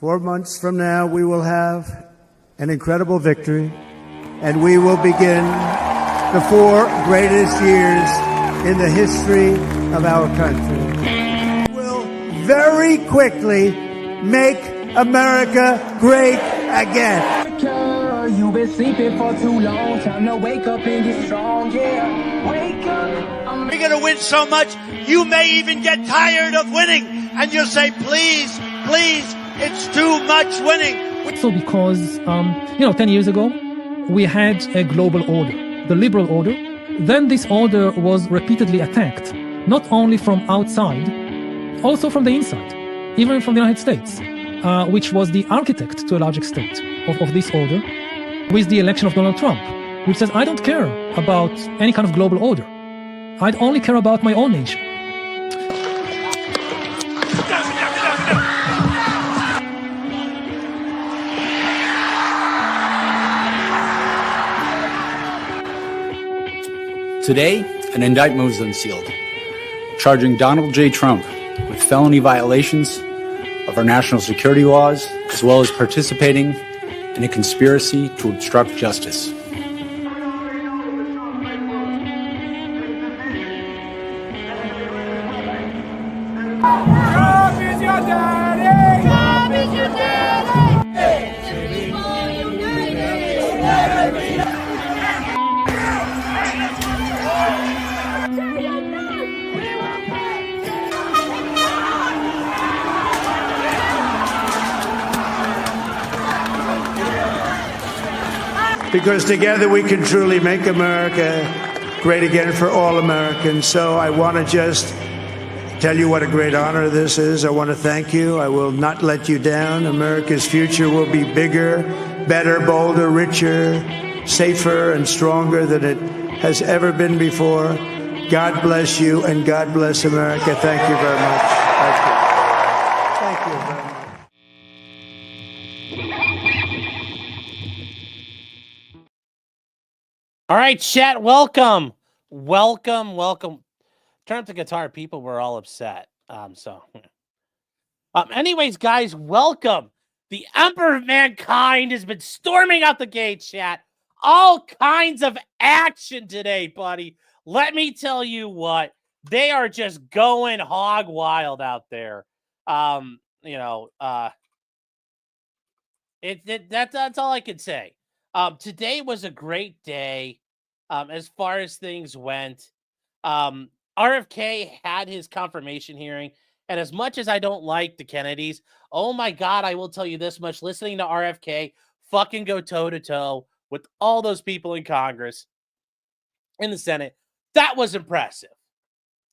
4 months from now, we will have an incredible victory, and we will begin the 4 greatest years in the history of our country. We will very quickly make America great again. You've been sleeping for too long. Time to wake up and get strong. Yeah, wake up. We're going to win so much, you may even get tired of winning. And you'll say, please, please, it's too much winning. So because, 10 years ago, we had a global order, the liberal order. Then this order was repeatedly attacked, not only from outside, also from the inside, even from the United States, which was the architect, to a large extent, of this order, with the election of Donald Trump, which says, I don't care about any kind of global order. I'd only care about my own nation. Today, an indictment was unsealed, charging Donald J. Trump with felony violations of our national security laws, as well as participating in a conspiracy to obstruct justice. Trump is your daddy. Trump is your daddy. Because together we can truly make America great again for all Americans. So I want to just tell you what a great honor this is. I want to thank you. I will not let you down. America's future will be bigger, better, bolder, richer, safer, and stronger than it has ever been before. God bless you, and God bless America. Thank you very much. Thank you very much. All right, chat, welcome. Turn up the guitar. People were all upset. Anyways, guys, welcome. The Emperor of Mankind has been storming out the gate, chat. All kinds of action today, buddy. Let me tell you what. They are just going hog wild out there. That's all I can say. Today was a great day. As far as things went, RFK had his confirmation hearing, and as much as I don't like the Kennedys, oh my God, I will tell you this much: listening to RFK fucking go toe to toe with all those people in Congress, in the Senate, that was impressive.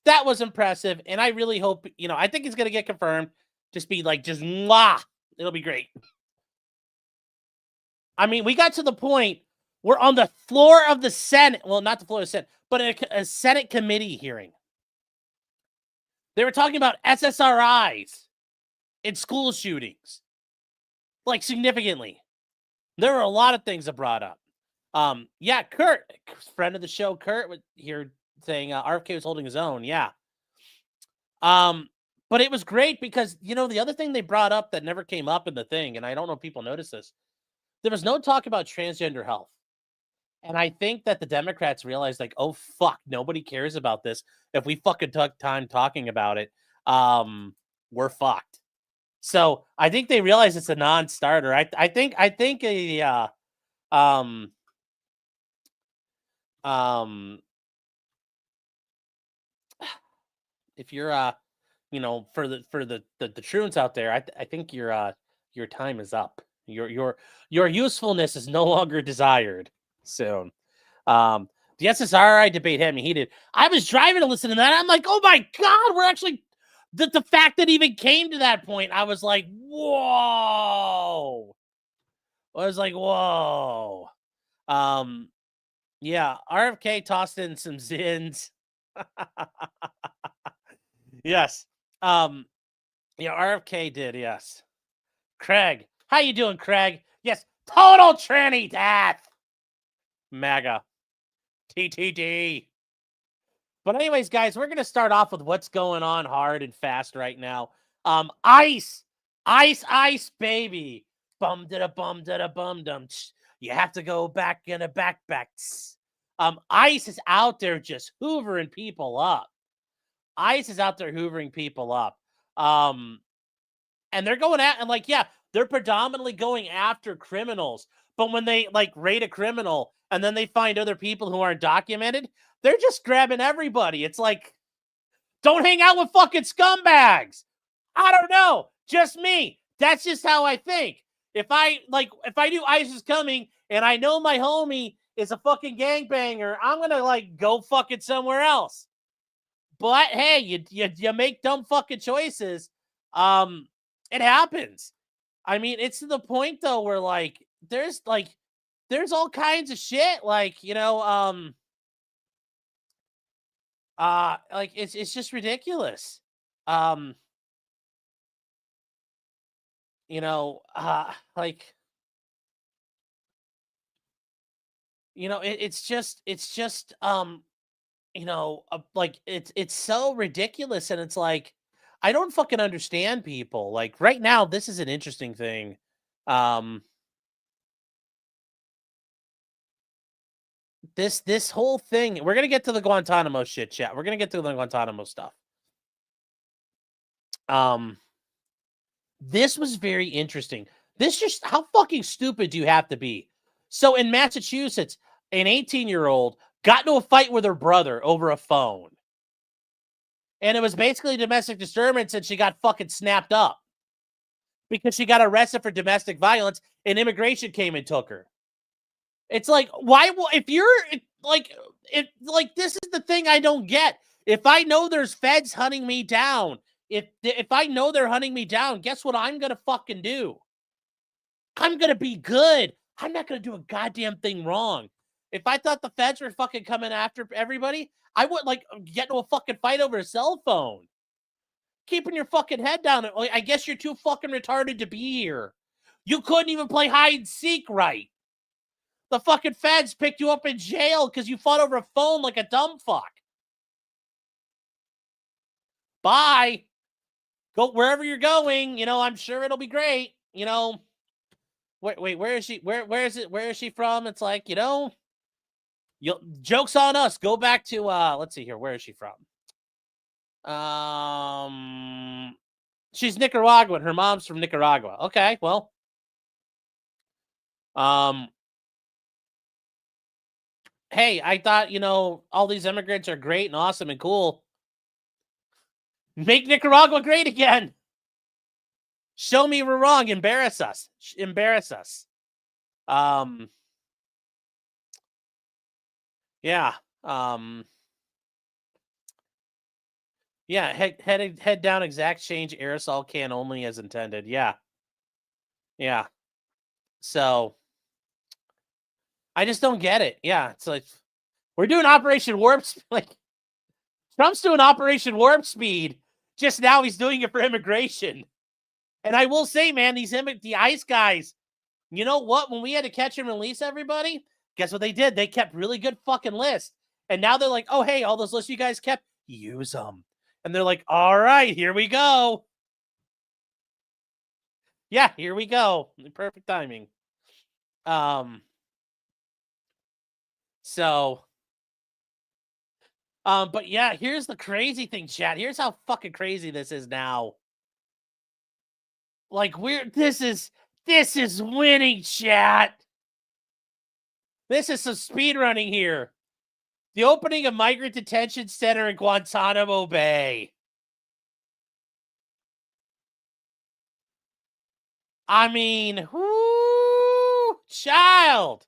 And I really hope, I think it's gonna get confirmed. Just be like, just mwah. It'll be great. I mean, we got to the point. We're on the floor of the Senate. Well, not the floor of the Senate, but a Senate committee hearing. They were talking about SSRIs in school shootings, like significantly. There were a lot of things that brought up. Kurt, friend of the show, Kurt, was here saying RFK was holding his own. Yeah. But it was great because, the other thing they brought up that never came up in the thing, and I don't know if people noticed this, there was no talk about transgender health. And I think that the Democrats realized, like, oh, fuck, nobody cares about this. If we fucking took time talking about it, we're fucked. So I think they realize it's a non-starter. I think if you're for the truants out there, I think your time is up. Your usefulness is no longer desired soon. The SSRI debate had me heated. I was driving to listen to that. I'm like, oh my God, we're actually the fact that it even came to that point. I was like, whoa. Yeah, RFK tossed in some zins. Yes. RFK did, yes. Craig. How you doing, Craig? Yes, total tranny death. MAGA. TTD. But anyways, guys, we're going to start off with what's going on hard and fast right now. ICE Ice, baby. Bum da da bum da da bum dum. You have to go back in a backpack. Ice is out there just hoovering people up. Ice is out there hoovering people up. And they're going at, and like, yeah, they're predominantly going after criminals. But when they like raid a criminal and then they find other people who aren't documented, they're just grabbing everybody. It's like, don't hang out with fucking scumbags. I don't know. Just me. That's just how I think. If I knew ICE is coming and I know my homie is a fucking gangbanger, I'm gonna like go fucking somewhere else. But hey, you make dumb fucking choices. It happens. I mean, it's to the point though where like there's all kinds of shit, like, you know, like it's just ridiculous. You know, like, you know, it's just you know, like it's so ridiculous, and it's like I don't fucking understand people. Like right now, this is an interesting thing. This whole thing, we're gonna get to the Guantanamo shit, chat. We're gonna get to the Guantanamo stuff. This was very interesting. This just, how fucking stupid do you have to be? So in Massachusetts, an 18-year-old got into a fight with her brother over a phone. And it was basically domestic disturbance, and she got fucking snapped up because she got arrested for domestic violence and immigration came and took her. It's like, why? If you're like, this is the thing I don't get. If I know there's feds hunting me down, if I know they're hunting me down, guess what I'm going to fucking do? I'm going to be good. I'm not going to do a goddamn thing wrong. If I thought the feds were fucking coming after everybody, I would like get into a fucking fight over a cell phone. Keeping your fucking head down. I guess you're too fucking retarded to be here. You couldn't even play hide and seek right. The fucking feds picked you up in jail because you fought over a phone like a dumb fuck. Bye. Go wherever you're going. You know, I'm sure it'll be great. You know, wait, where is she? Where is it? Where is she from? It's like, you know, joke's on us. Go back to let's see here. Where is she from? She's Nicaraguan. Her mom's from Nicaragua. Okay, well, hey, I thought, you know, all these immigrants are great and awesome and cool. Make Nicaragua great again. Show me we're wrong. Embarrass us. Embarrass us. Yeah. Yeah. Head down. Exact change. Aerosol can only as intended. Yeah. Yeah. So I just don't get it. Yeah. It's like we're doing Operation Warp Speed. Like Trump's doing Operation Warp Speed. Just now he's doing it for immigration. And I will say, man, the ICE guys, you know what? When we had to catch and release everybody, guess what they did? They kept really good fucking lists. And now they're like, oh, hey, all those lists you guys kept, use them. And they're like, all right, here we go. Yeah, here we go. Perfect timing. But yeah, here's the crazy thing, chat. Here's how fucking crazy this is now. Like this is winning, chat. This is some speed running here. The opening of migrant detention center in Guantanamo Bay. I mean, whoo, child.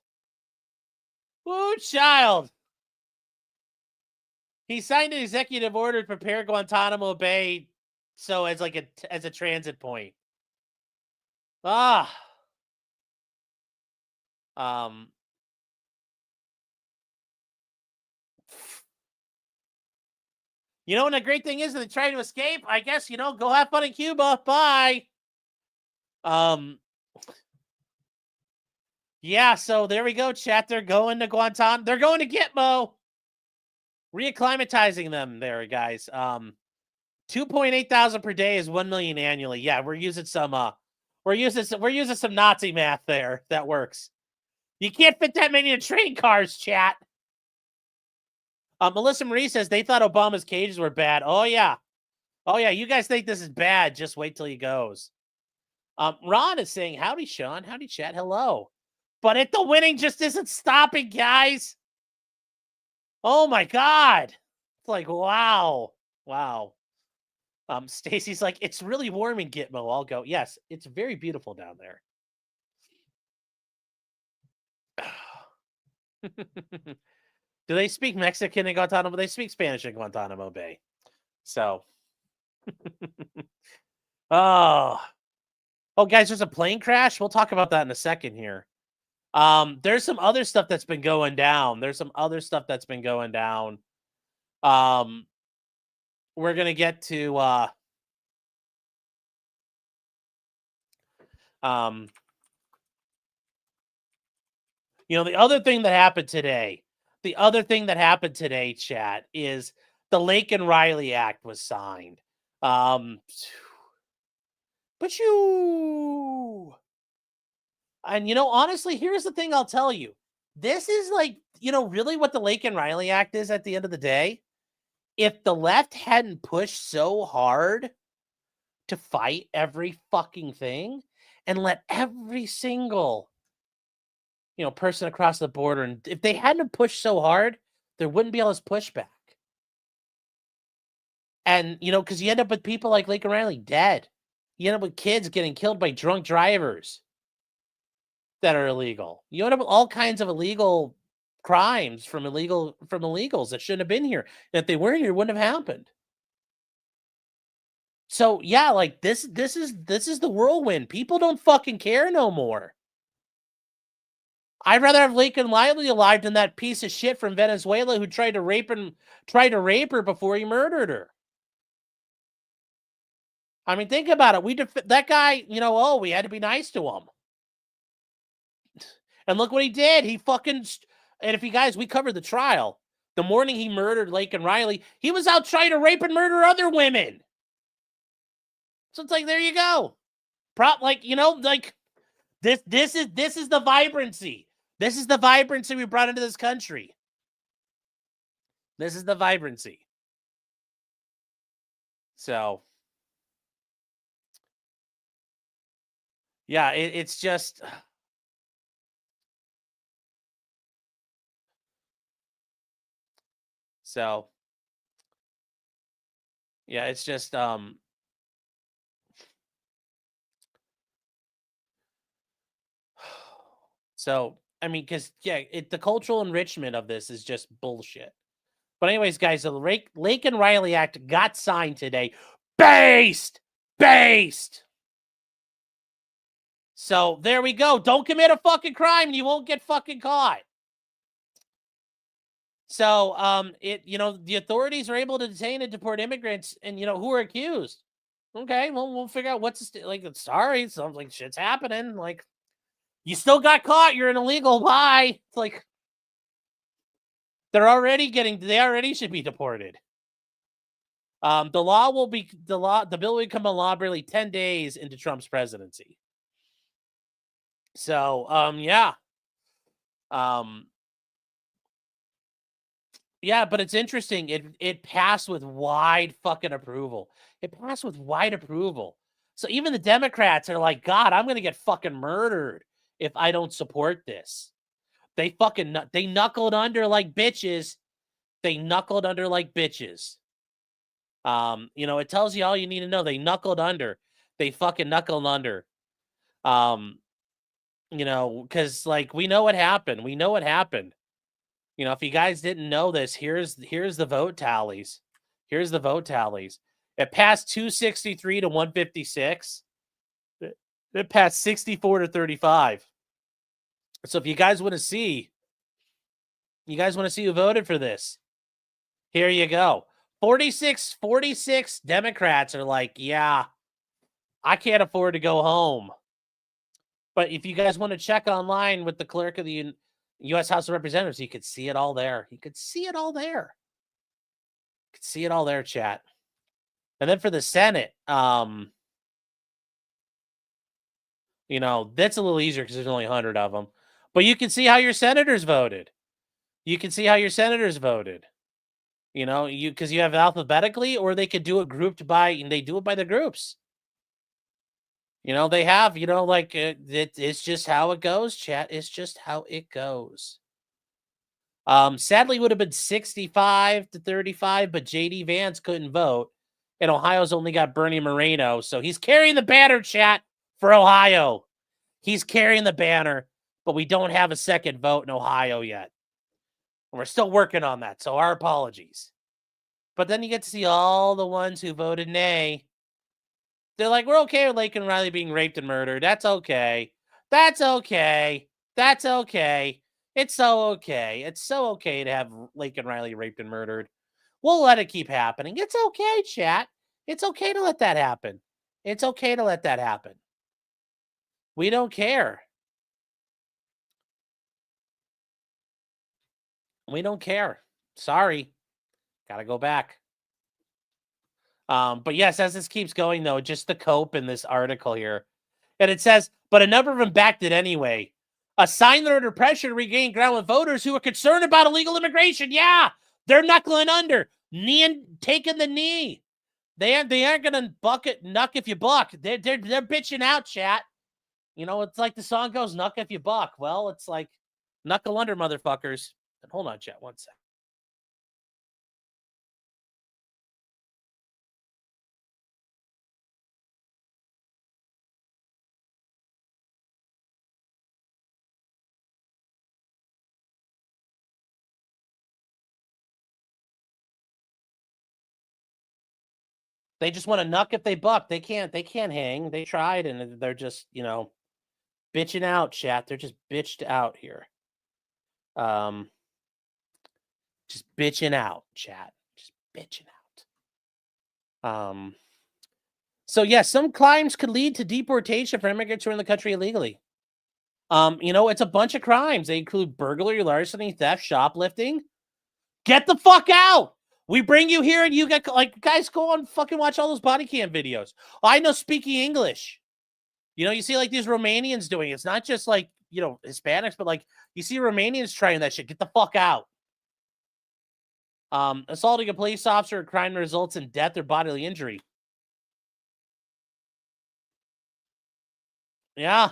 Whoo, child. He signed an executive order to prepare Guantanamo Bay so as like as a transit point. You know, and the great thing is that they try to escape. I guess, you know, go have fun in Cuba. Bye. Yeah, so there we go, chat. They're going to Guantanamo. They're going to Gitmo. Reacclimatizing them there, guys. 2.8 thousand per day is 1 million annually. Yeah, we're using some Nazi math there. That works. You can't fit that many in train cars, chat. Melissa Marie says they thought Obama's cages were bad. Oh yeah. You guys think this is bad? Just wait till he goes. Ron is saying, howdy, Sean. Howdy, chat. Hello. But the winning just isn't stopping, guys. Oh my God. It's like, wow. Stacy's like, it's really warm in Gitmo. I'll go. Yes, it's very beautiful down there. Do they speak Mexican in Guantanamo? They speak Spanish in Guantanamo Bay. So, oh, guys, there's a plane crash. We'll talk about that in a second here. There's some other stuff that's been going down. We're gonna get to the other thing that happened today, chat, is the Lake and Riley Act was signed. And honestly, here's the thing I'll tell you. This is like, really what the Lake and Riley Act is at the end of the day. If the left hadn't pushed so hard to fight every fucking thing and let every single person across the border, and if they hadn't pushed so hard, there wouldn't be all this pushback. And because you end up with people like Lake and Riley dead. You end up with kids getting killed by drunk drivers that are illegal. You end up with all kinds of illegal crimes from illegals that shouldn't have been here. And if they weren't here, it wouldn't have happened. So yeah, like this is the whirlwind. People don't fucking care no more. I'd rather have Lake and Riley alive than that piece of shit from Venezuela who tried to rape her before he murdered her. I mean, think about it. That guy, we had to be nice to him. And look what he did. He fucking, and if you guys, we covered the trial. The morning he murdered Lake and Riley, he was out trying to rape and murder other women. So it's like, there you go. This is the vibrancy. This is the vibrancy we brought into this country. This is the vibrancy. So, yeah, it's just... So, yeah, it's just... So, I mean, because, yeah, the cultural enrichment of this is just bullshit. But anyways, guys, the Lake and Riley Act got signed today. Based! So, there we go. Don't commit a fucking crime and you won't get fucking caught. So, the authorities are able to detain and deport immigrants and, who are accused. Okay, well, we'll figure out sorry, sounds like shit's happening. Like, you still got caught. You're an illegal. Bye. It's like they already should be deported. The bill will become a law barely 10 days into Trump's presidency. So, yeah. Yeah, but it's interesting. It passed with wide fucking approval. So even the Democrats are like, God, I'm going to get fucking murdered if I don't support this. They knuckled under like bitches. It tells you all you need to know. They knuckled under. They fucking knuckled under. Because like we know what happened. If you guys didn't know this, here's the vote tallies. It passed 263 to 156. It passed 64 to 35. So if you guys want to see who voted for this, here you go. 46 Democrats are like, yeah, I can't afford to go home. But if you guys want to check online with the clerk of the U.S. House of Representatives, you could see it all there. Chat. And then for the Senate, you know, that's a little easier because there's only 100 of them. But you can see how your senators voted. You can see how your senators voted. You know, because you have alphabetically, or they could do it grouped by, and they do it by the groups. You know, they have, you know, like it's just how it goes, chat. It's just how it goes. Sadly, would have been 65 to 35, but JD Vance couldn't vote, and Ohio's only got Bernie Moreno, so he's carrying the banner, chat, for Ohio. He's carrying the banner, but we don't have a second vote in Ohio yet. And we're still working on that, so our apologies. But then you get to see all the ones who voted nay. They're like, we're okay with Laken Riley being raped and murdered. That's okay. That's okay. That's okay. It's so okay. It's so okay to have Laken Riley raped and murdered. We'll let it keep happening. It's okay, chat. It's okay to let that happen. It's okay to let that happen. We don't care. We don't care. Sorry. Gotta go back. But yes, as this keeps going, though, just the cope in this article here. And it says, but a number of them backed it anyway. A sign they're under pressure to regain ground with voters who are concerned about illegal immigration. Yeah, they're knuckling under, taking the knee. They aren't gonna knuck if you buck. They're bitching out, chat. You know, it's like the song goes, "Knuck if you buck." Well, it's like knuckle under, motherfuckers. And hold on, chat, one sec. They just want to knuck if they buck. They can't hang. They tried, and they're just, you know, bitching out, chat. They're just bitched out here. Just bitching out, chat. Just bitching out. So yes, some crimes could lead to deportation for immigrants who are in the country illegally. You know, it's a bunch of crimes. They include burglary, larceny, theft, shoplifting. Get the fuck out. We bring you here and you get, like, guys, go on fucking watch all those body cam videos. I know speaking English. You know, you see like these Romanians doing it. It's not just like, you know, Hispanics, but like you see Romanians trying that shit. Get the fuck out. Assaulting a police officer, a crime results in death or bodily injury. Yeah.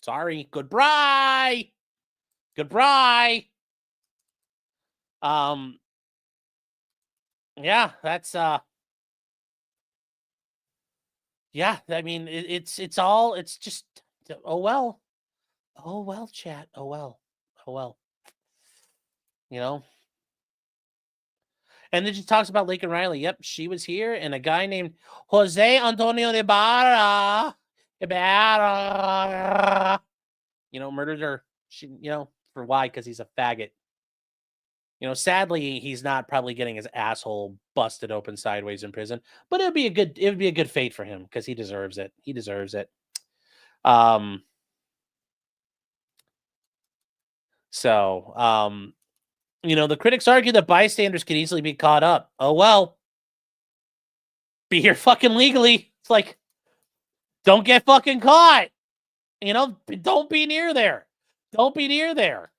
Sorry. Goodbye. Goodbye. Yeah, that's yeah, I mean it's just oh well, chat, oh well. You know. And then she talks about Laken Riley. Yep, she was here, and a guy named Jose Antonio Ibarra, you know, murdered her. She, you know, for why? Because he's a faggot. You know, sadly, he's not probably getting his asshole busted open sideways in prison, but it would be a good fate for him because he deserves it. He deserves it. You know, the critics argue that bystanders can easily be caught up. Oh well, be here fucking legally. It's like, don't get fucking caught. You know, don't be near there. Don't be near there.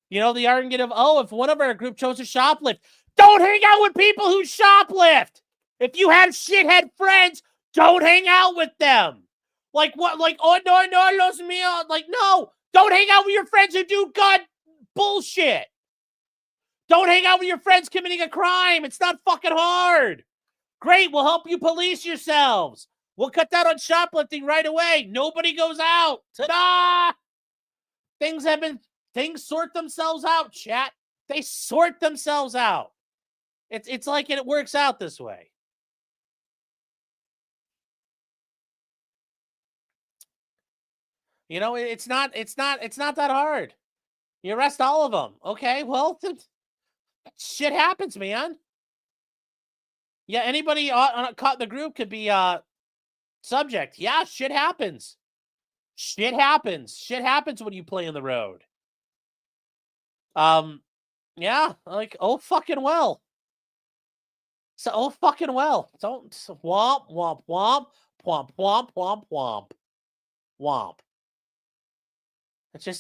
You know, the argument of, oh, if one of our group chose to shoplift, don't hang out with people who shoplift. If you have shithead friends, don't hang out with them. Like what? Like, oh, no, los míos. Like, no, don't hang out with your friends who do gun bullshit. Don't hang out with your friends committing a crime. It's not fucking hard. Great, we'll help you police yourselves. We'll cut down on shoplifting right away. Nobody goes out. Ta-da! Things sort themselves out, chat. They sort themselves out. It's like it works out this way. You know, it's not that hard. You arrest all of them. Okay, well, shit happens, man. Yeah, anybody caught in the group could be subject. Yeah, shit happens. Shit happens. Shit happens when you play on the road. Yeah, like, oh, fucking well. So, oh, fucking well. Don't womp, womp, womp, womp, womp, womp, womp, womp.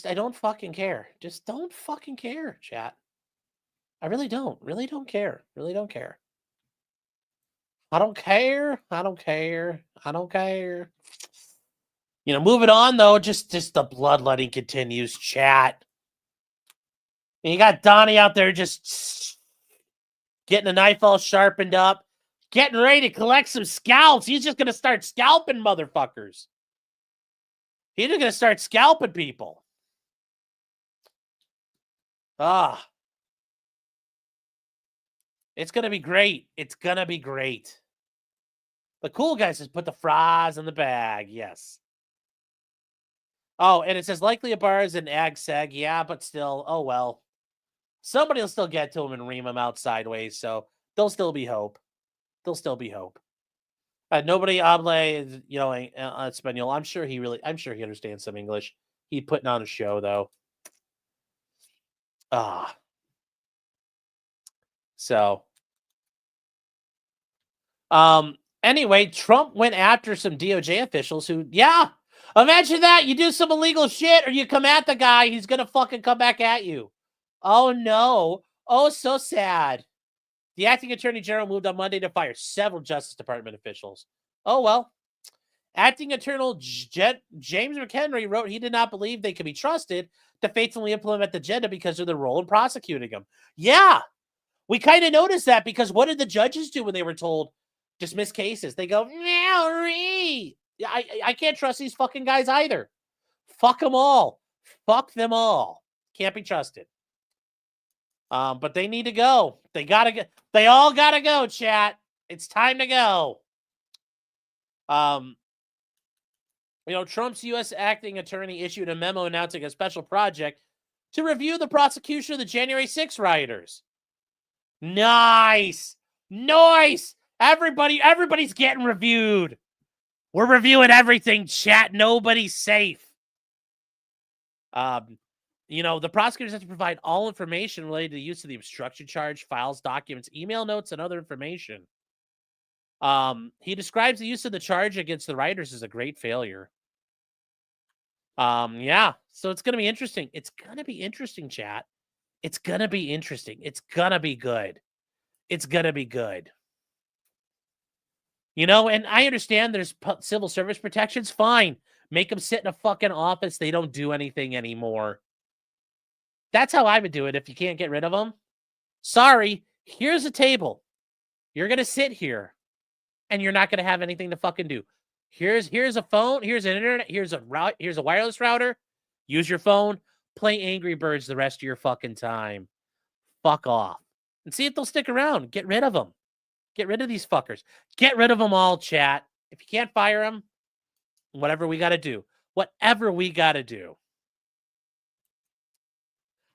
I don't fucking care. Just don't fucking care, chat. I really don't. Really don't care. Really don't care. I don't care. I don't care. I don't care. You know, moving on though, just the bloodletting continues, chat. And you got Donnie out there just getting a knife all sharpened up, getting ready to collect some scalps. He's just gonna start scalping motherfuckers. He's just gonna start scalping people. Ah. It's gonna be great. It's gonna be great. The cool guys just put the fries in the bag. Yes. Oh, and it says likely a bar is an ag seg. Yeah, but still, oh well. Somebody will still get to him and ream him out sideways, so there'll still be hope. There'll still be hope. Nobody hable, you know, Espanol. I'm sure he understands some English. He putting on a show though. Ah. So. Anyway, Trump went after some DOJ officials who, yeah, imagine that. You do some illegal shit or you come at the guy, he's going to fucking come back at you. Oh, no. Oh, so sad. The acting attorney general moved on Monday to fire several Justice Department officials. Oh, well. Acting Attorney James McHenry wrote he did not believe they could be trusted to faithfully implement the agenda because of their role in prosecuting them. Yeah. We kind of noticed that because what did the judges do when they were told dismiss cases? They go, I can't trust these fucking guys either. Fuck them all. Fuck them all. Can't be trusted. But they need to go. They gotta go. They all gotta go, chat. It's time to go. You know, Trump's U.S. acting attorney issued a memo announcing a special project to review the prosecution of the January 6 rioters. Nice. Nice. Everybody's getting reviewed. We're reviewing everything, chat. Nobody's safe. You know, the prosecutors have to provide all information related to the use of the obstruction charge, files, documents, email notes, and other information. He describes the use of the charge against the rioters as a great failure. Yeah, so it's going to be interesting. It's going to be interesting, chat. It's going to be interesting. It's going to be good. It's going to be good. You know, and I understand there's civil service protections. Fine. Make them sit in a fucking office. They don't do anything anymore. That's how I would do it if you can't get rid of them. Sorry, here's a table. You're going to sit here and you're not going to have anything to fucking do. Here's a phone. Here's an internet. Here's a wireless router. Use your phone. Play Angry Birds the rest of your fucking time. Fuck off. And see if they'll stick around. Get rid of them. Get rid of these fuckers. Get rid of them all, chat. If you can't fire them, whatever we got to do. Whatever we got to do.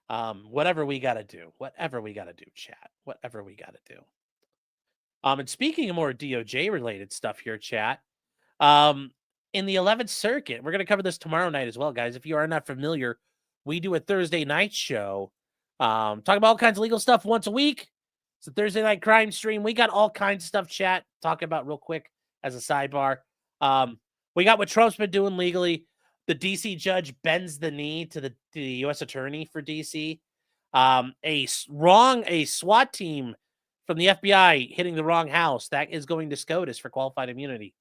Whatever we got to do. Whatever we got to do, chat. Whatever we got to do. And speaking of more DOJ-related stuff here, chat, in the 11th Circuit, we're going to cover this tomorrow night as well, guys. If you are not familiar, we do a Thursday night show. Talk about all kinds of legal stuff once a week. It's a Thursday night crime stream. We got all kinds of stuff, chat, talk about real quick as a sidebar. We got what Trump's been doing legally. The DC judge bends the knee to the U.S. attorney for DC. A SWAT team from the FBI hitting the wrong house. That is going to SCOTUS for qualified immunity.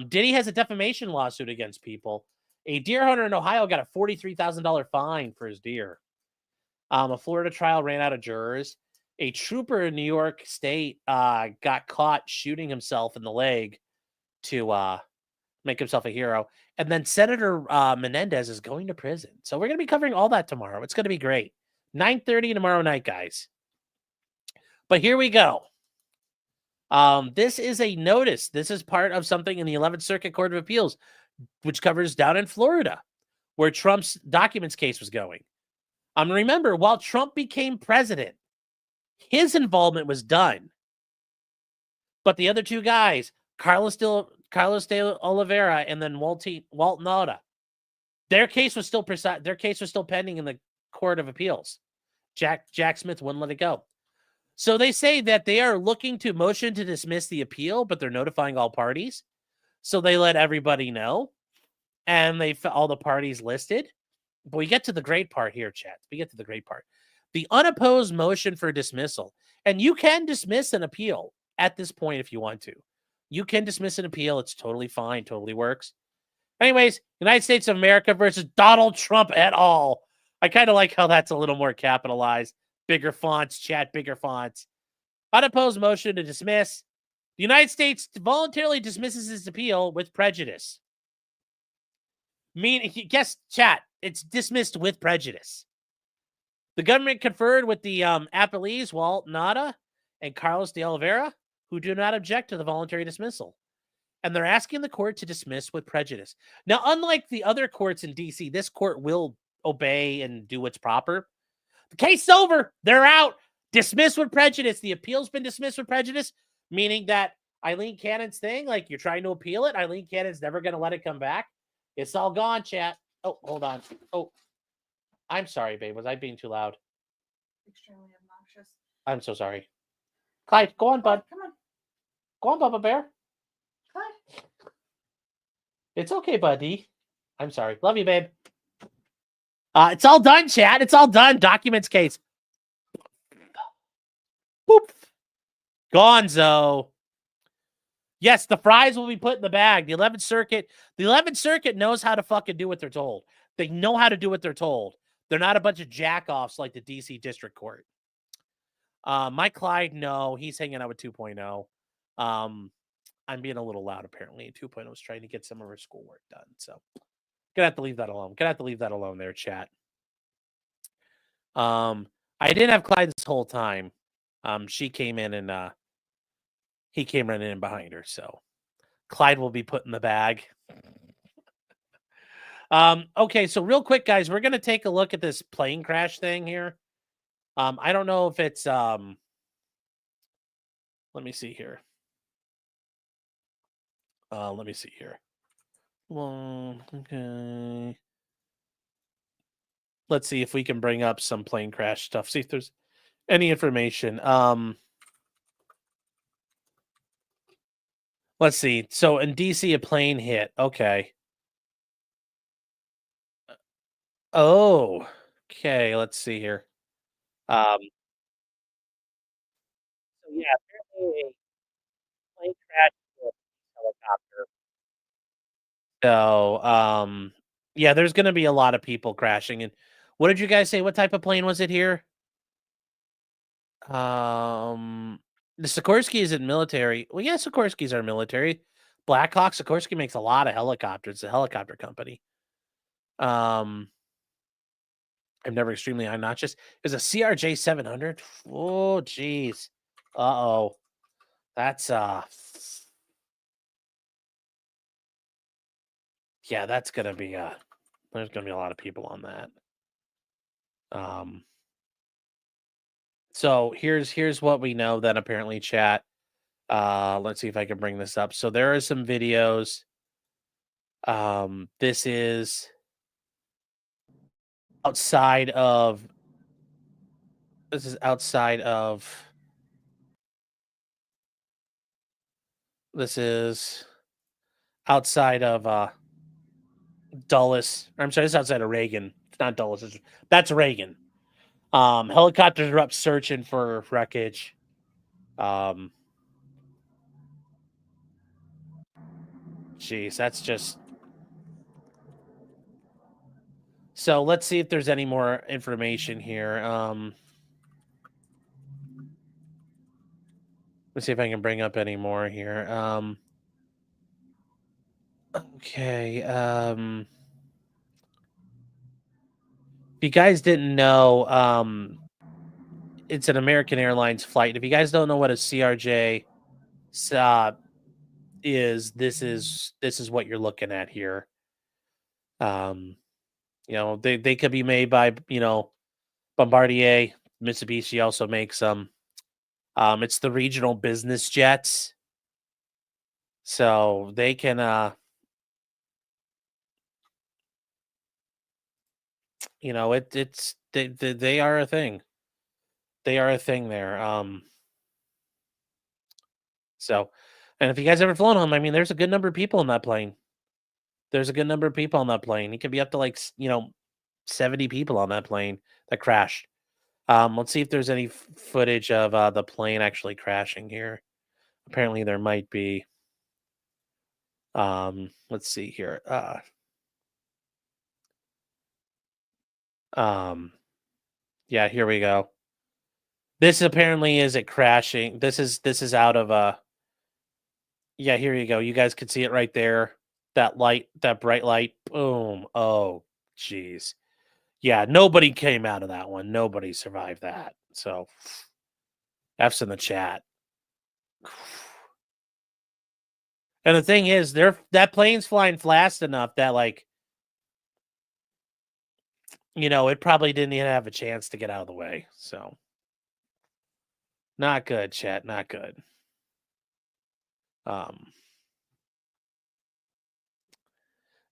Diddy has a defamation lawsuit against people. A deer hunter in Ohio got a $43,000 fine for his deer. A Florida trial ran out of jurors. A trooper in New York State got caught shooting himself in the leg to make himself a hero. And then Senator Menendez is going to prison. So we're going to be covering all that tomorrow. It's going to be great. 9:30 tomorrow night, guys. But here we go. This is a notice. This is part of something in the 11th Circuit Court of Appeals, which covers down in Florida, where Trump's documents case was going. Remember, while Trump became president, his involvement was done. But the other two guys, Carlos de Oliveira and then Walt Nauta, their case was still pending in the Court of Appeals. Jack Smith wouldn't let it go. So they say that they are looking to motion to dismiss the appeal, but they're notifying all parties. So they let everybody know, and all the parties listed. But we get to the great part here, chat. We get to the great part. The unopposed motion for dismissal. And you can dismiss an appeal at this point if you want to. You can dismiss an appeal. It's totally fine. Totally works. Anyways, United States of America versus Donald Trump et al. I kind of like how that's a little more capitalized. Bigger fonts, chat, bigger fonts. Unopposed motion to dismiss. The United States voluntarily dismisses its appeal with prejudice. Guess, chat, it's dismissed with prejudice. The government conferred with the appellees, Walt Nada and Carlos de Oliveira, who do not object to the voluntary dismissal. And they're asking the court to dismiss with prejudice. Now, unlike the other courts in D.C., this court will obey and do what's proper. The case is over. They're out. Dismissed with prejudice. The appeal's been dismissed with prejudice, meaning that Eileen Cannon's thing, like you're trying to appeal it, Eileen Cannon's never going to let it come back. It's all gone, chat. Oh, hold on. Oh, I'm sorry, babe. Was I being too loud? Extremely obnoxious. I'm so sorry. Clyde, go on, bud. Come on. Go on, Bubba Bear. Clyde. It's okay, buddy. I'm sorry. Love you, babe. It's all done, chat. It's all done. Documents case. Boop. Gonzo. Yes, the fries will be put in the bag. The 11th Circuit knows how to fucking do what they're told. They know how to do what they're told. They're not a bunch of jack-offs like the DC District Court. Mike Clyde, no, he's hanging out with 2.0. I'm being a little loud, apparently. 2.0 is trying to get some of her schoolwork done. So, gonna have to leave that alone. Gonna have to leave that alone there, chat. I didn't have Clyde this whole time. She came in and he came running in behind her. So, Clyde will be put in the bag. Okay, so real quick, guys, we're gonna take a look at this plane crash thing here. I don't know if it's let me see here. Let me see here. Well, okay. Let's see if we can bring up some plane crash stuff. See if there's any information. Let's see. So in DC, a plane hit. Okay. Oh, okay. Let's see here. So yeah, apparently a plane crashed into a helicopter. So, yeah, there's going to be a lot of people crashing. And what did you guys say? What type of plane was it here? The Sikorsky is in military. Well, yeah, Sikorsky's are military. Black Hawk, Sikorsky makes a lot of helicopters. It's a helicopter company. I'm never extremely obnoxious. There's a CRJ 700. Oh, geez. Uh-oh. That's, yeah, that's going to be, there's going to be a lot of people on that. So here's what we know then apparently, chat. Let's see if I can bring this up. So there are some videos. This is outside of This is outside of Dulles. I'm sorry, this is outside of Reagan. It's not Dulles. That's Reagan. Helicopters are up searching for wreckage. Geez, that's just... So let's see if there's any more information here. Let's see if I can bring up any more here. Okay. If you guys didn't know, it's an American Airlines flight. If you guys don't know what a CRJ is, this is what you're looking at here. You know, they could be made by, you know, Bombardier. Mitsubishi also makes them. It's the regional business jets. So they can you know, they are a thing. They are a thing there. So, and if you guys ever flown them, I mean, there's a good number of people in that plane. There's a good number of people on that plane. It could be up to like 70 people on that plane that crashed. Let's see if there's any footage of the plane actually crashing here. Apparently, there might be. Let's see here. Yeah, here we go. This apparently is it crashing. This is out of yeah, here you go. You guys can see it right there. That light, that bright light. Boom. Oh, jeez. Yeah, nobody came out of that one. Nobody survived that. So F's in the chat. And the thing is, that plane's flying fast enough that it probably didn't even have a chance to get out of the way. So not good, chat. Not good.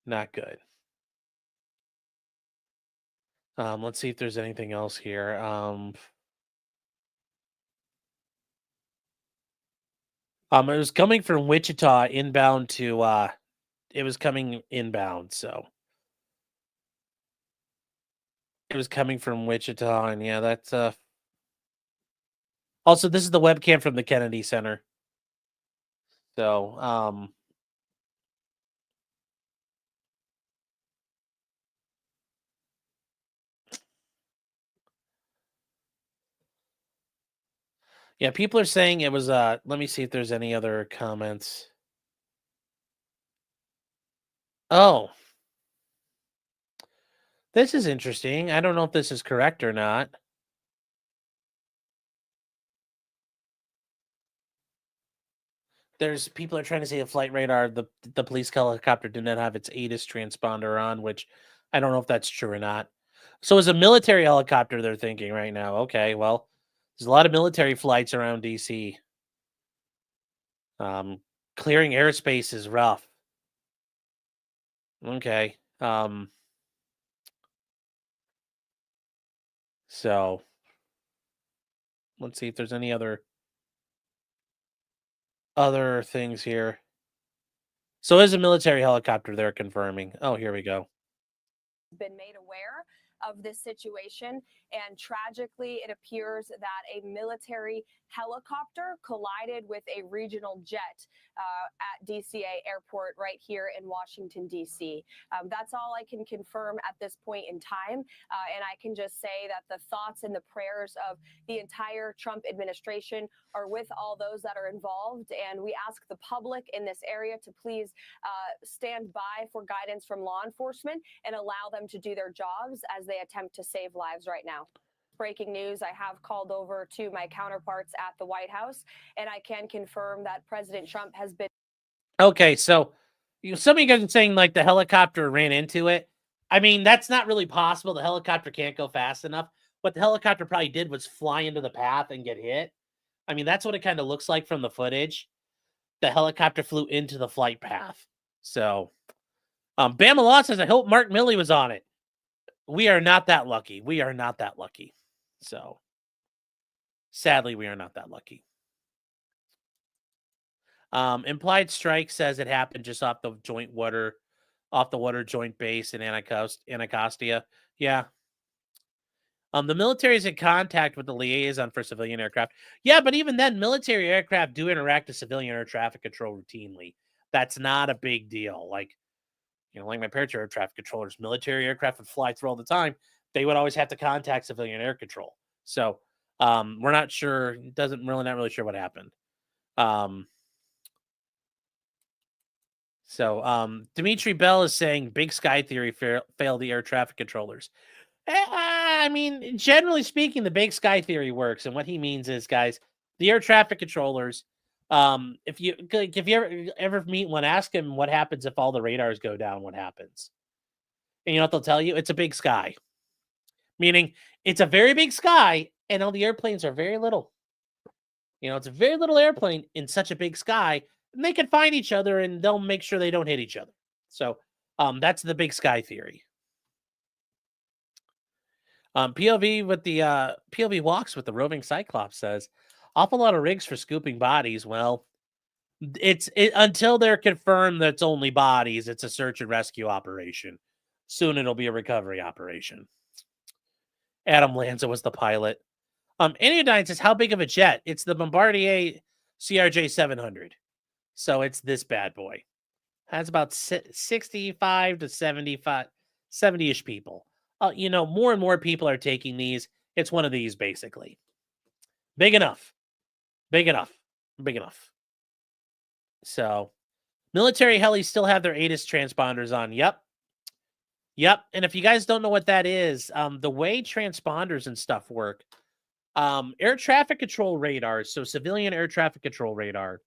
Not good. Let's see if there's anything else here. It was coming from Wichita inbound to it was coming inbound, so it was coming from Wichita, and yeah, that's also this is the webcam from the Kennedy Center. So yeah, people are saying it was let me see if there's any other comments. Oh. This is interesting. I don't know if this is correct or not. There's people are trying to say the flight radar, the police helicopter did not have its ATIS transponder on, which I don't know if that's true or not. So it's a military helicopter they're thinking right now. Okay, well, there's a lot of military flights around DC. Clearing airspace is rough. Okay. So let's see if there's any other things here. So there's a military helicopter they're confirming. Oh, here we go. Been made aware of this situation, and tragically it appears that a military helicopter collided with a regional jet at DCA Airport right here in Washington, D.C. That's all I can confirm at this point in time, and I can just say that the thoughts and the prayers of the entire Trump administration are with all those that are involved, and we ask the public in this area to please stand by for guidance from law enforcement and allow them to do their jobs as they attempt to save lives right now. Breaking news, I have called over to my counterparts at the White House, and I can confirm that President Trump has been... Okay, so some of you guys are saying like the helicopter ran into it. I mean, that's not really possible. The helicopter can't go fast enough. What the helicopter probably did was fly into the path and get hit. I mean, that's what it kind of looks like from the footage. The helicopter flew into the flight path. So, Bama Law says, I hope Mark Milley was on it. We are not that lucky. We are not that lucky. So, sadly, we are not that lucky. Implied Strike says it happened just off the water joint base in Anacostia. Yeah. The military is in contact with the liaison for civilian aircraft. Yeah, but even then, military aircraft do interact with civilian air traffic control routinely. That's not a big deal. Like my parents are air traffic controllers. Military aircraft would fly through all the time. They would always have to contact civilian air control. So we're not sure. Not really sure what happened. Dimitri Bell is saying Big Sky Theory failed the air traffic controllers. I mean, generally speaking, the Big Sky Theory works. And what he means is, guys, the air traffic controllers, if you ever meet one, ask him what happens if all the radars go down, what happens? And you know what they'll tell you? It's a big sky. Meaning it's a very big sky and all the airplanes are very little. It's a very little airplane in such a big sky, and they can find each other and they'll make sure they don't hit each other. So that's the Big Sky Theory. POV with the POV walks with the roving Cyclops says, awful lot of rigs for scooping bodies. Well, it's until they're confirmed that it's only bodies, it's a search and rescue operation. Soon it'll be a recovery operation. Adam Lanza was the pilot. Anodyne says, how big of a jet? It's the Bombardier CRJ 700. So it's this bad boy. Has about 65 to 75, 70-ish people. You know, more and more people are taking these. It's one of these, basically. Big enough. Big enough. Big enough. So, military helis still have their ATIS transponders on. Yep. Yep. And if you guys don't know what that is, the way transponders and stuff work, air traffic control radar, so civilian air traffic control radar,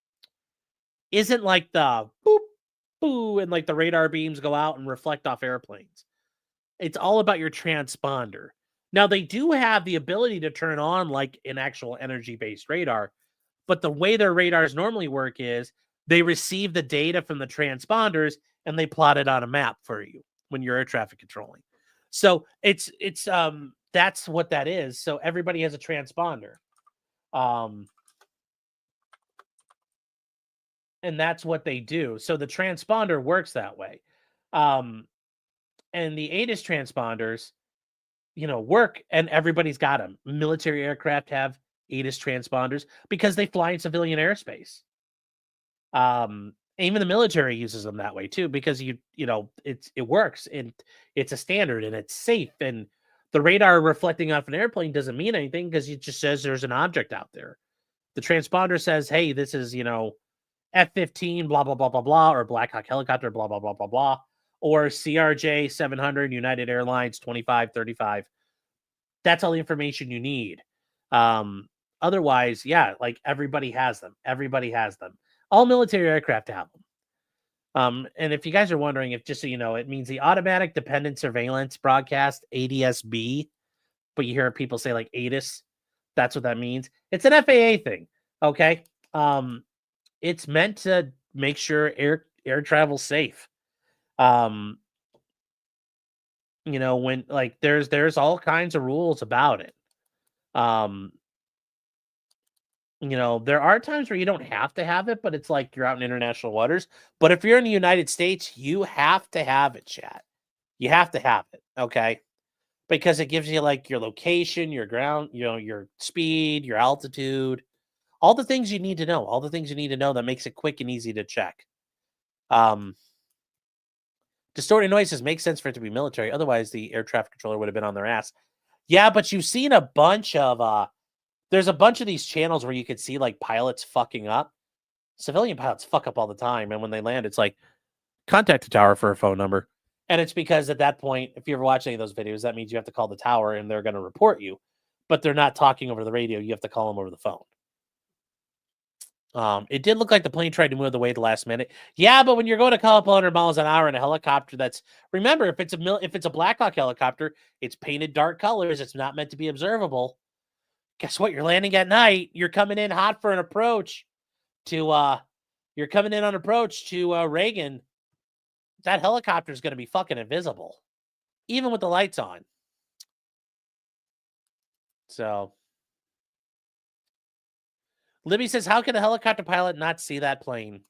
isn't like the boop, boo, and like the radar beams go out and reflect off airplanes. It's all about your transponder. Now, they do have the ability to turn on like an actual energy-based radar, but the way their radars normally work is they receive the data from the transponders and they plot it on a map for you when you're air traffic controlling. So it's that's what that is. So everybody has a transponder. And that's what they do. So the transponder works that way. And the ATIS transponders, you know, work, and everybody's got them. Military aircraft have ATIS transponders because they fly in civilian airspace. Even the military uses them that way too, because you know, it works and it's a standard and it's safe, and the radar reflecting off an airplane doesn't mean anything because it just says there's an object out there. The transponder says, hey, this is, you know, F-15, blah, blah, blah, blah, blah, or Black Hawk helicopter, blah, blah, blah, blah, blah, or CRJ 700, United Airlines 2535. That's all the information you need. Otherwise, yeah, like everybody has them. Everybody has them. All military aircraft have them. And if you guys are wondering, if just so you know, it means the Automatic Dependent Surveillance Broadcast, ADS-B, but you hear people say like ATIS. That's what that means. It's an FAA thing, okay? It's meant to make sure air travel's safe. You know, when like there's all kinds of rules about it. You know, there are times where you don't have to have it, but it's like you're out in international waters. But if you're in the United States, you have to have it, chat. You have to have it, okay? Because it gives you like your location, your ground, you know, your speed, your altitude, all the things you need to know, that makes it quick and easy to check. Distorted noises make sense for it to be military. Otherwise, the air traffic controller would have been on their ass. Yeah, but you've seen a bunch of there's a bunch of these channels where you could see like pilots fucking up. Civilian pilots fuck up all the time, and when they land, it's like contact the tower for a phone number. And it's because at that point, if you ever watch any of those videos, that means you have to call the tower and they're going to report you, but they're not talking over the radio. You have to call them over the phone. It did look like the plane tried to move away at the last minute. Yeah, but when you're going a couple 100 miles an hour in a helicopter, that's, remember, if it's a Black Hawk helicopter, it's painted dark colors. It's not meant to be observable. Guess what? You're landing at night. You're coming in hot for an approach to Reagan. That helicopter is going to be fucking invisible, even with the lights on. So Libby says, how could a helicopter pilot not see that plane?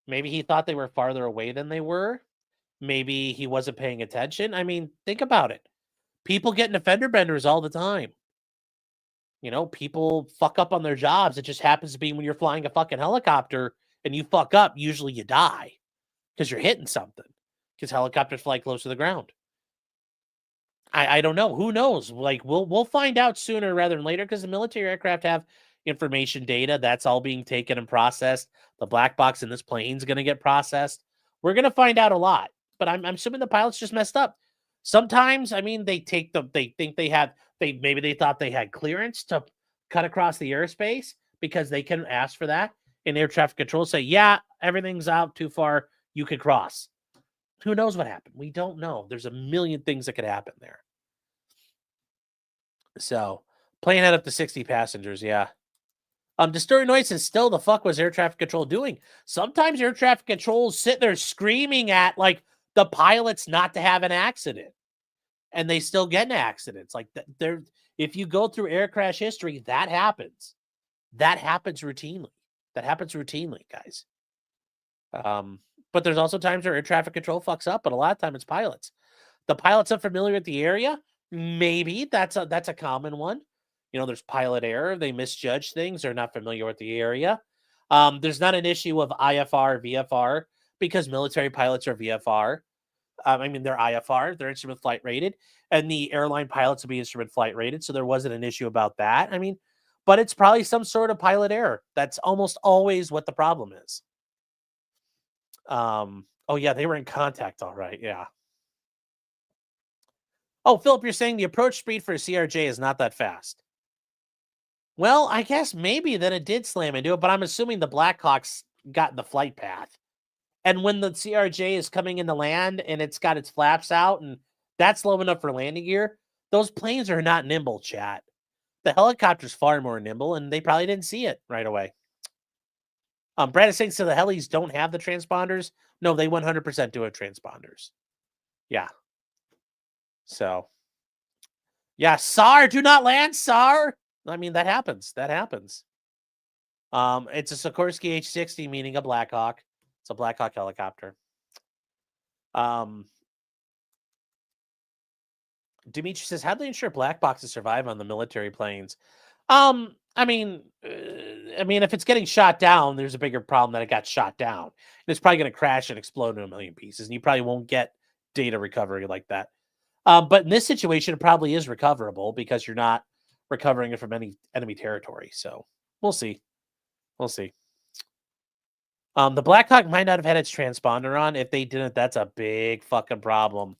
Maybe he thought they were farther away than they were. Maybe he wasn't paying attention. I mean, think about it. People get in fender benders all the time. You know, people fuck up on their jobs. It just happens to be when you're flying a fucking helicopter and you fuck up, usually you die because you're hitting something, because helicopters fly close to the ground. I don't know. Who knows? Like, we'll find out sooner rather than later, because the military aircraft have information data. That's all being taken and processed. The black box in this plane is going to get processed. We're going to find out a lot, but I'm assuming the pilots just messed up. Sometimes, I mean, maybe they thought they had clearance to cut across the airspace because they can ask for that. And air traffic control say, yeah, everything's out too far. You can cross. Who knows what happened? We don't know. There's a million things that could happen there. So, plane had up to 60 passengers, yeah. Distorted noises, still, the fuck was air traffic control doing? Sometimes air traffic control is sitting there screaming at, like, the pilots not to have an accident. and they still get in accidents. Like they're if you go through air crash history, that happens. That happens routinely. That happens routinely, guys. But there's also times where air traffic control fucks up, but a lot of time it's pilots. The pilot's unfamiliar with the area. Maybe that's a common one. You know, there's pilot error. They misjudge things. They're not familiar with the area. There's not an issue of IFR or VFR because military pilots are VFR. I mean, they're IFR. They're instrument flight rated, and the airline pilots will be instrument flight rated. So there wasn't an issue about that. I mean, but it's probably some sort of pilot error. That's almost always what the problem is. Oh yeah, they were in contact. All right. Yeah. Oh, Philip, you're saying the approach speed for a CRJ is not that fast. Well, I guess maybe then it did slam into it, but I'm assuming the Blackhawks got in the flight path. And when the CRJ is coming in to land and it's got its flaps out and that's low enough for landing gear, those planes are not nimble, chat. The helicopter's far more nimble, and they probably didn't see it right away. Brad is saying, so the helis don't have the transponders? No, they 100% do have transponders. Yeah. So, yeah, SAR, do not land, SAR. I mean, that happens. That happens. It's a Sikorsky H-60, meaning a Blackhawk. It's a Blackhawk helicopter. Dimitri says, how do they ensure black boxes survive on the military planes? I mean, if it's getting shot down, there's a bigger problem that it got shot down. And it's probably going to crash and explode into a million pieces, and you probably won't get data recovery like that. But in this situation, it probably is recoverable because you're not recovering it from any enemy territory. So we'll see. We'll see. The Blackhawk might not have had its transponder on. If they didn't, that's a big fucking problem.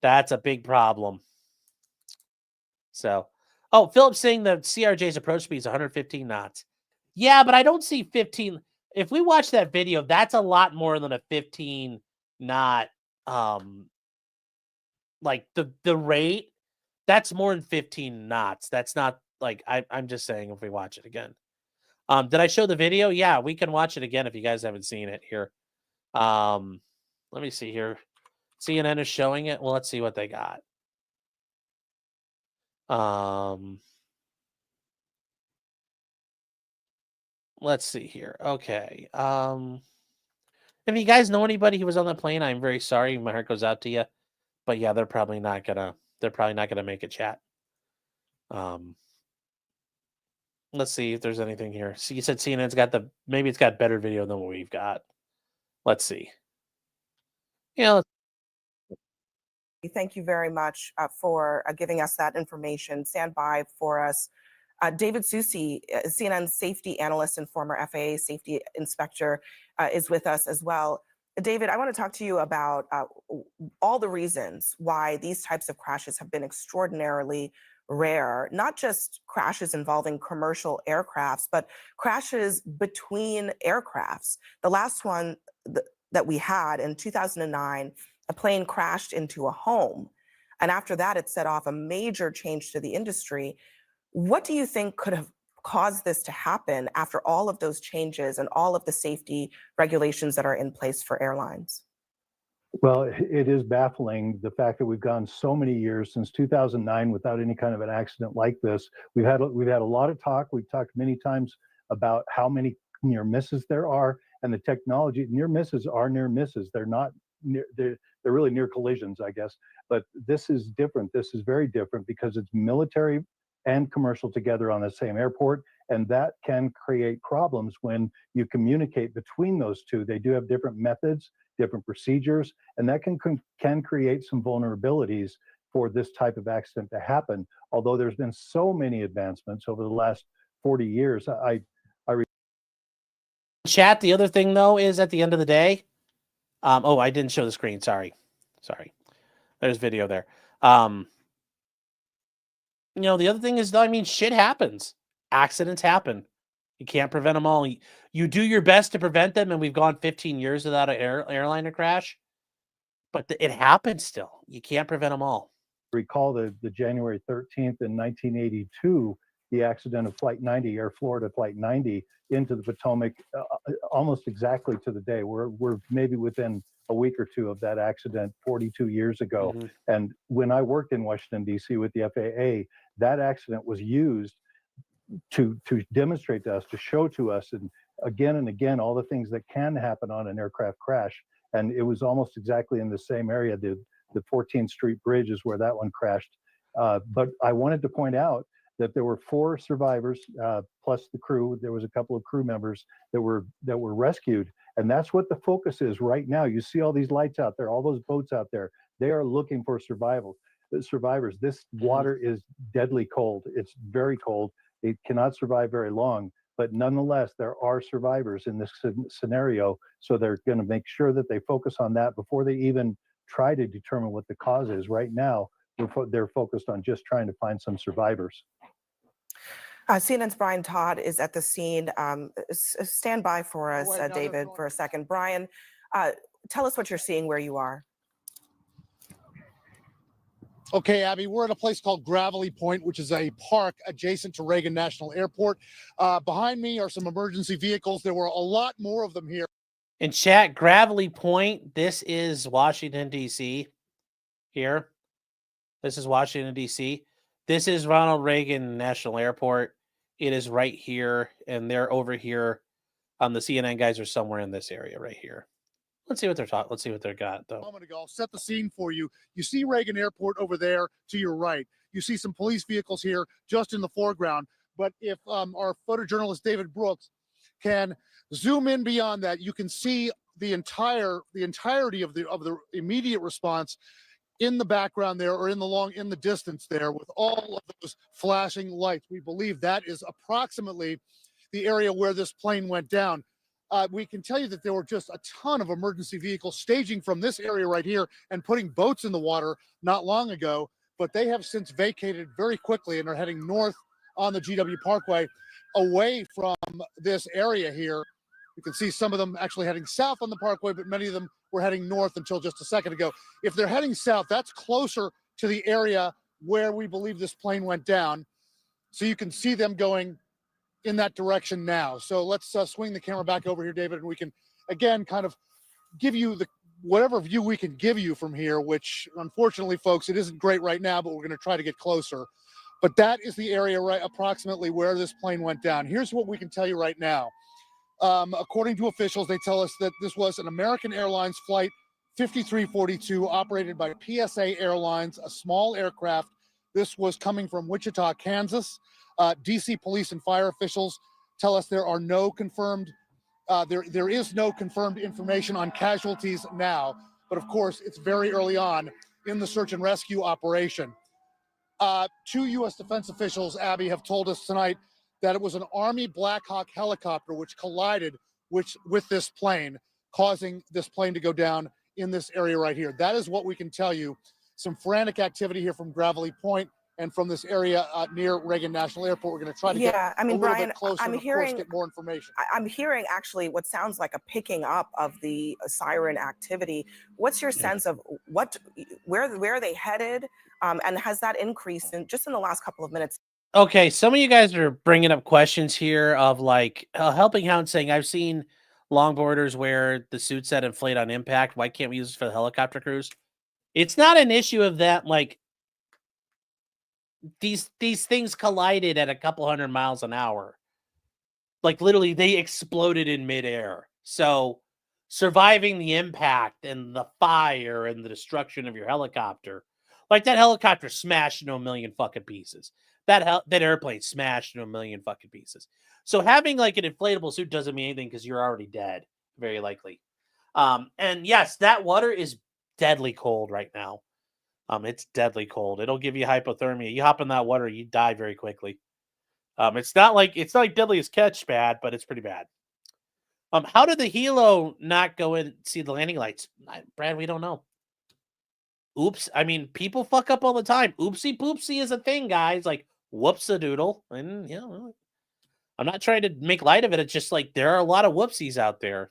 That's a big problem. So, oh, Philip's saying the CRJ's approach speed is 115 knots. Yeah, but I don't see 15. If we watch that video, that's a lot more than a 15 knot. Like the rate, that's more than 15 knots. That's not like I'm just saying if we watch it again. Did I show the video? Yeah, we can watch it again if you guys haven't seen it here. Let me see here. CNN is showing it. Well, let's see what they got. Let's see here. Okay. If you guys know anybody who was on the plane, I'm very sorry. My heart goes out to you. But yeah, they're probably not gonna make a chat. Let's see if there's anything here. So you said CNN's got maybe it's got better video than what we've got. Let's see. Yeah. Thank you very much for giving us that information. Stand by for us. David Susi, CNN safety analyst and former FAA safety inspector, is with us as well. David, I want to talk to you about all the reasons why these types of crashes have been extraordinarily rare, not just crashes involving commercial aircrafts, but crashes between aircrafts. The last one that we had in 2009, a plane crashed into a home. And after that, it set off a major change to the industry. What do you think could have caused this to happen after all of those changes and all of the safety regulations that are in place for airlines? Well, it is baffling, the fact that we've gone so many years since 2009 without any kind of an accident like this. We've had a lot of talk. We've talked many times about how many near misses there are, and the technology. Near misses are near misses. They're not near. They're really near collisions, I guess. But this is different. This is very different because it's military and commercial together on the same airport, and that can create problems when you communicate between those two. They do have different methods, different procedures, and that can create some vulnerabilities for this type of accident to happen. Although there's been so many advancements over the last 40 years, Chat, the other thing though is at the end of the day, oh, I didn't show the screen. Sorry. There's video there. The other thing is, though, I mean, shit happens. Accidents happen. You can't prevent them all. You do your best to prevent them, and we've gone 15 years without an airliner crash. But it happens still. You can't prevent them all. Recall the January 13th in 1982, the accident of Flight 90, Air Florida Flight 90, into the Potomac almost exactly to the day. We're maybe within a week or two of that accident 42 years ago. Mm-hmm. And when I worked in Washington, D.C. with the FAA, that accident was used to demonstrate to us, to show to us, and again, all the things that can happen on an aircraft crash. And it was almost exactly in the same area. The 14th Street Bridge is where that one crashed. But I wanted to point out that there were 4 survivors plus the crew. There was a couple of crew members that were rescued, and that's what the focus is right now. You see all these lights out there, all those boats out there. They are looking for survivors. This water is deadly cold. It's very cold. It cannot survive very long, but nonetheless, there are survivors in this scenario. So they're going to make sure that they focus on that before they even try to determine what the cause is. Right now, they're focused on just trying to find some survivors. CNN's Brian Todd is at the scene. Stand by for us, David, for a second. Brian, tell us what you're seeing where you are. Okay, Abby, we're at a place called Gravelly Point, which is a park adjacent to Reagan National Airport. Behind me are some emergency vehicles. There were a lot more of them here. In chat, Gravelly Point, this is Washington, D.C. here. This is Washington, D.C. This is Ronald Reagan National Airport. It is right here, and they're over here. The CNN guys are somewhere in this area right here. Let's see what they're talking. Let's see what they've got, though. A moment ago, I'll set the scene for you. You see Reagan Airport over there to your right. You see some police vehicles here just in the foreground. But if our photojournalist David Brooks can zoom in beyond that, you can see the entirety of the immediate response in the background there, or in the distance there, with all of those flashing lights. We believe that is approximately the area where this plane went down. We can tell you that there were just a ton of emergency vehicles staging from this area right here and putting boats in the water not long ago, but they have since vacated very quickly and are heading north on the GW Parkway away from this area here. You can see some of them actually heading south on the parkway, but many of them were heading north until just a second ago. If they're heading south, that's closer to the area where we believe this plane went down. So you can see them going in that direction now. So let's swing the camera back over here, David, and we can, again, kind of give you whatever view we can give you from here, which unfortunately, folks, it isn't great right now, but we're going to try to get closer. But that is the area right approximately where this plane went down. Here's what we can tell you right now. According to officials, they tell us that this was an American Airlines flight 5342 operated by PSA Airlines, a small aircraft. This was coming from Wichita, Kansas. DC police and fire officials tell us there are no confirmed, there is no confirmed information on casualties now, but of course it's very early on in the search and rescue operation. 2 U.S. defense officials, Abby, have told us tonight that it was an Army Black Hawk helicopter which collided with this plane, causing this plane to go down in this area right here. That is what we can tell you. Some frantic activity here from Gravelly Point and from this area near Reagan National Airport. We're going to try to get a little Brian, bit closer and, of course, get more information. I'm hearing actually what sounds like a picking up of the siren activity. What's your sense of where are they headed? And has that increased in the last couple of minutes? Okay, some of you guys are bringing up questions here of like Helping Hound saying, I've seen longboarders where the suit said inflate on impact. Why can't we use this for the helicopter crews? It's not an issue of that, like, these things collided at a couple hundred miles an hour. Like, literally, they exploded in midair. So surviving the impact and the fire and the destruction of your helicopter, like that helicopter smashed into a million fucking pieces. That airplane smashed into a million fucking pieces. So having like an inflatable suit doesn't mean anything because you're already dead, very likely. And yes, that water is deadly cold right now. It's deadly cold. It'll give you hypothermia. You hop in that water, you die very quickly. It's not like Deadliest Catch bad, but it's pretty bad. How did the helo not go in and see the landing lights? Brad, we don't know. Oops. I mean, people fuck up all the time. Oopsie poopsie is a thing, guys. Like, whoops-a-doodle. And, you know, I'm not trying to make light of it. It's just like there are a lot of whoopsies out there.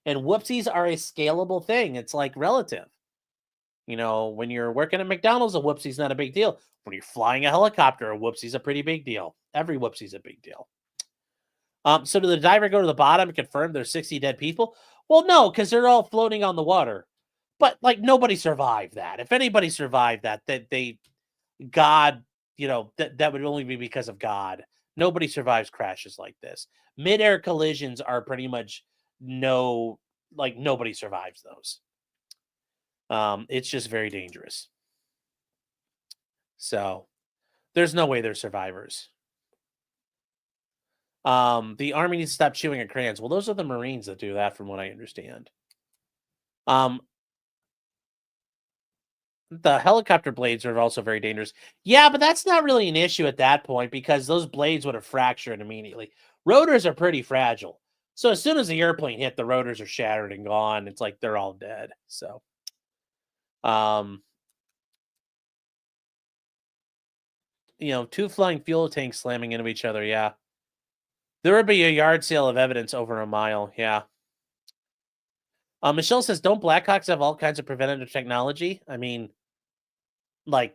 And whoopsies are a scalable thing. It's like relative. You know, when you're working at McDonald's, a whoopsie's not a big deal. When you're flying a helicopter, a whoopsie's a pretty big deal. Every whoopsie's a big deal. So did the diver go to the bottom and confirm there's 60 dead people? Well, no, because they're all floating on the water. But like nobody survived that. If anybody survived that, God, that would only be because of God. Nobody survives crashes like this. Mid-air collisions are pretty much nobody survives those. It's just very dangerous. So there's no way they're survivors. The Army needs to stop chewing at crayons. Well, those are the Marines that do that, from what I understand. The helicopter blades are also very dangerous. Yeah, but that's not really an issue at that point because those blades would have fractured immediately. Rotors are pretty fragile. So as soon as the airplane hit, the rotors are shattered and gone. It's like they're all dead. So, two flying fuel tanks slamming into each other. Yeah. There would be a yard sale of evidence over a mile. Yeah. Michelle says, don't Blackhawks have all kinds of preventative technology? I mean, not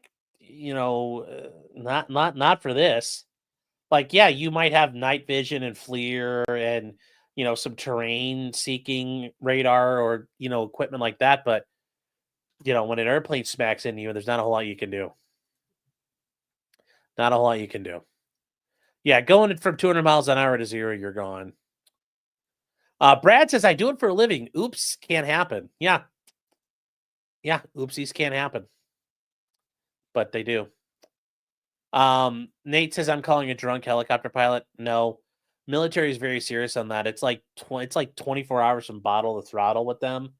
for this. Like, yeah, you might have night vision and FLIR and, some terrain seeking radar or, equipment like that. But, when an airplane smacks into you, there's not a whole lot you can do. Not a whole lot you can do. Yeah, going from 200 miles an hour to 0, you're gone. Brad says, I do it for a living. Oops, can't happen. Yeah. Yeah, oopsies can't happen. But they do. Nate says, I'm calling a drunk helicopter pilot. No. Military is very serious on that. It's like 24 hours from bottle to throttle with them.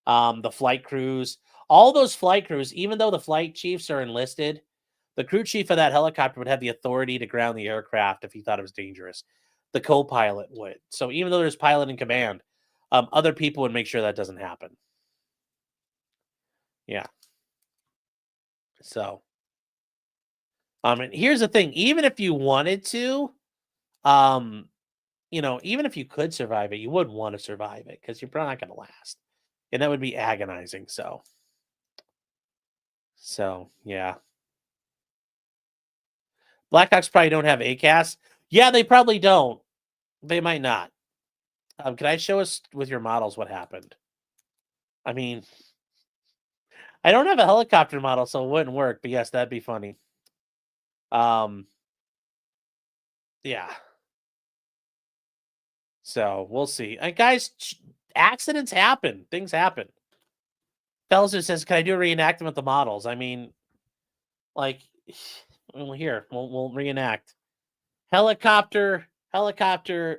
The flight crews, all those flight crews, even though the flight chiefs are enlisted, the crew chief of that helicopter would have the authority to ground the aircraft if he thought it was dangerous. The co-pilot would. So even though there's pilot in command, other people would make sure that doesn't happen. Yeah. So, and here's the thing: even if you wanted to, even if you could survive it, you wouldn't want to survive it because you're probably not going to last, and that would be agonizing. So yeah. Blackhawks probably don't have ACAS. Yeah, they probably don't. They might not. Can I show us with your models what happened? I mean, I don't have a helicopter model, so it wouldn't work. But yes, that'd be funny. Yeah. So we'll see. Guys, accidents happen. Things happen. Fellows says, "Can I do a reenactment with the models?" I mean, like, well, here we'll reenact helicopter,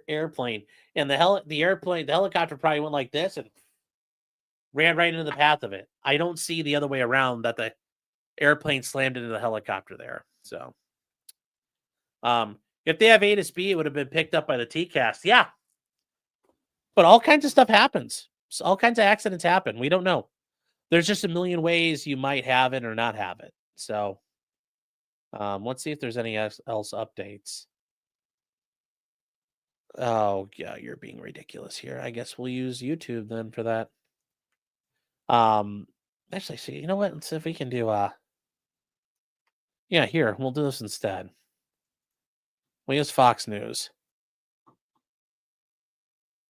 airplane, and the helicopter probably went like this and ran right into the path of it. I don't see the other way around that the airplane slammed into the helicopter there. So, if they have A to B, it would have been picked up by the TCAS. Yeah. But all kinds of stuff happens. So all kinds of accidents happen. We don't know. There's just a million ways you might have it or not have it. So, let's see if there's any else updates. Oh, yeah, you're being ridiculous here. I guess we'll use YouTube then for that. Actually, see, you know what? Let's see if we can do yeah, here, we'll do this instead. We'll use Fox News.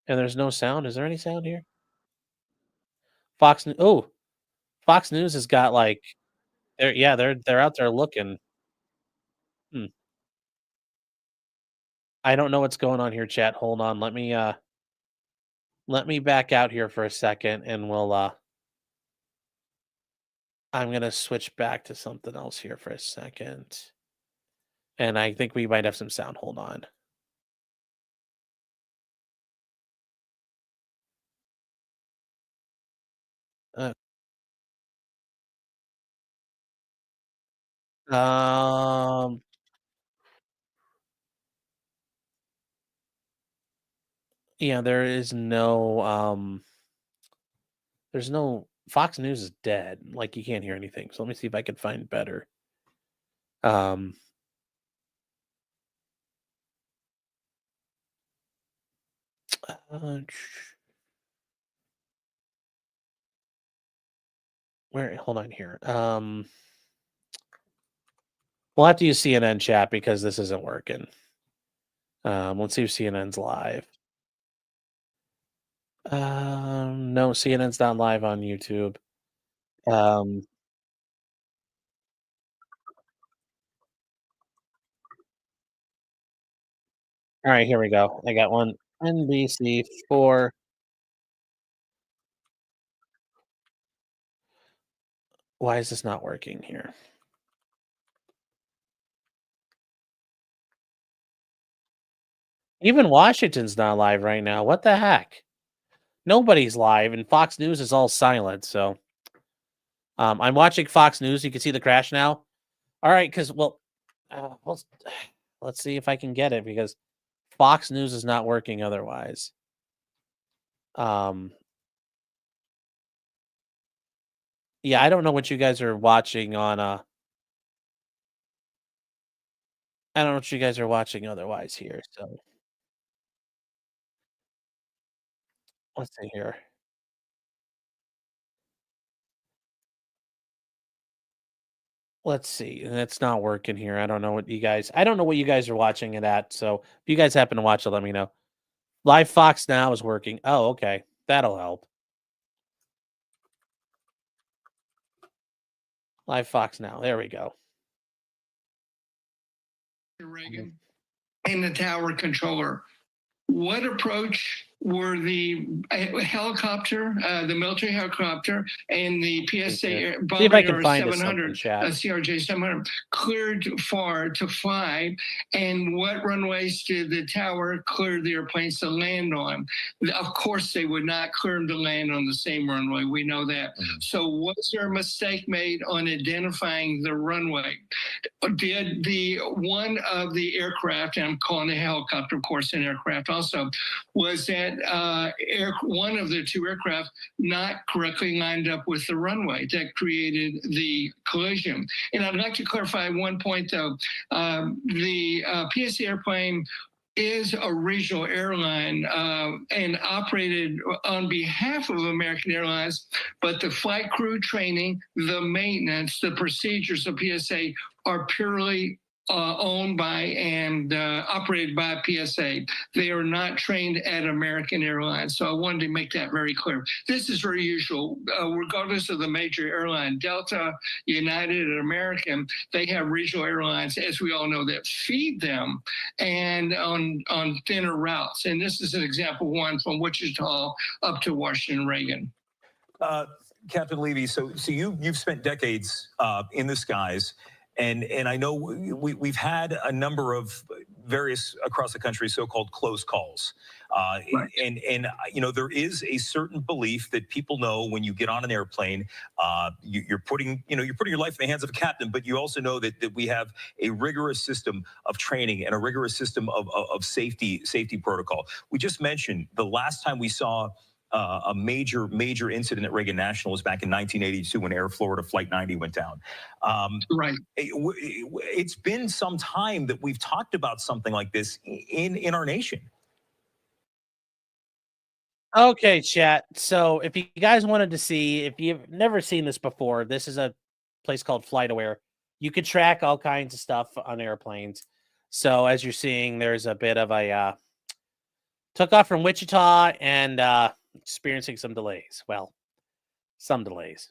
And there's no sound. Is there any sound here? Fox News. Oh, Fox News has got like they're out there looking. Hmm. I don't know what's going on here, chat. Hold on. Let me back out here for a second and we'll I'm gonna switch back to something else here for a second. And I think we might have some sound. Hold on. Um Yeah, there's no Fox News is dead. Like you can't hear anything. So let me see if I can find better. Um uh, where? Hold on here. We'll have to use CNN chat because this isn't working. Let's see if CNN's live. No, CNN's not live on YouTube. All right, here we go. I got one. NBC4. Why is this not working here? Even Washington's not live right now. What the heck? Nobody's live, and Fox News is all silent. So, I'm watching Fox News. You can see the crash now. All right, because let's see if I can get it because Fox News is not working otherwise. Yeah, I don't know what you guys are watching on. I don't know what you guys are watching otherwise here. So let's see here. Let's see. And it's not working here. I don't know what you guys. I don't know what you guys are watching it at. So if you guys happen to watch it, let me know. Live Fox Now is working. Oh, okay. That'll help. Live Fox Now. There we go. Reagan and the tower controller. What approach were the helicopter, the military helicopter, and the PSA See if I Bombardier can find us 700, something, chat. CRJ 700, cleared far to fly? And what runways did the tower clear the airplanes to land on? Of course, they would not clear them to land on the same runway. We know that. So was there a mistake made on identifying the runway? Did the one of the aircraft, and I'm calling a helicopter, of course, an aircraft also, was that one of the two aircraft not correctly lined up with the runway that created the collision? And I'd like to clarify one point, though. The PSA airplane is a regional airline and operated on behalf of American Airlines, but the flight crew training, the maintenance, the procedures of PSA are purely owned by and operated by PSA. They are not trained at American Airlines. So I wanted to make that very clear. This is very usual, regardless of the major airline, Delta, United, and American, they have regional airlines, as we all know, that feed them and on thinner routes. And this is an example one from Wichita up to Washington Reagan. Captain Levy, so you've spent decades in the skies. And I know we've had a number of various across the country so-called close calls, Right. and you know there is a certain belief that people know when you get on an airplane, you're putting your life in the hands of a captain, but you also know that we have a rigorous system of training and a rigorous system of safety protocol. We just mentioned the last time we saw a major incident at Reagan National was back in 1982 when Air Florida Flight 90 went down. Right. It's been some time that we've talked about something like this in our nation. Okay, chat. So if you guys wanted to see, if you've never seen this before, this is a place called FlightAware. You can track all kinds of stuff on airplanes. So as you're seeing, there's a bit of a took off from Wichita and experiencing some delays. Well, some delays.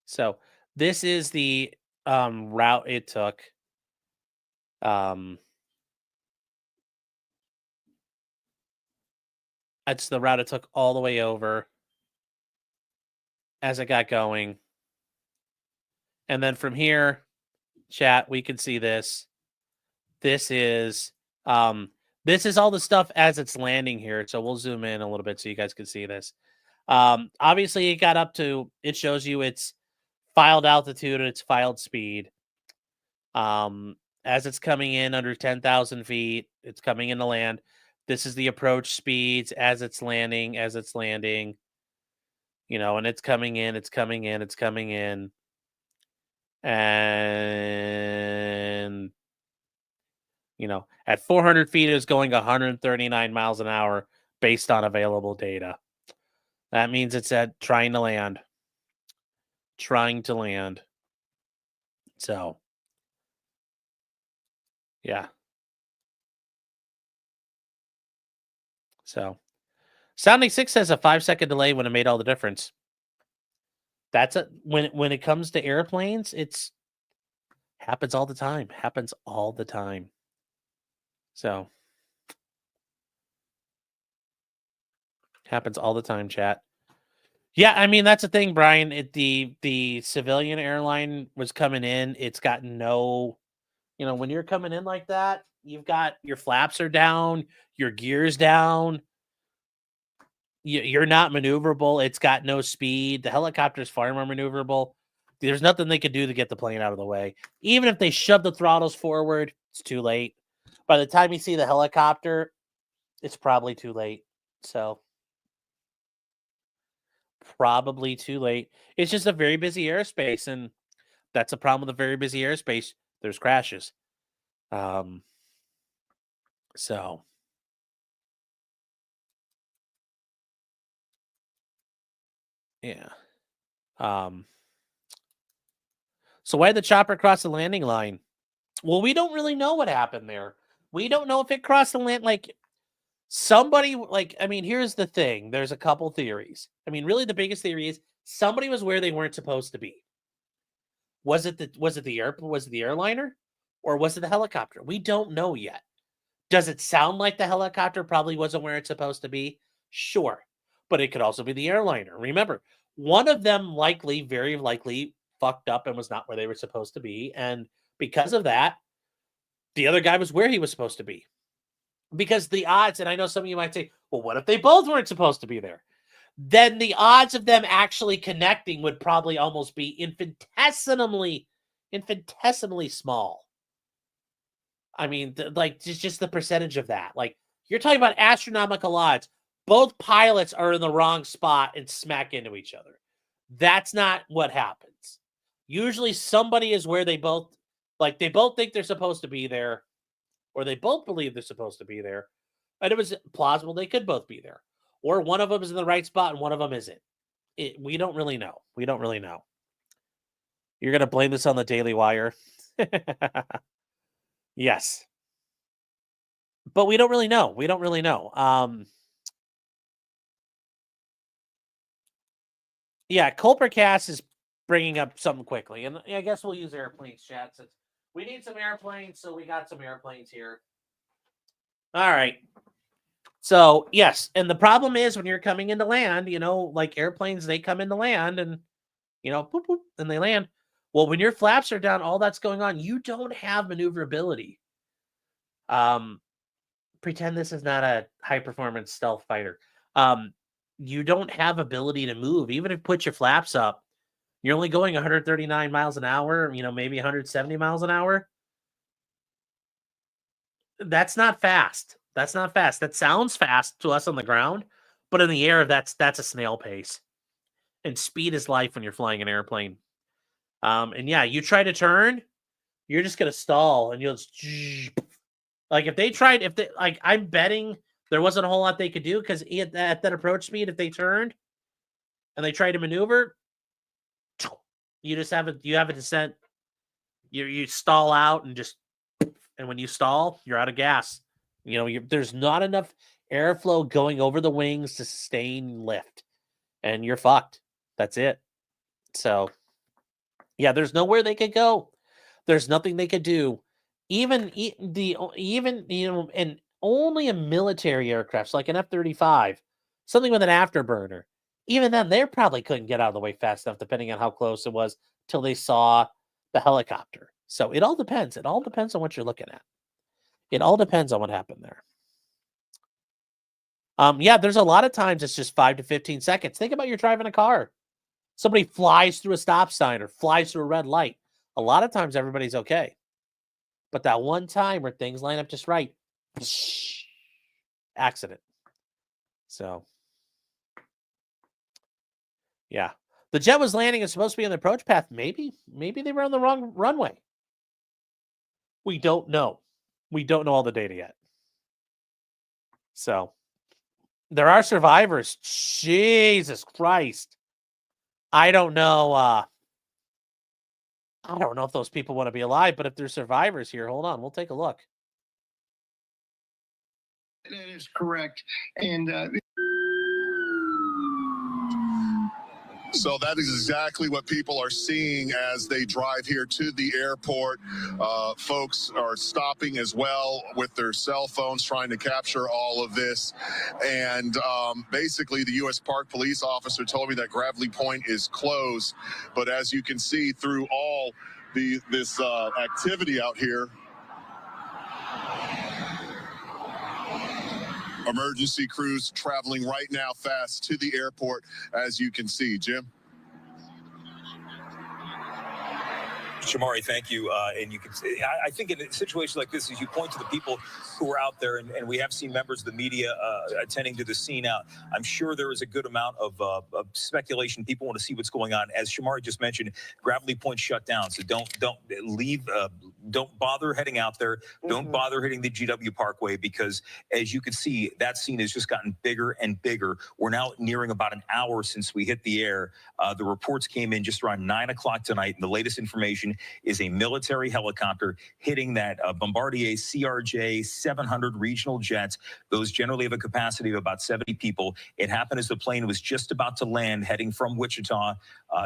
So this is the route it took. It's the route it took all the way over as it got going. And then from here, chat, we can see this. This is all the stuff as it's landing here. So we'll zoom in a little bit so you guys can see this. Obviously, it got up to, it shows you its filed altitude and its filed speed. As it's coming in under 10,000 feet, it's coming in to land. This is the approach speeds as it's landing, you know, and it's coming in. And, you know, at 400 feet, it was going 139 miles an hour based on available data. That means it's trying to land. trying to land. So, yeah. So, Sounding 6 has a 5-second delay when it made all the difference. That's when it comes to airplanes, it's happens all the time. Happens all the time. So, happens all the time, chat. Yeah, I mean that's the thing, Brian. The civilian airline was coming in. It's got no, when you're coming in like that, you've got your flaps are down, your gears down. You're not maneuverable. It's got no speed. The helicopter's far more maneuverable. There's nothing they could do to get the plane out of the way. Even if they shove the throttles forward, it's too late. By the time you see the helicopter, it's probably too late. So, probably too late. It's just a very busy airspace, and that's a problem with a very busy airspace. There's crashes. So, yeah. So why did the chopper cross the landing line? Well, we don't really know what happened there. We don't know if it crossed the land. Like somebody, here's the thing. There's a couple theories. Really the biggest theory is somebody was where they weren't supposed to be. Was it the airliner, or was it the helicopter? We don't know yet. Does it sound like the helicopter probably wasn't where it's supposed to be? Sure. But it could also be the airliner. Remember, one of them very likely fucked up and was not where they were supposed to be. And because of that, the other guy was where he was supposed to be. Because the odds, and I know some of you might say, well, what if they both weren't supposed to be there? Then the odds of them actually connecting would probably almost be infinitesimally small. Just the percentage of that. Like, you're talking about astronomical odds. Both pilots are in the wrong spot and smack into each other. That's not what happens. Usually somebody is where they both think they're supposed to be there, or they both believe they're supposed to be there. And it was plausible they could both be there. Or one of them is in the right spot and one of them isn't. We don't really know. We don't really know. You're going to blame this on the Daily Wire? Yes. But we don't really know. We don't really know. Yeah, Culpercast is bringing up something quickly. And I guess we'll use airplanes, chat, since we need some airplanes, so we got some airplanes here. All right. So, yes, and the problem is when you're coming into land, like airplanes, they come into land and, boop, boop, and they land. Well, when your flaps are down, all that's going on, you don't have maneuverability. Pretend this is not a high-performance stealth fighter. You don't have ability to move. Even if you put your flaps up, you're only going 139 miles an hour, maybe 170 miles an hour. That's not fast. That's not fast. That sounds fast to us on the ground, but in the air, that's a snail pace. And speed is life when you're flying an airplane. And yeah, you try to turn, you're just gonna stall, and you'll just, I'm betting there wasn't a whole lot they could do, because at that approach speed, if they turned and they tried to maneuver, you have a descent. You stall out and when you stall, you're out of gas. There's not enough airflow going over the wings to sustain lift, and you're fucked. That's it. So, yeah, there's nowhere they could go. There's nothing they could do. And only a military aircraft, like an F-35, something with an afterburner. Even then, they probably couldn't get out of the way fast enough, depending on how close it was, till they saw the helicopter. So it all depends. It all depends on what you're looking at. It all depends on what happened there. Yeah, there's a lot of times it's just 5 to 15 seconds. Think about you're driving a car. Somebody flies through a stop sign or flies through a red light. A lot of times everybody's okay. But that one time where things line up just right, accident. So, yeah. The jet was landing and supposed to be on the approach path. Maybe they were on the wrong runway. We don't know. We don't know all the data yet. So, there are survivors. Jesus Christ. I don't know. I don't know if those people want to be alive, but if they're survivors here, hold on, we'll take a look. That is correct. And so that is exactly what people are seeing as they drive here to the airport. Folks are stopping as well with their cell phones, trying to capture all of this. And basically, the U.S. Park police officer told me that Gravely Point is closed. But as you can see through all this activity out here, emergency crews traveling right now fast to the airport, as you can see. Jim? Shamari, thank you. And you can see, I think in a situation like this, as you point to the people who are out there, and we have seen members of the media attending to the scene out, I'm sure there is a good amount of speculation. People want to see what's going on. As Shamari just mentioned, Gravely Point shut down. So don't leave, don't bother heading out there. Don't bother hitting the GW Parkway, because as you can see, that scene has just gotten bigger and bigger. We're now nearing about an hour since we hit the air. The reports came in just around 9 o'clock tonight, and the latest information is a military helicopter hitting that Bombardier CRJ 700 regional jets. Those generally have a capacity of about 70 people. It happened as the plane was just about to land, heading from Wichita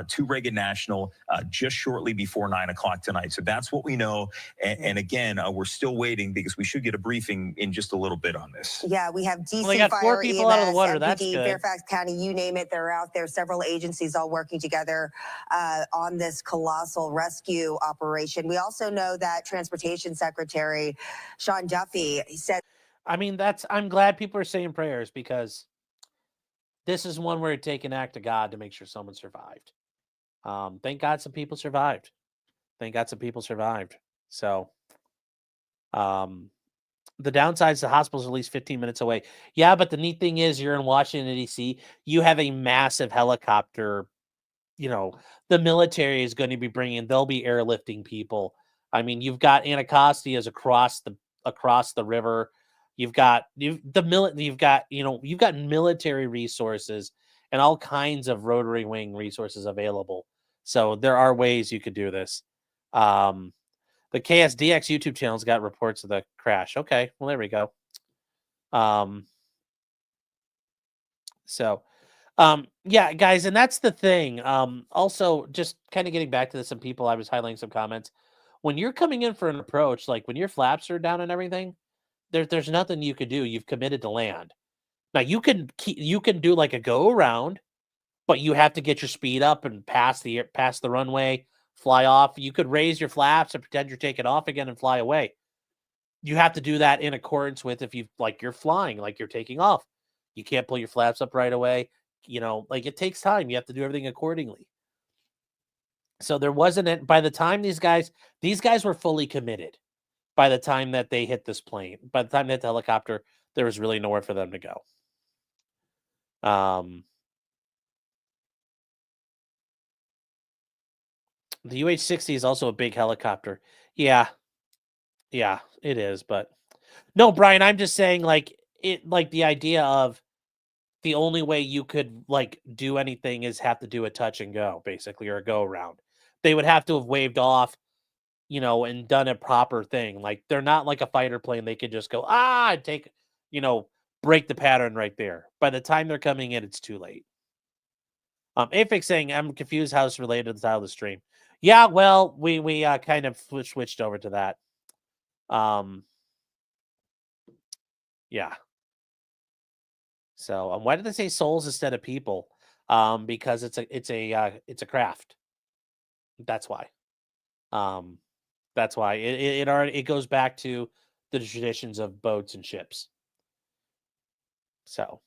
to Reagan National just shortly before 9 o'clock tonight. So that's what we know. And again, we're still waiting, because we should get a briefing in just a little bit on this. Yeah, we have DC Well, they got Fire, 4 people out of the EMS, water. That's MPD, good. Fairfax County, you name it, they're out there. Several agencies all working together on this colossal rescue operation. We also know that Transportation Secretary Sean Duffy said, I mean, I'm glad people are saying prayers, because this is one where it take an act of God to make sure someone survived. Thank God some people survived. Thank God some people survived. So, the downside is the hospital's at least 15 minutes away. Yeah, but the neat thing is, you're in Washington, D.C., you have a massive helicopter. You know, the military is going to be they'll be airlifting people. I mean, you've got Anacastia's across the river. You've got military resources and all kinds of rotary wing resources available. So there are ways you could do this. The KSDX YouTube channel's got reports of the crash. Okay, well, there we go. Yeah, guys, and that's the thing. Also, just kind of getting back to this, some people, I was highlighting some comments. When you're coming in for an approach, like when your flaps are down and everything, there's nothing you could do. You've committed to land. Now you can do like a go around, but you have to get your speed up and pass the runway, fly off. You could raise your flaps and pretend you're taking off again and fly away. You have to do that in accordance with you're flying, like you're taking off. You can't pull your flaps up right away. It takes time. You have to do everything accordingly. So there wasn't by the time these guys were fully committed. By the time that they hit this plane, by the time they hit the helicopter, there was really nowhere for them to go. The UH-60 is also a big helicopter. Yeah, it is. But no, Brian, I'm just saying, the idea of the only way you could do anything is have to do a touch and go, basically, or a go around. They would have to have waved off, and done a proper thing. Like, they're not like a fighter plane. They could just go, and take, break the pattern right there. By the time they're coming in, it's too late. Afix saying, I'm confused how it's related to the title of the stream. Yeah, well, we kind of switched over to that. Yeah. So, why did they say souls instead of people? Because it's a craft. That's why. That's why it goes back to the traditions of boats and ships. So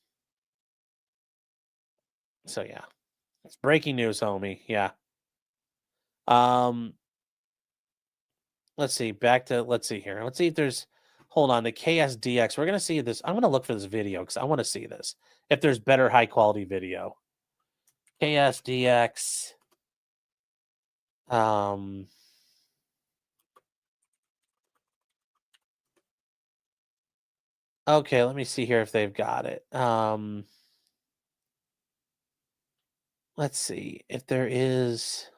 yeah, it's breaking news, homie. Yeah. Let's see. Let's see here. Let's see if there's. Hold on, the KSDX. We're gonna see this. I'm gonna look for this video because I want to see this. If there's better high quality video. KSDX. Okay, let me see here if they've got it. Let's see if there is.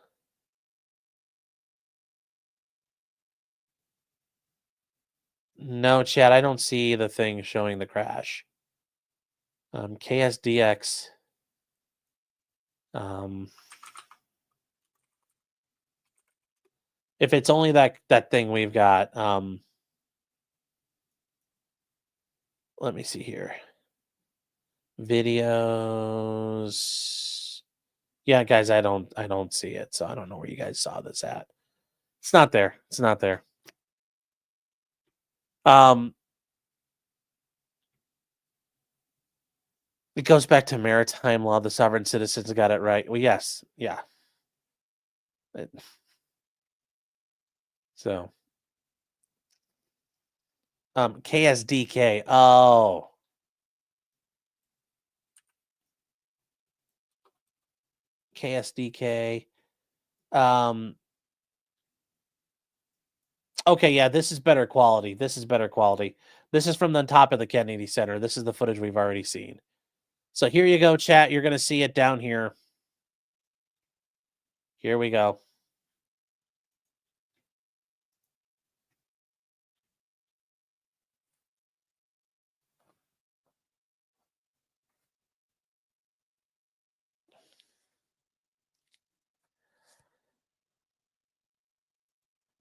No, Chad, I don't see the thing showing the crash. KSDX. If it's only that thing we've got, let me see here. Videos. Yeah, guys, I don't see it, so I don't know where you guys saw this at. It's not there. It's not there. It goes back to maritime law. The sovereign citizens got it right. Well, yes, yeah. So, KSDK. Oh, KSDK. Okay, yeah, this is better quality. This is better quality. This is from the top of the Kennedy Center. This is the footage we've already seen. So here you go, chat. You're going to see it down here. Here we go.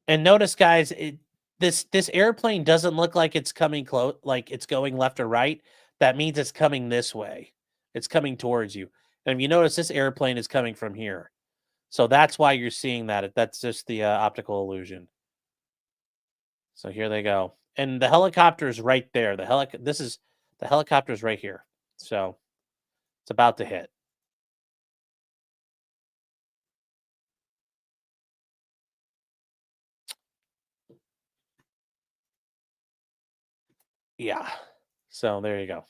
And notice, guys, this airplane doesn't look like it's coming close, like it's going left or right. That means it's coming this way. It's coming towards you. And if you notice, this airplane is coming from here. So that's why you're seeing that. That's just the optical illusion. So here they go. And the helicopter is right there. The helicopter is right here. So it's about to hit. Yeah. So there you go.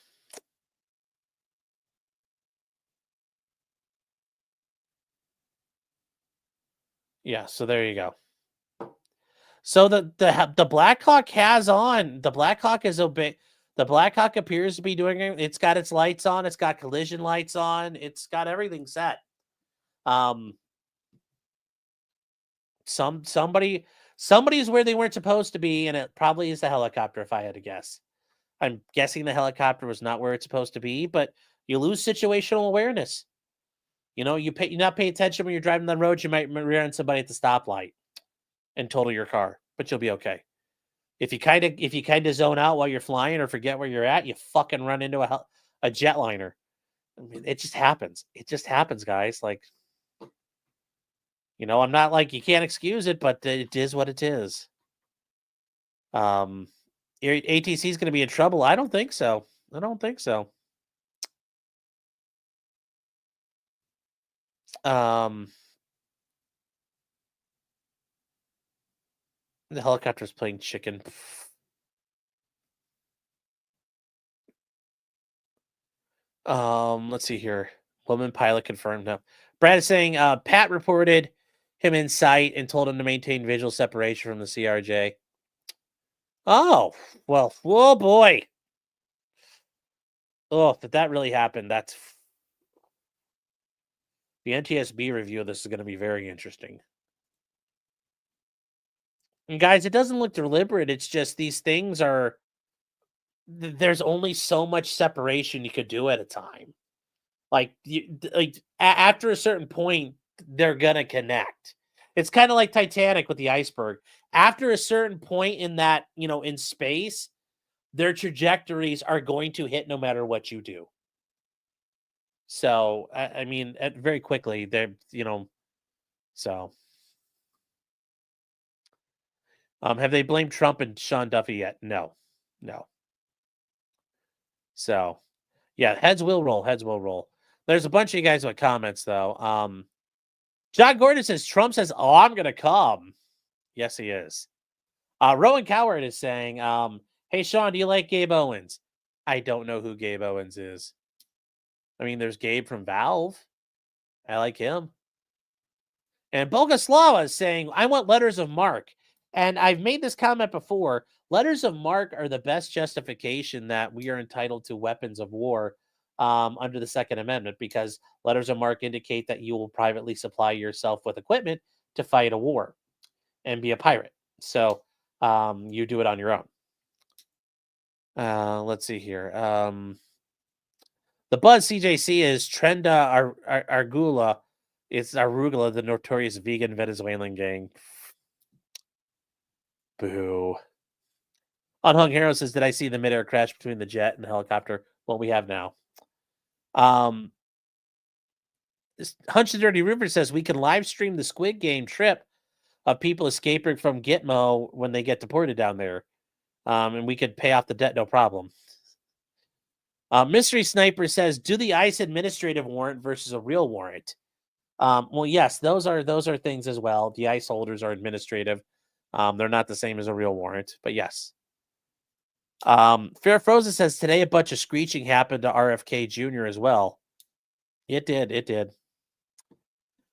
Yeah, so there you go. So the Black Hawk has on. The Black Hawk is obey. The Black Hawk appears to be doing it. It's got its lights on. It's got collision lights on. It's got everything set. Somebody's where they weren't supposed to be, and it probably is the helicopter, if I had to guess. I'm guessing the helicopter was not where it's supposed to be, but you lose situational awareness. You know, you're not paying attention when you're driving down the road. You might rear end somebody at the stoplight and total your car, but you'll be okay. If you kind of zone out while you're flying or forget where you're at, you fucking run into a jetliner. I mean, it just happens. It just happens, guys. Like, you know, I'm not like you can't excuse it, but it is what it is. ATC is going to be in trouble. I don't think so. I don't think so. The helicopter's playing chicken. Let's see here. Woman pilot confirmed now. Brad is saying Pat reported him in sight and told him to maintain visual separation from the CRJ. Oh, well, whoa, boy. Oh, did that really happen? That's the NTSB review of this is going to be very interesting. And guys, it doesn't look deliberate. It's just these things are. There's only so much separation you could do at a time. Like after a certain point, they're gonna connect. It's kind of like Titanic with the iceberg. After a certain point in that, you know, in space, their trajectories are going to hit no matter what you do. So, I mean, very quickly, they're, you know, so. Have they blamed Trump and Sean Duffy yet? No. So, yeah, heads will roll. Heads will roll. There's a bunch of you guys with comments, though. John Gordon says, Trump says, oh, I'm going to come. Yes, he is. Rowan Coward is saying, hey, Sean, do you like Gabe Owens? I don't know who Gabe Owens is. I mean, there's Gabe from Valve. I like him. And Boguslava is saying, I want letters of marque. And I've made this comment before. Letters of marque are the best justification that we are entitled to weapons of war under the Second Amendment, because letters of marque indicate that you will privately supply yourself with equipment to fight a war and be a pirate. So you do it on your own. Let's see here. The buzz CJC is Trenda Argula. It's Arugula, the notorious vegan Venezuelan gang. Boo. Unhung Hero says, did I see the midair crash between the jet and the helicopter? Well, we have now. Hunch the Dirty River says, we can live stream the Squid Game trip of people escaping from Gitmo when they get deported down there. And we could pay off the debt, no problem. Mystery Sniper says, do the ICE administrative warrant versus a real warrant? Well, yes, those are things as well. The ICE holders are administrative. They're not the same as a real warrant, but yes. Fair Frozen says, today a bunch of screeching happened to RFK Jr. as well. It did.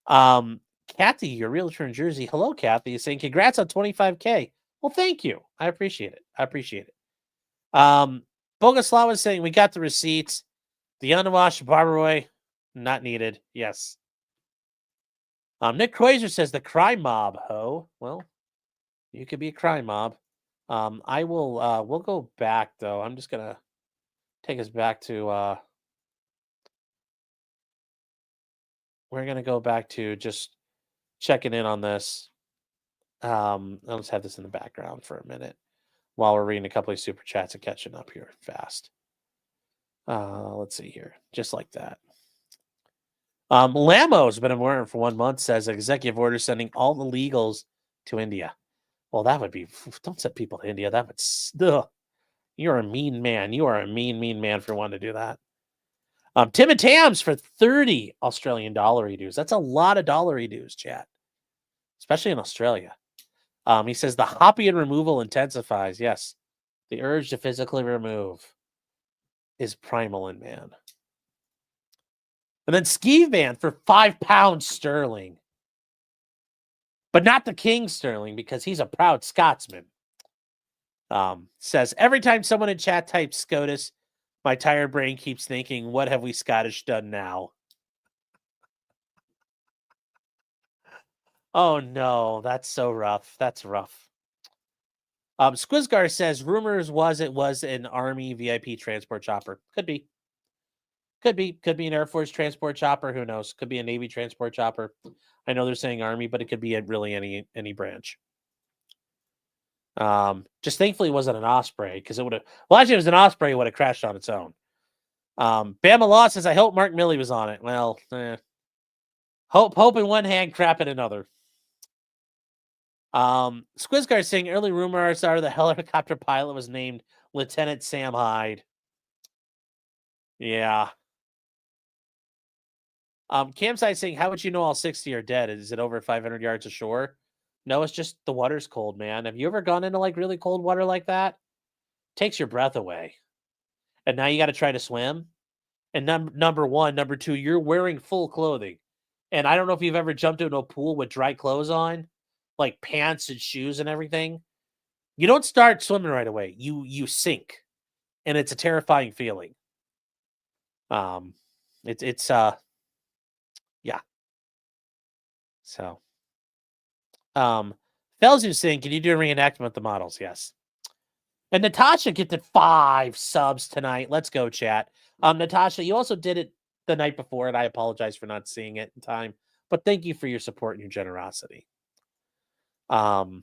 Kathy, your realtor in Jersey. Hello, Kathy, is saying, congrats on 25K. Well, thank you. I appreciate it. Boguslav is saying, we got the receipts. The unwashed Barbaroy, not needed. Yes. Nick Kreuzer says, the crime mob, ho. Well, you could be a crime mob. I will, we'll go back, though. I'm just going to take us back to, we're going to go back to just checking in on this. I'll just have this in the background for a minute while we're reading a couple of super chats and catching up here fast. Let's see here. Just like that. Lamo's been warrant for 1 month, says executive order sending all the legals to India. Well, that would be, don't send people to India. That would, ugh. You're a mean man. You are a mean man for wanting to do that. Tim and Tams for 30 Australian dollar dues. That's a lot of dollar dues, chat. Especially in Australia. He says the Hoppian removal intensifies. Yes. The urge to physically remove is primal in man. And then Ski Van for £5 sterling. But not the King Sterling, because he's a proud Scotsman. Says, every time someone in chat types SCOTUS, my tired brain keeps thinking, what have we Scottish done now? Oh, no. That's so rough. That's rough. Squizgar says, rumors it was an Army VIP transport chopper. Could be. Could be an Air Force transport chopper. Who knows? Could be a Navy transport chopper. I know they're saying Army, but it could be really any branch. Just thankfully it wasn't an Osprey, because it would have. Well, actually, if it was an Osprey, it would have crashed on its own. Bama Law says, I hope Mark Milley was on it. Well, hope in one hand, crap in another. Squizgar saying early rumors are the helicopter pilot was named Lieutenant Sam Hyde. Yeah. Campsite saying, how would you know all 60 are dead? Is it over 500 yards ashore? No, it's just the water's cold, man. Have you ever gone into like really cold water like that? Takes your breath away. And now you got to try to swim. And number one, number two, you're wearing full clothing. And I don't know if you've ever jumped into a pool with dry clothes on, like pants and shoes and everything. You don't start swimming right away. You sink. And it's a terrifying feeling. Yeah. So, Felzu saying, can you do a reenactment with the models? Yes. And Natasha gets 5 subs tonight. Let's go, chat. Natasha, you also did it the night before, and I apologize for not seeing it in time. But thank you for your support and your generosity. And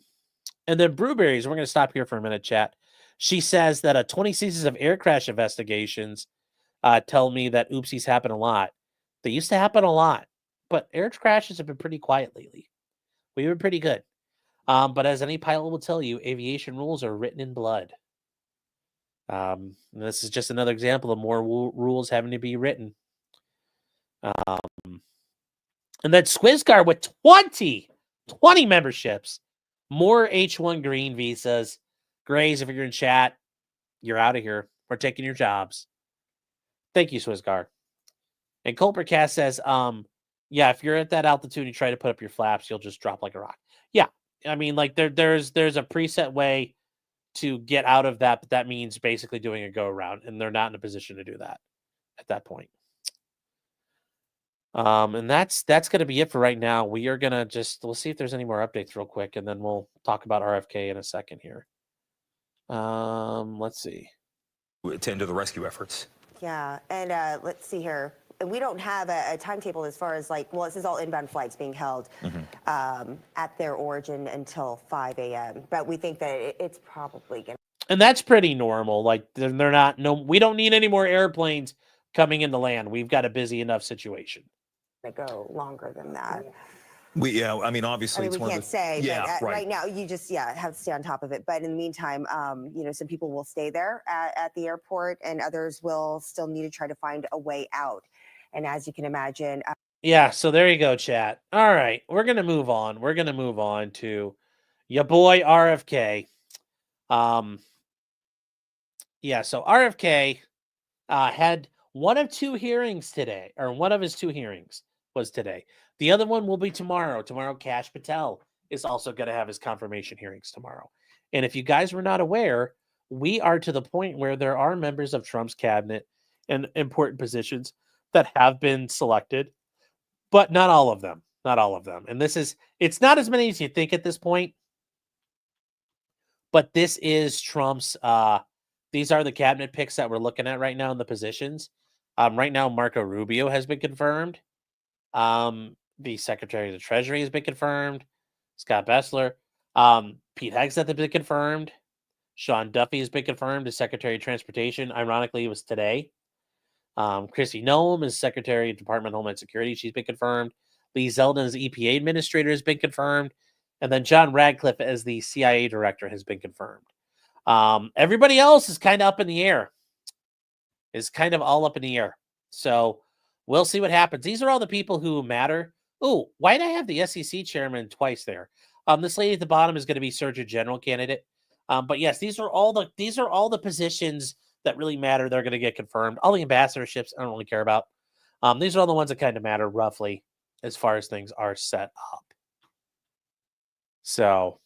then Brewberries, we're going to stop here for a minute, chat. She says that 20 seasons of air crash investigations tell me that oopsies happen a lot. They used to happen a lot, but air crashes have been pretty quiet lately. We've been pretty good. But as any pilot will tell you, aviation rules are written in blood. And this is just another example of more rules having to be written. And then Squizgar with 20 memberships, more H1 green visas. Grays, if you're in chat, you're out of here. We're taking your jobs. Thank you, Squizgar. And Culpercast says, yeah, if you're at that altitude and you try to put up your flaps, you'll just drop like a rock. Yeah. I mean, like there's a preset way to get out of that, but that means basically doing a go around, and they're not in a position to do that at that point. And that's going to be it for right now. We are going to we'll see if there's any more updates real quick, and then we'll talk about RFK in a second here. Let's see. to enter the rescue efforts. Yeah, and let's see here. We don't have a timetable as far as like, well, this is all inbound flights being held at their origin until 5 a.m. But we think that it's probably going to. And that's pretty normal. Like they're not, we don't need any more airplanes coming into land. We've got a busy enough situation. Go longer than that. I mean, obviously, we can't say, but right. right now you just have to stay on top of it. But in the meantime, some people will stay there at the airport, and others will still need to try to find a way out. And as you can imagine, yeah. So there you go, chat. All right, we're gonna move on. We're gonna move on to your boy RFK. Yeah. So RFK had one of two hearings today, or one of his two hearings was today. The other one will be tomorrow. Tomorrow, Kash Patel is also going to have his confirmation hearings tomorrow. And if you guys were not aware, we are to the point where there are members of Trump's cabinet and important positions that have been selected, but not all of them. Not all of them. And it's not as many as you think at this point, but this is Trump's, these are the cabinet picks that we're looking at right now in the positions. Right now, Marco Rubio has been confirmed. The Secretary of the Treasury has been confirmed. Scott Bessler. Pete Hegseth has been confirmed. Sean Duffy has been confirmed as Secretary of Transportation. Ironically, it was today. Kristi Noem is Secretary of Department of Homeland Security. She's been confirmed. Lee Zeldin as EPA Administrator has been confirmed. And then John Radcliffe as the CIA Director has been confirmed. Everybody else is kind of up in the air. Is kind of all up in the air. So we'll see what happens. These are all the people who matter. Oh, why did I have the SEC chairman twice there? This lady at the bottom is going to be Surgeon General candidate. But yes, these are all the positions that really matter. They're going to get confirmed. All the ambassadorships, I don't really care about. These are all the ones that kind of matter roughly as far as things are set up. So,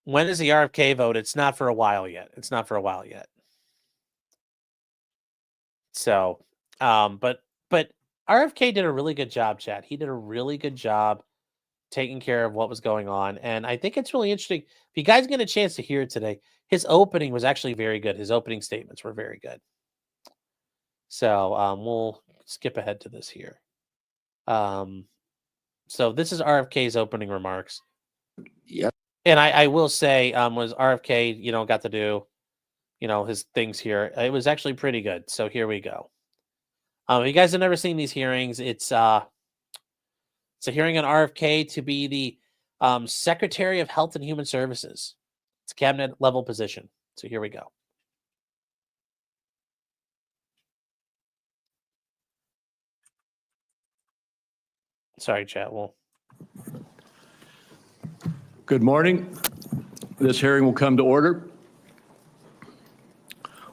when is the RFK vote? It's not for a while yet. So, but RFK did a really good job, chat. He did a really good job taking care of what was going on. And I think it's really interesting. If you guys get a chance to hear it today, his opening was actually very good. His opening statements were very good. So we'll skip ahead to this here. So this is RFK's opening remarks. Yep. And I will say, was RFK, got to do, his things here. It was actually pretty good. So here we go. If you guys have never seen these hearings, it's a hearing on RFK to be the Secretary of Health and Human Services. It's a cabinet level position. So here we go. Sorry, chat. Good morning. This hearing will come to order.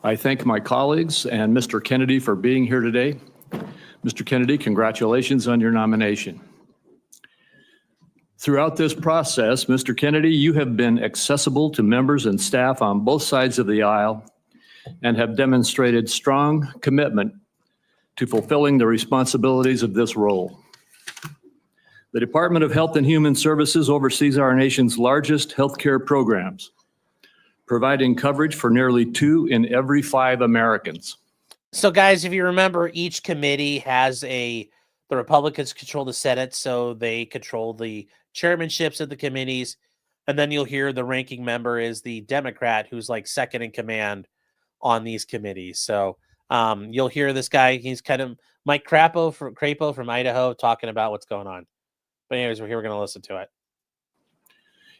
I thank my colleagues and Mr. Kennedy for being here today. Mr. Kennedy, congratulations on your nomination. Throughout this process, Mr. Kennedy, you have been accessible to members and staff on both sides of the aisle and have demonstrated strong commitment to fulfilling the responsibilities of this role. The Department of Health and Human Services oversees our nation's largest healthcare programs, providing coverage for nearly 2 in every 5 Americans. So, guys, if you remember, each committee has the Republicans control the Senate, so they control the chairmanships of the committees. And then you'll hear the ranking member is the Democrat who's like second in command on these committees. So you'll hear this guy. He's kind of Mike Crapo from Idaho talking about what's going on. But anyways, we're going to listen to it.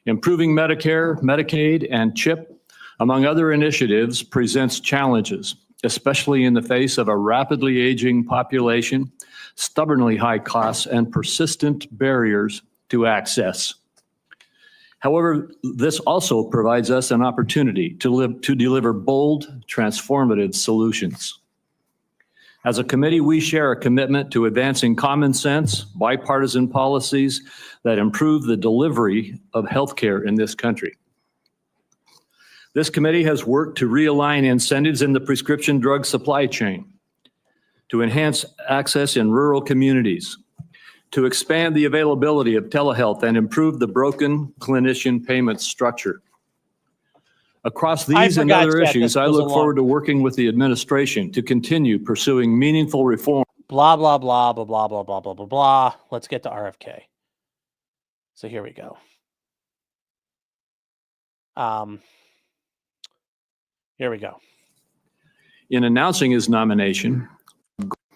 Improving Medicare, Medicaid, and CHIP, among other initiatives, presents challenges, especially in the face of a rapidly aging population, stubbornly high costs, and persistent barriers to access. However, this also provides us an opportunity to deliver bold, transformative solutions. As a committee, we share a commitment to advancing common sense, bipartisan policies that improve the delivery of healthcare in this country. This committee has worked to realign incentives in the prescription drug supply chain, to enhance access in rural communities, to expand the availability of telehealth and improve the broken clinician payment structure. Across these and forgot, other Chad, issues, this I goes look along. forward to working with the administration to continue pursuing meaningful reform. Blah, blah, blah, blah, blah, blah, blah, blah, blah, blah. Let's get to RFK. So here we go. Here we go. In announcing his nomination,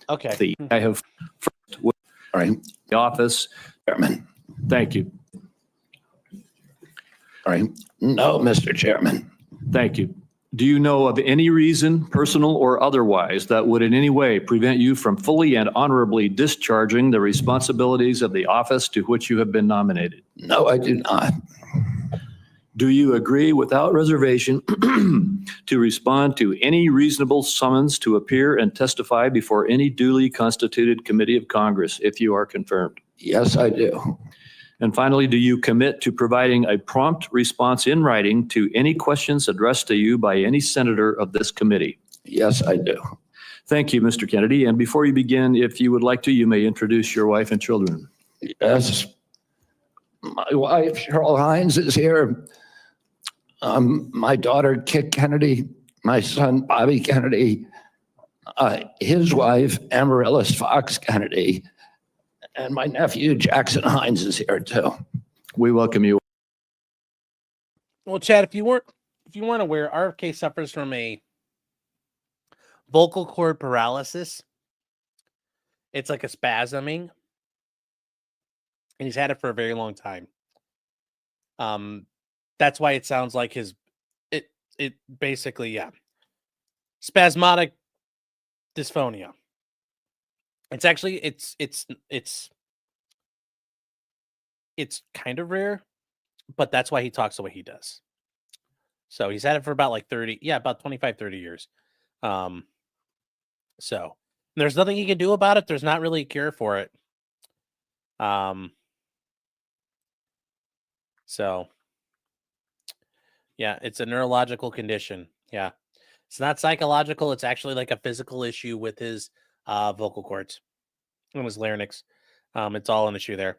Okay. I have first with the office. Chairman. Thank you. All right. No, Mr. Chairman. Thank you. Do you know of any reason, personal or otherwise, that would in any way prevent you from fully and honorably discharging the responsibilities of the office to which you have been nominated? No, I do not. Do you agree without reservation to respond to any reasonable summons to appear and testify before any duly constituted committee of Congress if you are confirmed? Yes, I do. And finally, do you commit to providing a prompt response in writing to any questions addressed to you by any senator of this committee? Yes, I do. Thank you, Mr. Kennedy. And before you begin, if you would like to, you may introduce your wife and children. Yes. My wife, Cheryl Hines, is here. My daughter, Kit Kennedy, my son, Bobby Kennedy, his wife, Amaryllis Fox Kennedy, and my nephew, Jackson Hines, is here too. We welcome you. Well, Chad, if you weren't aware, RFK suffers from a vocal cord paralysis. It's like a spasming, and he's had it for a very long time. That's why it sounds like it basically, yeah, spasmodic dysphonia. It's actually it's kind of rare, but that's why he talks the way he does. So he's had it for about like 25, 30 years. So there's nothing he can do about it. There's not really a cure for it. So yeah, it's a neurological condition. Yeah. It's not psychological. It's actually like a physical issue with his vocal cords and his larynx. It's all an issue there.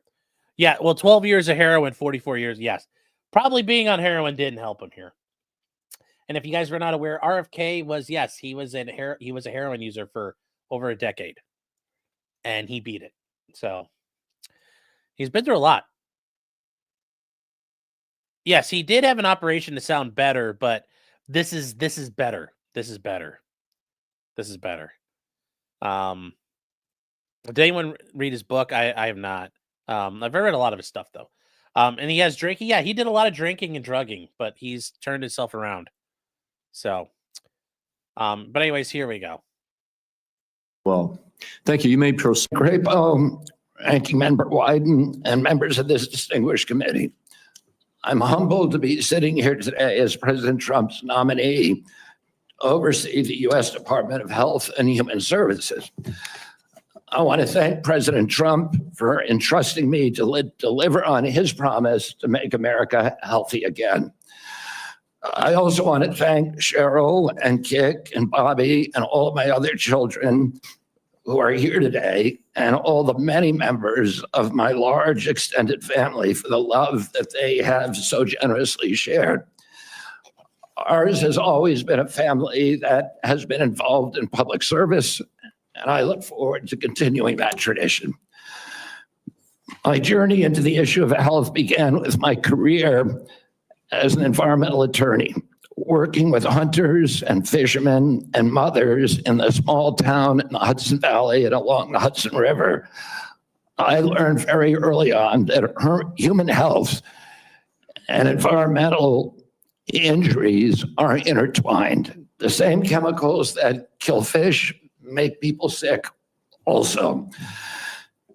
Yeah, well, 12 years of heroin, 44 years. Yes. Probably being on heroin didn't help him here. And if you guys were not aware, RFK was, yes, he was a heroin user for over a decade. And he beat it. So he's been through a lot. Yes, he did have an operation to sound better, but this is better. This is better. This is better. Did anyone read his book? I have not. I've read a lot of his stuff though. And he has drinking. Yeah, he did a lot of drinking and drugging, but he's turned himself around. So, but anyways, here we go. Well, thank you. You may proceed. Great, Ranking Member Wyden and members of this distinguished committee. I'm humbled to be sitting here today as President Trump's nominee to oversee the U.S. Department of Health and Human Services. I want to thank President Trump for entrusting me to deliver on his promise to make America healthy again. I also want to thank Cheryl and Kik and Bobby and all of my other children who are here today, and all the many members of my large extended family for the love that they have so generously shared. Ours has always been a family that has been involved in public service, and I look forward to continuing that tradition. My journey into the issue of health began with my career as an environmental attorney, working with hunters and fishermen and mothers in the small town in the Hudson Valley and along the Hudson River. I learned very early on that human health and environmental injuries are intertwined. The same chemicals that kill fish make people sick also.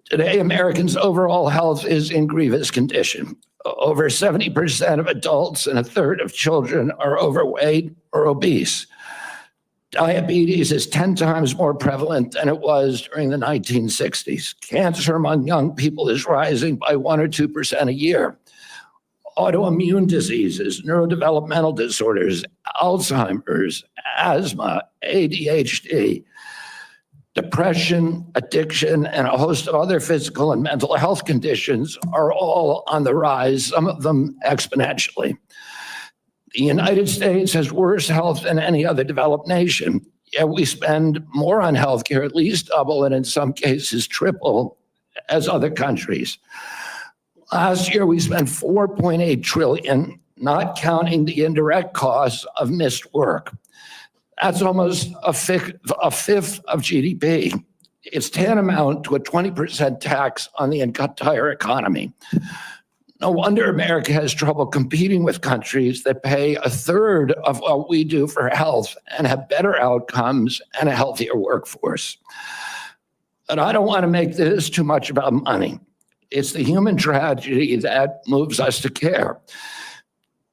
Today, Americans' overall health is in grievous condition. Over 70% of adults and a third of children are overweight or obese. Diabetes is 10 times more prevalent than it was during the 1960s. Cancer among young people is rising by 1 or 2% a year. Autoimmune diseases, neurodevelopmental disorders, Alzheimer's, asthma, ADHD. Depression, addiction, and a host of other physical and mental health conditions are all on the rise, some of them exponentially. The United States has worse health than any other developed nation, yet we spend more on healthcare, at least double, and in some cases triple, as other countries. Last year, we spent $4.8 trillion, not counting the indirect costs of missed work. That's almost a fifth of GDP. It's tantamount to a 20% tax on the entire economy. No wonder America has trouble competing with countries that pay a third of what we do for health and have better outcomes and a healthier workforce. But I don't want to make this too much about money. It's the human tragedy that moves us to care.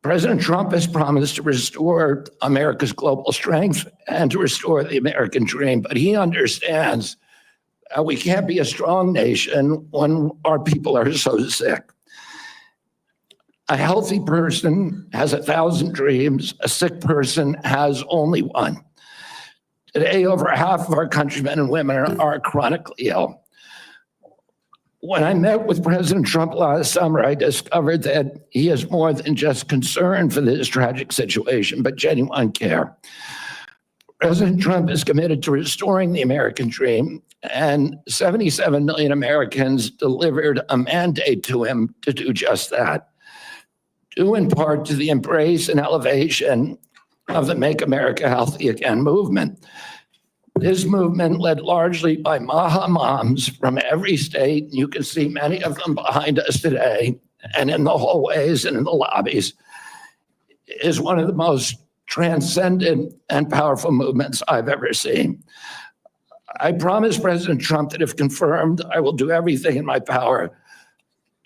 President Trump has promised to restore America's global strength and to restore the American dream, but he understands we can't be a strong nation when our people are so sick. A healthy person has 1,000 dreams. A sick person has only one. Today, over half of our countrymen and women are chronically ill. When I met with President Trump last summer, I discovered that he is more than just concern for this tragic situation, but genuine care. President Trump is committed to restoring the American dream, and 77 million Americans delivered a mandate to him to do just that, due in part to the embrace and elevation of the Make America Healthy Again movement. This movement, led largely by Maha moms from every state, you can see many of them behind us today, and in the hallways and in the lobbies, is one of the most transcendent and powerful movements I've ever seen. I promised President Trump that if confirmed, I will do everything in my power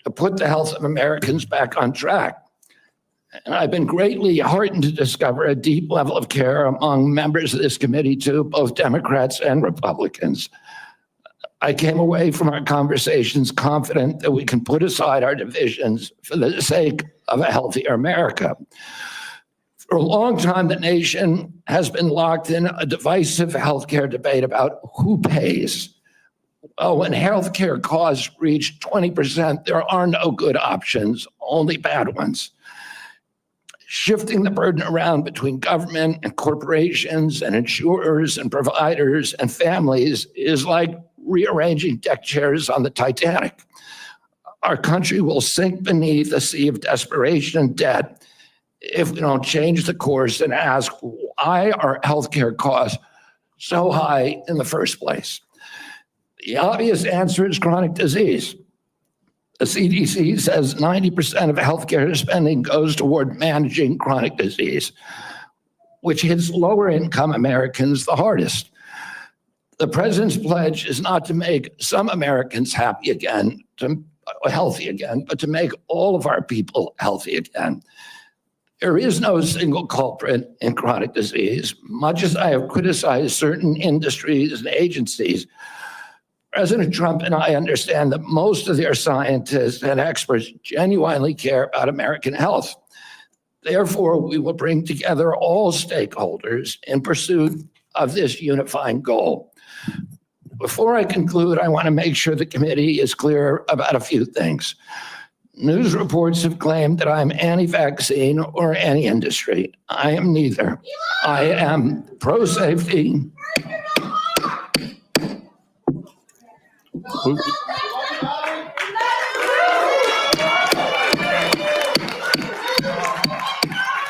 to put the health of Americans back on track. And I've been greatly heartened to discover a deep level of care among members of this committee, too, both Democrats and Republicans. I came away from our conversations confident that we can put aside our divisions for the sake of a healthier America. For a long time, the nation has been locked in a divisive healthcare debate about who pays. Well, when healthcare costs reach 20%, there are no good options, only bad ones. Shifting the burden around between government and corporations and insurers and providers and families is like rearranging deck chairs on the Titanic. Our country will sink beneath a sea of desperation and debt if we don't change the course and ask, why are healthcare costs so high in the first place? The obvious answer is chronic disease. The CDC says 90% of healthcare spending goes toward managing chronic disease, which hits lower income Americans the hardest. The president's pledge is not to make some Americans healthy again, but to make all of our people healthy again. There is no single culprit in chronic disease. Much as I have criticized certain industries and agencies, President Trump and I understand that most of their scientists and experts genuinely care about American health. Therefore, we will bring together all stakeholders in pursuit of this unifying goal. Before I conclude, I want to make sure the committee is clear about a few things. News reports have claimed that I'm anti-vaccine or anti-industry. I am neither. I am pro-safety.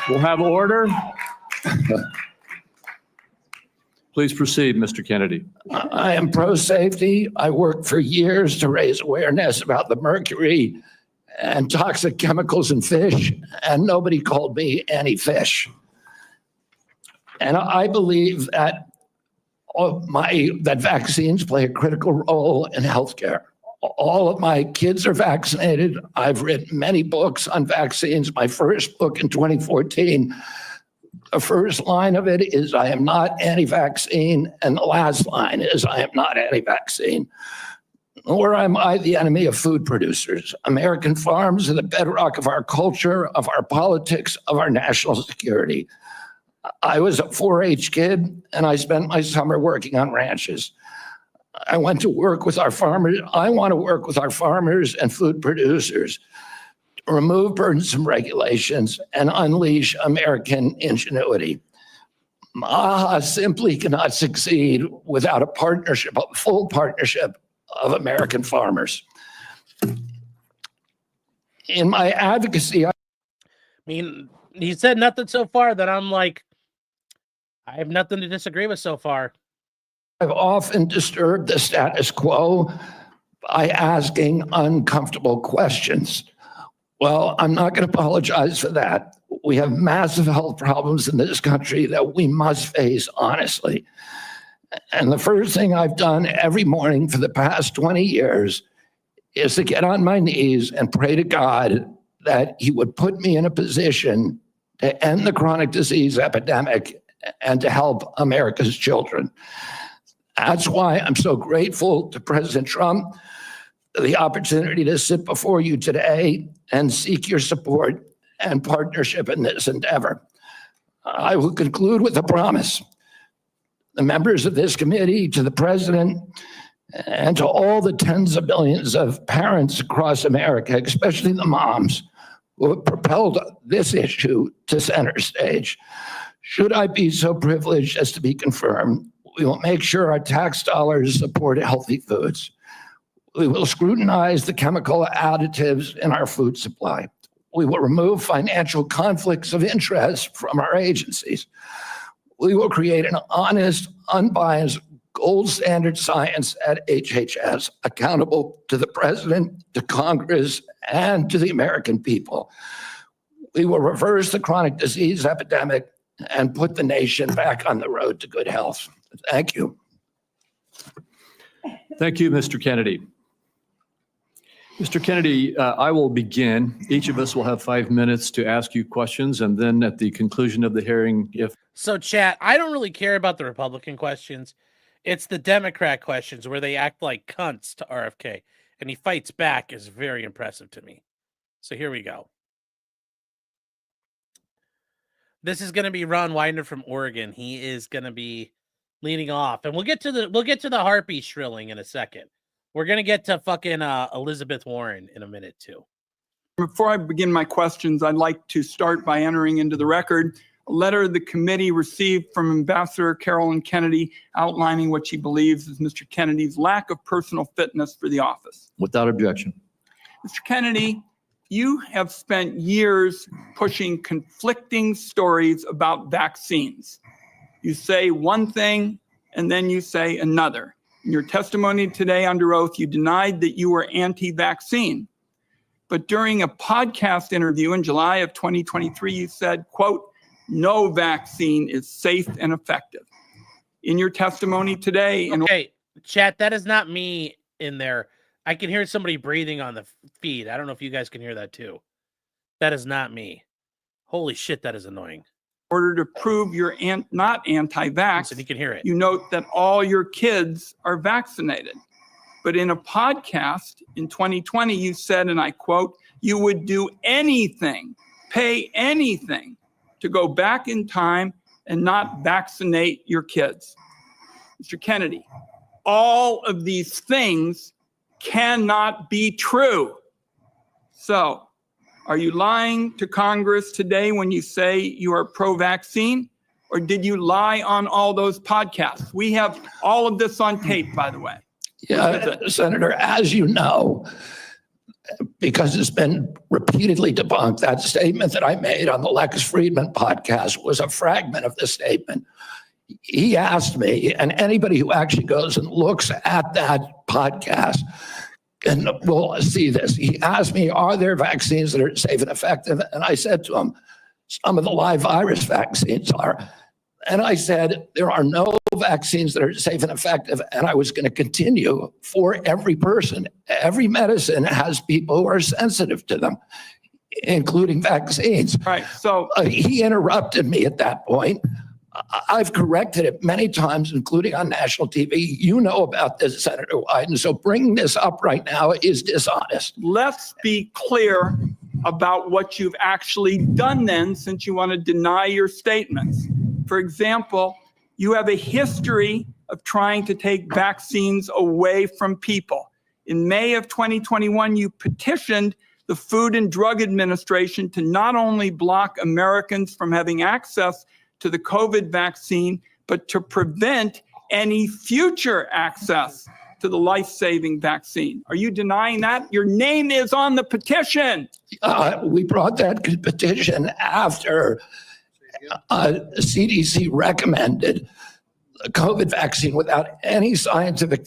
We'll have order. Please proceed, Mr. Kennedy. I am pro-safety. I worked for years to raise awareness about the mercury and toxic chemicals in fish, and nobody called me anti-fish. And I believe that that vaccines play a critical role in healthcare. All of my kids are vaccinated. I've written many books on vaccines. My first book in 2014, the first line of it is, I am not anti-vaccine, and the last line is, I am not anti-vaccine. Nor am I the enemy of food producers. American farms are the bedrock of our culture, of our politics, of our national security. I was a 4-H kid, and I spent my summer working on ranches. I want to work with our farmers. I want to work with our farmers and food producers to remove burdensome regulations and unleash American ingenuity. MAHA simply cannot succeed without a partnership, a full partnership of American farmers. In my advocacy, I mean, he said nothing so far that I'm like, I have nothing to disagree with so far. I've often disturbed the status quo by asking uncomfortable questions. Well, I'm not going to apologize for that. We have massive health problems in this country that we must face honestly. And the first thing I've done every morning for the past 20 years is to get on my knees and pray to God that he would put me in a position to end the chronic disease epidemic and to help America's children. That's why I'm so grateful to President Trump for the opportunity to sit before you today and seek your support and partnership in this endeavor. I will conclude with a promise. The members of this committee, to the president, and to all the tens of millions of parents across America, especially the moms, who have propelled this issue to center stage. Should I be so privileged as to be confirmed, we will make sure our tax dollars support healthy foods. We will scrutinize the chemical additives in our food supply. We will remove financial conflicts of interest from our agencies. We will create an honest, unbiased, gold standard science at HHS, accountable to the president, to Congress, and to the American people. We will reverse the chronic disease epidemic and put the nation back on the road to good health. Thank you. Thank you, Mr. Kennedy. Mr. Kennedy, I will begin. Each of us will have 5 minutes to ask you questions, and then at the conclusion of the hearing, if... So, chat, I don't really care about the Republican questions. It's the Democrat questions where they act like cunts to RFK, and he fights back is very impressive to me. So here we go. This is going to be Ron Winder from Oregon. He is going to be leading off, and we'll get to the harpy shrilling in a second. We're going to get to fucking Elizabeth Warren in a minute too. Before I begin my questions, I'd like to start by entering into the record a letter the committee received from Ambassador Carolyn Kennedy outlining what she believes is Mr. Kennedy's lack of personal fitness for the office. Without objection. Mr. Kennedy, you have spent years pushing conflicting stories about vaccines. You say one thing and then you say another. In your testimony today under oath, you denied that you were anti-vaccine. But during a podcast interview in July of 2023, you said, quote, "No vaccine is safe and effective." In your testimony today... Okay, chat, that is not me in there. I can hear somebody breathing on the feed. I don't know if you guys can hear that too. That is not me. Holy shit, that is annoying. In order to prove you're not anti-vax, so you can hear it. You note that all your kids are vaccinated. But in a podcast in 2020, you said, and I quote, "You would do anything, pay anything to go back in time and not vaccinate your kids." Mr. Kennedy, all of these things cannot be true. So, are you lying to Congress today when you say you are pro-vaccine, or did you lie on all those podcasts? We have all of this on tape, by the way. Yeah, Senator, as you know, because it's been repeatedly debunked, that statement that I made on the Lex Friedman podcast was a fragment of the statement. He asked me, and anybody who actually goes and looks at that podcast and we'll see this. He asked me, are there vaccines that are safe and effective? And I said to him, some of the live virus vaccines are. And I said, there are no vaccines that are safe and effective. And I was going to continue for every person. Every medicine has people who are sensitive to them, including vaccines. Right. So he interrupted me at that point. I've corrected it many times, including on national TV. You know about this, Senator Wyden. So bringing this up right now is dishonest. Let's be clear about what you've actually done then, since you want to deny your statements. For example, you have a history of trying to take vaccines away from people. In May of 2021, you petitioned the Food and Drug Administration to not only block Americans from having access to the COVID vaccine, but to prevent any future access to the life-saving vaccine. Are you denying that? Your name is on the petition. We brought that petition after CDC recommended the COVID vaccine without any scientific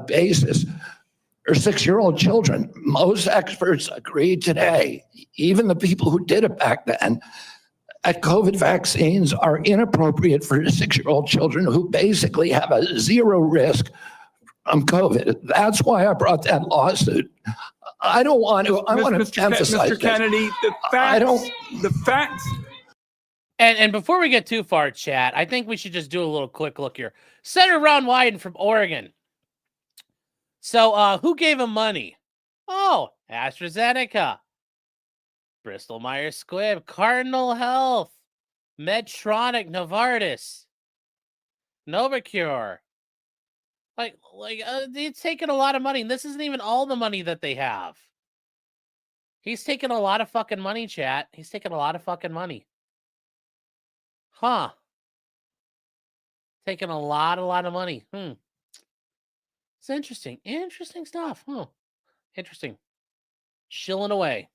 basis for 6-year-old children. Most experts agree today, even the people who did it back then, that COVID vaccines are inappropriate for 6-year-old children who basically have a zero risk from COVID. That's why I brought that lawsuit. I want to emphasize Mr. Kennedy, the facts. And before we get too far, chat, I think we should just do a little quick look here. Senator Ron Wyden from Oregon. So who gave him money? Oh, AstraZeneca, Bristol Myers Squibb, Cardinal Health, Medtronic, Novartis, Novacure. It's taken a lot of money. And this isn't even all the money that they have. He's taking a lot of fucking money, chat. He's taking a lot of fucking money. Huh. Taking a lot of money. It's interesting. Interesting stuff. Huh. Interesting. Shilling away.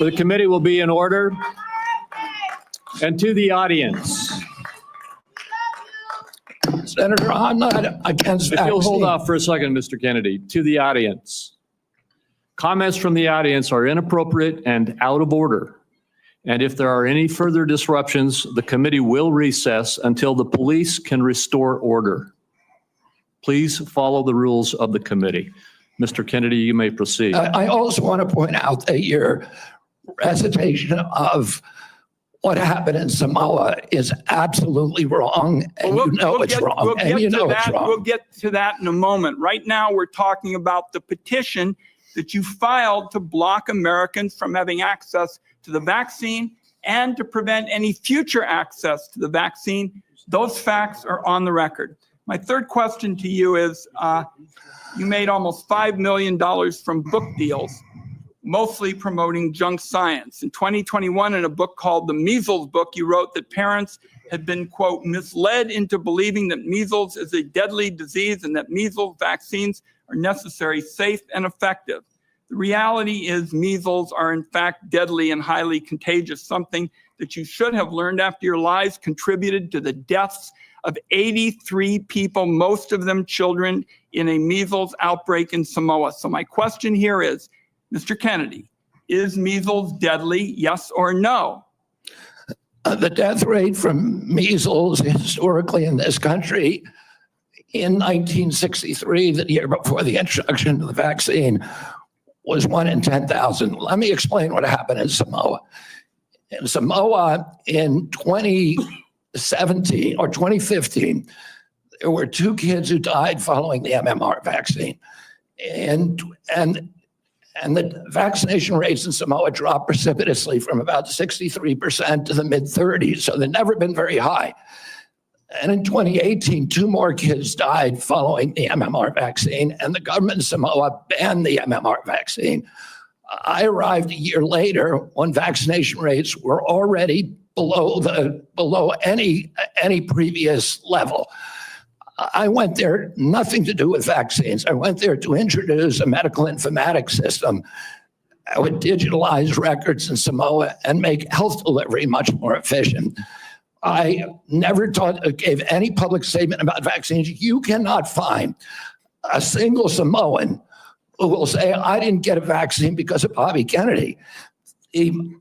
The committee will be in order. And to the audience. Senator, I'm not against If you'll hold vaccine. off for a second, Mr. Kennedy, to the audience. Comments from the audience are inappropriate and out of order. And if there are any further disruptions, the committee will recess until the police can restore order. Please follow the rules of the committee. Mr. Kennedy, you may proceed. I also want to point out that your recitation of what happened in Samoa is absolutely wrong, and you know it's wrong, and you know it's wrong. We'll get to that in a moment. Right now, we're talking about the petition that you filed to block Americans from having access to the vaccine and to prevent any future access to the vaccine. Those facts are on the record. My third question to you is, you made almost $5 million from book deals, mostly promoting junk science. In 2021, in a book called The Measles Book, you wrote that parents had been, quote, misled into believing that measles is a deadly disease and that measles vaccines are necessary, safe, and effective. The reality is measles are in fact deadly and highly contagious, something that you should have learned after your lies contributed to the deaths of 83 people, most of them children, in a measles outbreak in Samoa. So my question here is, Mr. Kennedy, is measles deadly, yes or no? The death rate from measles historically in this country in 1963, the year before the introduction of the vaccine, was 1 in 10,000. Let me explain what happened in Samoa. In Samoa in 2017 or 2015, there were 2 kids who died following the MMR vaccine. And the vaccination rates in Samoa dropped precipitously from about 63% to the mid-30s, so they've never been very high. And in 2018, 2 more kids died following the MMR vaccine, and the government of Samoa banned the MMR vaccine. I arrived a year later when vaccination rates were already below any previous level. I went there, nothing to do with vaccines. I went there to introduce a medical informatics system. I would digitalize records in Samoa and make health delivery much more efficient. I never gave any public statement about vaccines. You cannot find a single Samoan who will say, I didn't get a vaccine because of Bobby Kennedy.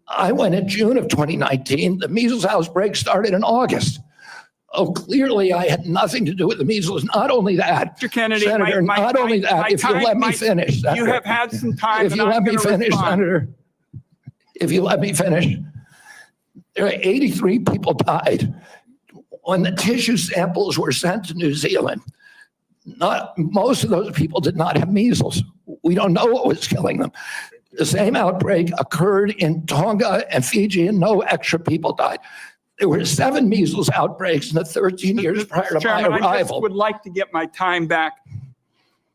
I went in June of 2019. The measles outbreak started in August. Oh, clearly I had nothing to do with the measles. Not only that, Mr. Kennedy, Senator, if you let me finish. You have had some time. If you let me finish, Senator, if you let me finish, there are 83 people died. When the tissue samples were sent to New Zealand, most of those people did not have measles. We don't know what was killing them. The same outbreak occurred in Tonga and Fiji, and no extra people died. There were 7 measles outbreaks in the 13 years prior to my Chairman, I just arrival. would like to get my time back.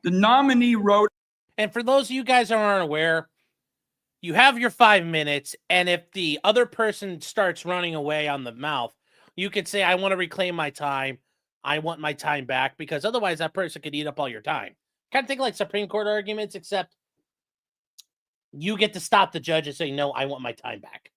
The nominee wrote. And for those of you guys who aren't aware, you have your 5 minutes, and if the other person starts running away on the mouth, you could say, I want to reclaim my time. I want my time back, because otherwise that person could eat up all your time. Kind of think like Supreme Court arguments, except you get to stop the judge and say, no, I want my time back.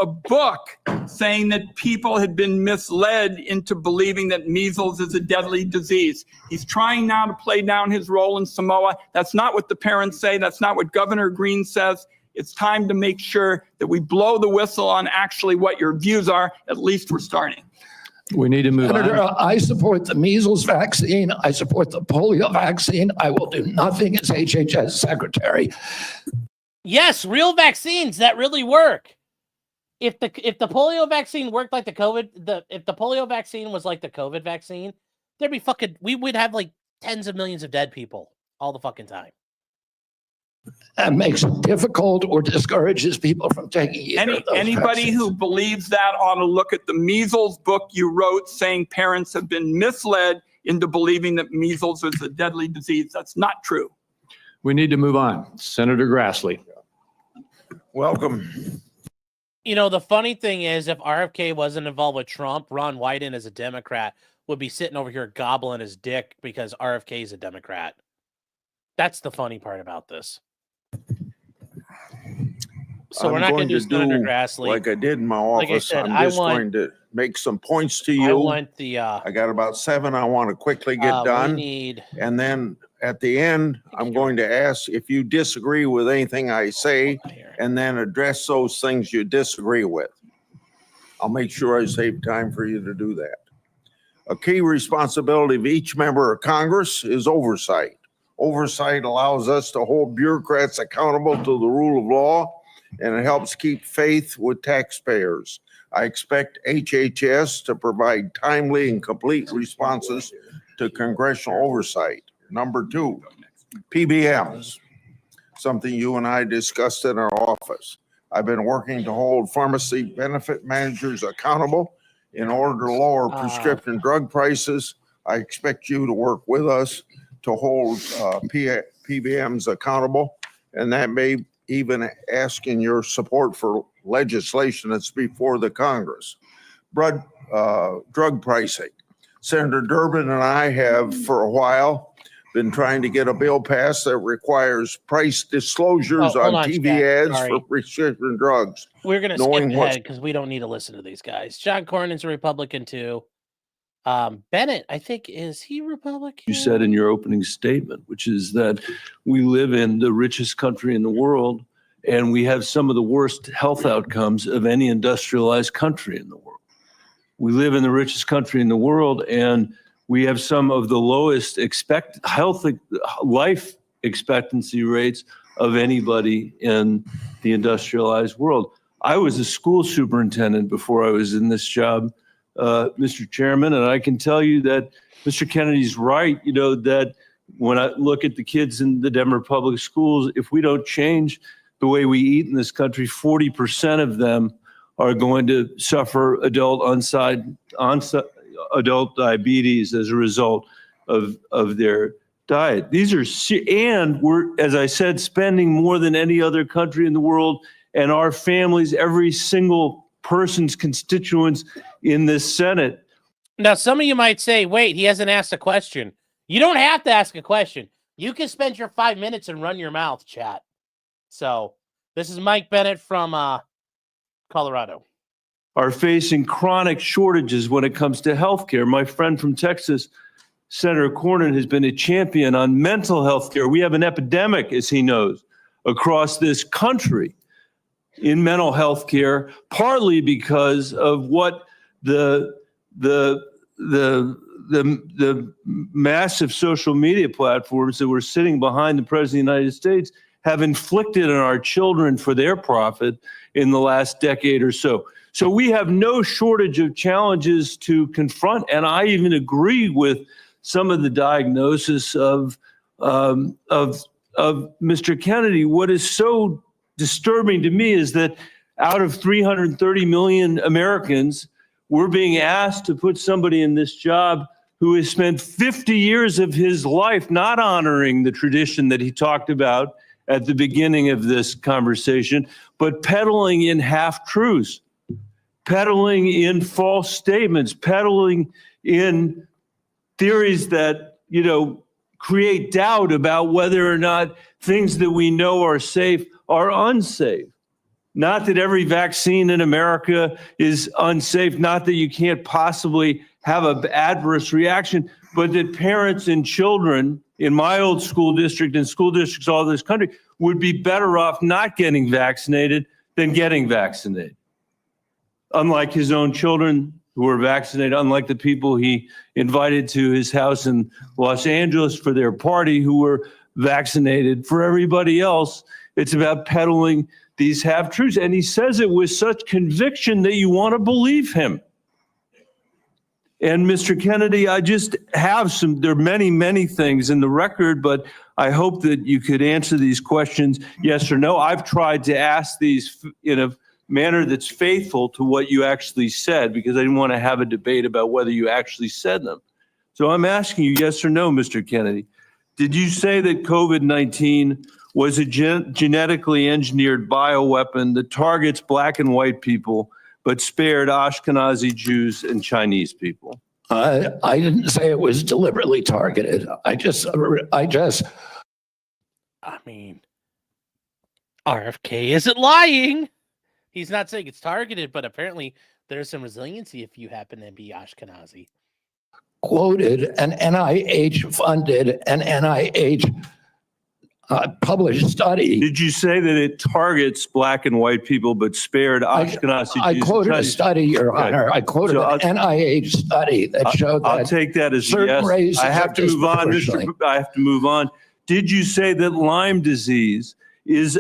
A book saying that people had been misled into believing that measles is a deadly disease. He's trying now to play down his role in Samoa. That's not what the parents say. That's not what Governor Green says. It's time to make sure that we blow the whistle on actually what your views are. At least we're starting. We need to move Senator, on. I support the measles vaccine. I support the polio vaccine. I will do nothing as HHS secretary. Yes, real vaccines that really work. If the polio vaccine worked like if the polio vaccine was like the COVID vaccine, we would have like tens of millions of dead people all the fucking time. That makes it difficult or discourages people from taking either of those Anybody vaccines. who believes that ought to look at the measles book you wrote saying parents have been misled into believing that measles is a deadly disease. That's not true. We need to move on. Senator Grassley. Welcome. You know, the funny thing is, if RFK wasn't involved with Trump, Ron Wyden, as a Democrat, would be sitting over here gobbling his dick because RFK is a Democrat. That's the funny part about this. So we're not going to do Senator Grassley. Like I did in my office. Like I said, I'm just going to make some points to you. I got about 7 I want to quickly get done. And then at the end, I'm going to ask if you disagree with anything I say, and then address those things you disagree with. I'll make sure I save time for you to do that. A key responsibility of each member of Congress is oversight. Oversight allows us to hold bureaucrats accountable to the rule of law, and it helps keep faith with taxpayers. I expect HHS to provide timely and complete responses to congressional oversight. Number 2, PBMs, something you and I discussed in our office. I've been working to hold pharmacy benefit managers accountable in order to lower prescription drug prices. I expect you to work with us to hold PBMs accountable, and that may even asking your support for legislation that's before the Congress. Drug pricing. Senator Durbin and I have for a while been trying to get a bill passed that requires price disclosures on TV ads for prescription drugs. We're going to skip ahead because we don't need to listen to these guys. John Cornyn's a Republican too. Bennett, I think, is he Republican? You said in your opening statement, which is that we live in the richest country in the world, and we have some of the worst health outcomes of any industrialized country in the world. We live in the richest country in the world, and we have some of the lowest life expectancy rates of anybody in the industrialized world. I was a school superintendent before I was in this job, Mr. Chairman, and I can tell you that Mr. Kennedy's right, that when I look at the kids in the Denver public schools, if we don't change the way we eat in this country, 40% of them are going to suffer adult diabetes as a result of their diet. And we're, as I said, spending more than any other country in the world, and our families, every single person's constituents in this Senate. Now, some of you might say, wait, he hasn't asked a question. You don't have to ask a question. You can spend your 5 minutes and run your mouth, chat. So this is Mike Bennett from Colorado. Are facing chronic shortages when it comes to healthcare. My friend from Texas, Senator Cornyn, has been a champion on mental health care. We have an epidemic, as he knows, across this country in mental health care, partly because of what the massive social media platforms that were sitting behind the President of the United States have inflicted on our children for their profit in the last decade or so. So we have no shortage of challenges to confront, and I even agree with some of the diagnosis of of Mr. Kennedy, what is so disturbing to me is that out of 330 million Americans, we're being asked to put somebody in this job who has spent 50 years of his life not honoring the tradition that he talked about at the beginning of this conversation, but peddling in half-truths, peddling in false statements, peddling in theories that, create doubt about whether or not things that we know are safe are unsafe. Not that every vaccine in America is unsafe, not that you can't possibly have an adverse reaction, but that parents and children in my old school district and school districts all over this country would be better off not getting vaccinated than getting vaccinated. Unlike his own children who were vaccinated, unlike the people he invited to his house in Los Angeles for their party who were vaccinated. For everybody else, it's about peddling these half-truths. And he says it with such conviction that you want to believe him. And Mr. Kennedy, I just have there are many, many things in the record, but I hope that you could answer these questions, yes or no. I've tried to ask these in a manner that's faithful to what you actually said, because I didn't want to have a debate about whether you actually said them. So I'm asking you, yes or no, Mr. Kennedy. Did you say that COVID-19 was a genetically engineered bioweapon that targets Black and white people, but spared Ashkenazi Jews and Chinese people? I didn't say it was deliberately targeted. I mean, RFK isn't lying. He's not saying it's targeted, but apparently there's some resiliency if you happen to be Ashkenazi. Quoted an NIH-funded and NIH published study. Did you say that it targets Black and white people, but spared Ashkenazi Jews? I quoted a study, Your Honor. I quoted an NIH study that showed that I'll take that as a yes. I have to move on, I have to move on. Did you say that Lyme disease is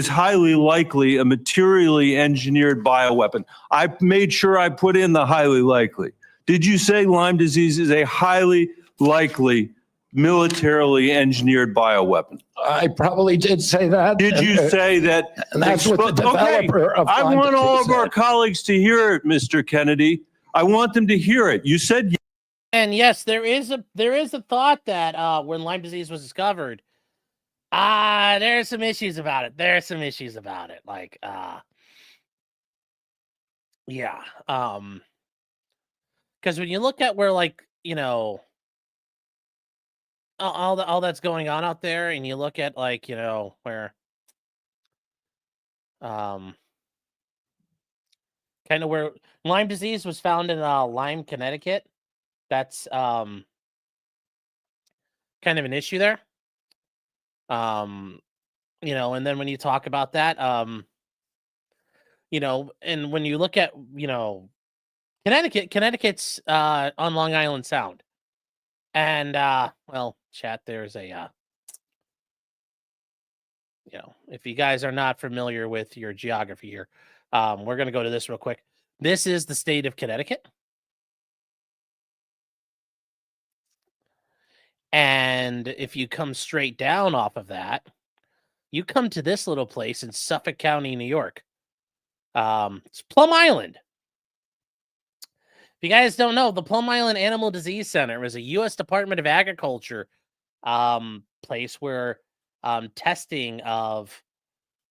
highly likely a materially engineered bioweapon? I made sure I put in the highly likely. Did you say Lyme disease is a highly likely militarily engineered bioweapon? I probably did say that. Did you say that? And that's what the developer of I Lyme want all disease of our said. colleagues to hear it, Mr. Kennedy. I want them to hear it. You said And yes, there is a thought that when Lyme disease was discovered, there's some issues about it. There's some issues about it. Like, yeah. Because when you look at where, like, all that's going on out there, and you look at, like, where, kind of where Lyme disease was found in Lyme, Connecticut. That's kind of an issue there. And then when you talk about that, and when you look at, Connecticut's on Long Island Sound. And, well, chat, there's a, if you guys are not familiar with your geography here, we're going to go to this real quick. This is the state of Connecticut. And if you come straight down off of that, you come to this little place in Suffolk County, New York. It's Plum Island. If you guys don't know, the Plum Island Animal Disease Center was a U.S. Department of Agriculture place where testing of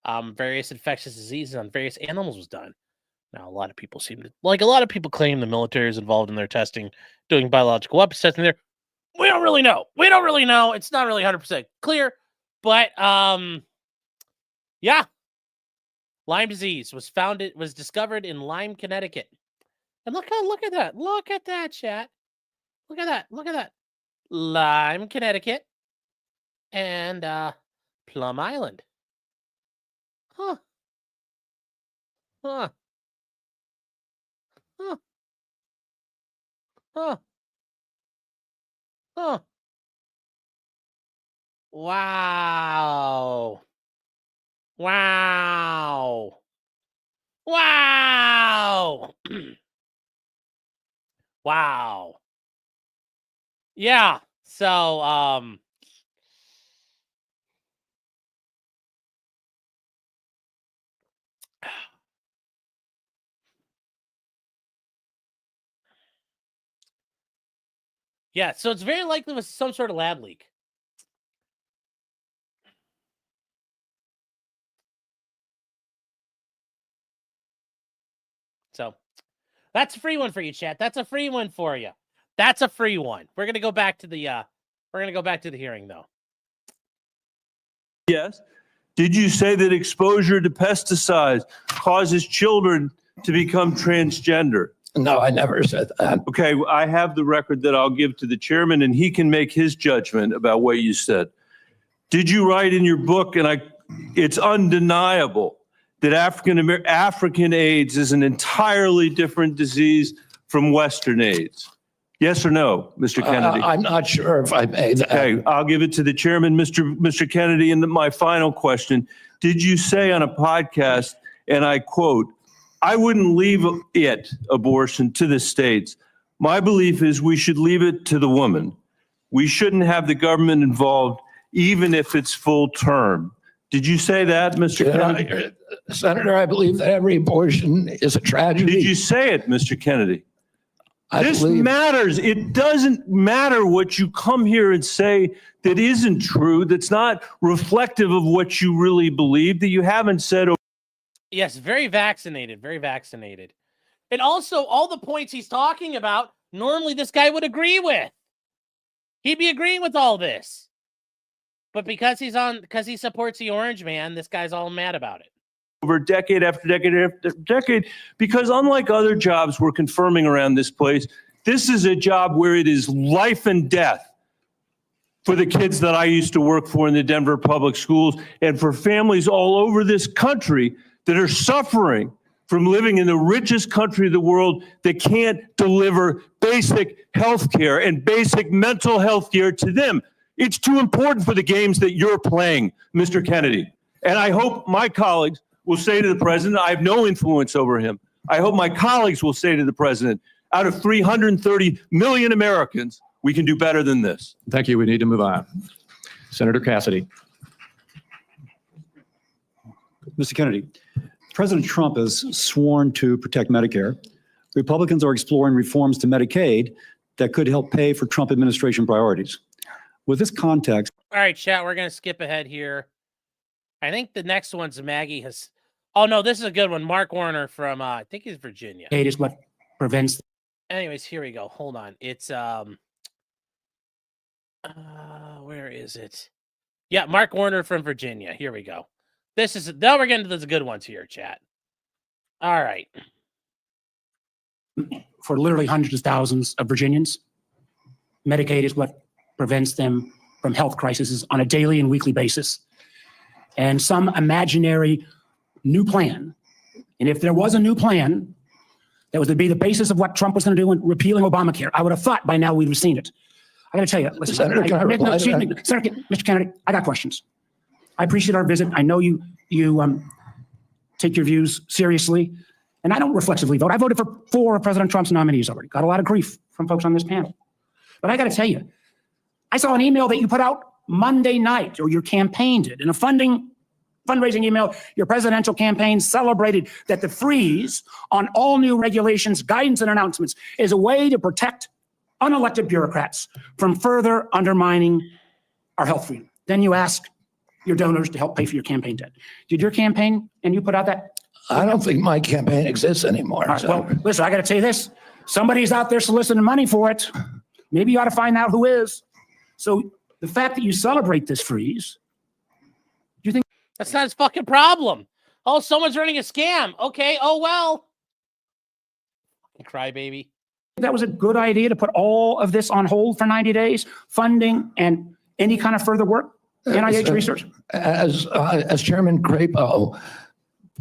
various infectious diseases on various animals was done. Now, a lot of people claim the military is involved in their testing, doing biological weapons testing there. We don't really know. It's not really 100% clear, but yeah. Lyme disease was discovered in Lyme, Connecticut. And look at that. Look at that, chat. Look at that. Lyme, Connecticut, and Plum Island. Huh. Wow. Wow. Yeah. So, Yeah, so it's very likely it was some sort of lab leak. So that's a free one for you, chat. That's a free one for you. That's a free one. We're gonna go back to the hearing though. Yes. Did you say that exposure to pesticides causes children to become transgender? No, I never said that. Okay, I have the record that I'll give to the chairman and he can make his judgment about what you said. Did you write in your book, and it's undeniable, that African AIDS is an entirely different disease from Western AIDS? Yes or no, Mr. Kennedy? I'm not sure if I made that. Okay, I'll give it to the chairman, Mr. Kennedy. And my final question, did you say on a podcast, and I quote, "I wouldn't leave abortion to the states. My belief is we should leave it to the woman. We shouldn't have the government involved, even if it's full term." Did you say that, Mr. Kennedy? Senator, I believe that every abortion is a tragedy. Did you say it, Mr. Kennedy? This believe- matters. It doesn't matter what you come here and say that isn't true, that's not reflective of what you really believe, that you haven't said. Yes, very vaccinated, very vaccinated. And also all the points he's talking about, normally this guy would agree with. He'd be agreeing with all this. But because he supports the orange man, this guy's all mad about it. Over decade after decade after decade, because unlike other jobs we're confirming around this place, this is a job where it is life and death for the kids that I used to work for in the Denver public schools and for families all over this country that are suffering from living in the richest country of the world that can't deliver basic health care and basic mental health care to them. It's too important for the games that you're playing, Mr. Kennedy. And I hope my colleagues will say to the president, I have no influence over him. I hope my colleagues will say to the president, out of 330 million Americans, we can do better than this. Thank you. We need to move on. Senator Cassidy. Mr. Kennedy, President Trump has sworn to protect Medicare. Republicans are exploring reforms to Medicaid that could help pay for Trump administration priorities. With this context. All right, chat, we're going to skip ahead here. I think the next one's Maggie has. Oh, no, this is a good one. Mark Warner from, I think he's Virginia. It is what prevents. Anyways, here we go. Hold on. It's, where is it? Yeah, Mark Warner from Virginia. Here we go. Now we're getting to the good ones here, chat. All right. For literally hundreds of thousands of Virginians, Medicaid is what prevents them from health crises on a daily and weekly basis. And some imaginary new plan. And if there was a new plan that was to be the basis of what Trump was going to do in repealing Obamacare, I would have thought by now we'd have seen it. I got to tell you, listen, Senator, can I reply to that? Senator, Mr. Kennedy, I got questions. I appreciate our visit. I know you take your views seriously, and I don't reflexively vote. I voted for 4 of President Trump's nominees already. Got a lot of grief from folks on this panel. But I got to tell you, I saw an email that you put out Monday night, or your campaign did, in a fundraising email. Your presidential campaign celebrated that the freeze on all new regulations, guidance, and announcements is a way to protect unelected bureaucrats from further undermining our health freedom. Then you ask your donors to help pay for your campaign debt. Did your campaign, and you put out that? I don't think my campaign exists anymore. All right, well, listen, I got to tell you this. Somebody's out there soliciting money for it. Maybe you ought to find out who is. So the fact that you celebrate this freeze, do you think? That's not his fucking problem. Oh, someone's running a scam. Okay, oh well. Crybaby. That was a good idea to put all of this on hold for 90 days, funding and any kind of further work, NIH research? As Chairman Crapo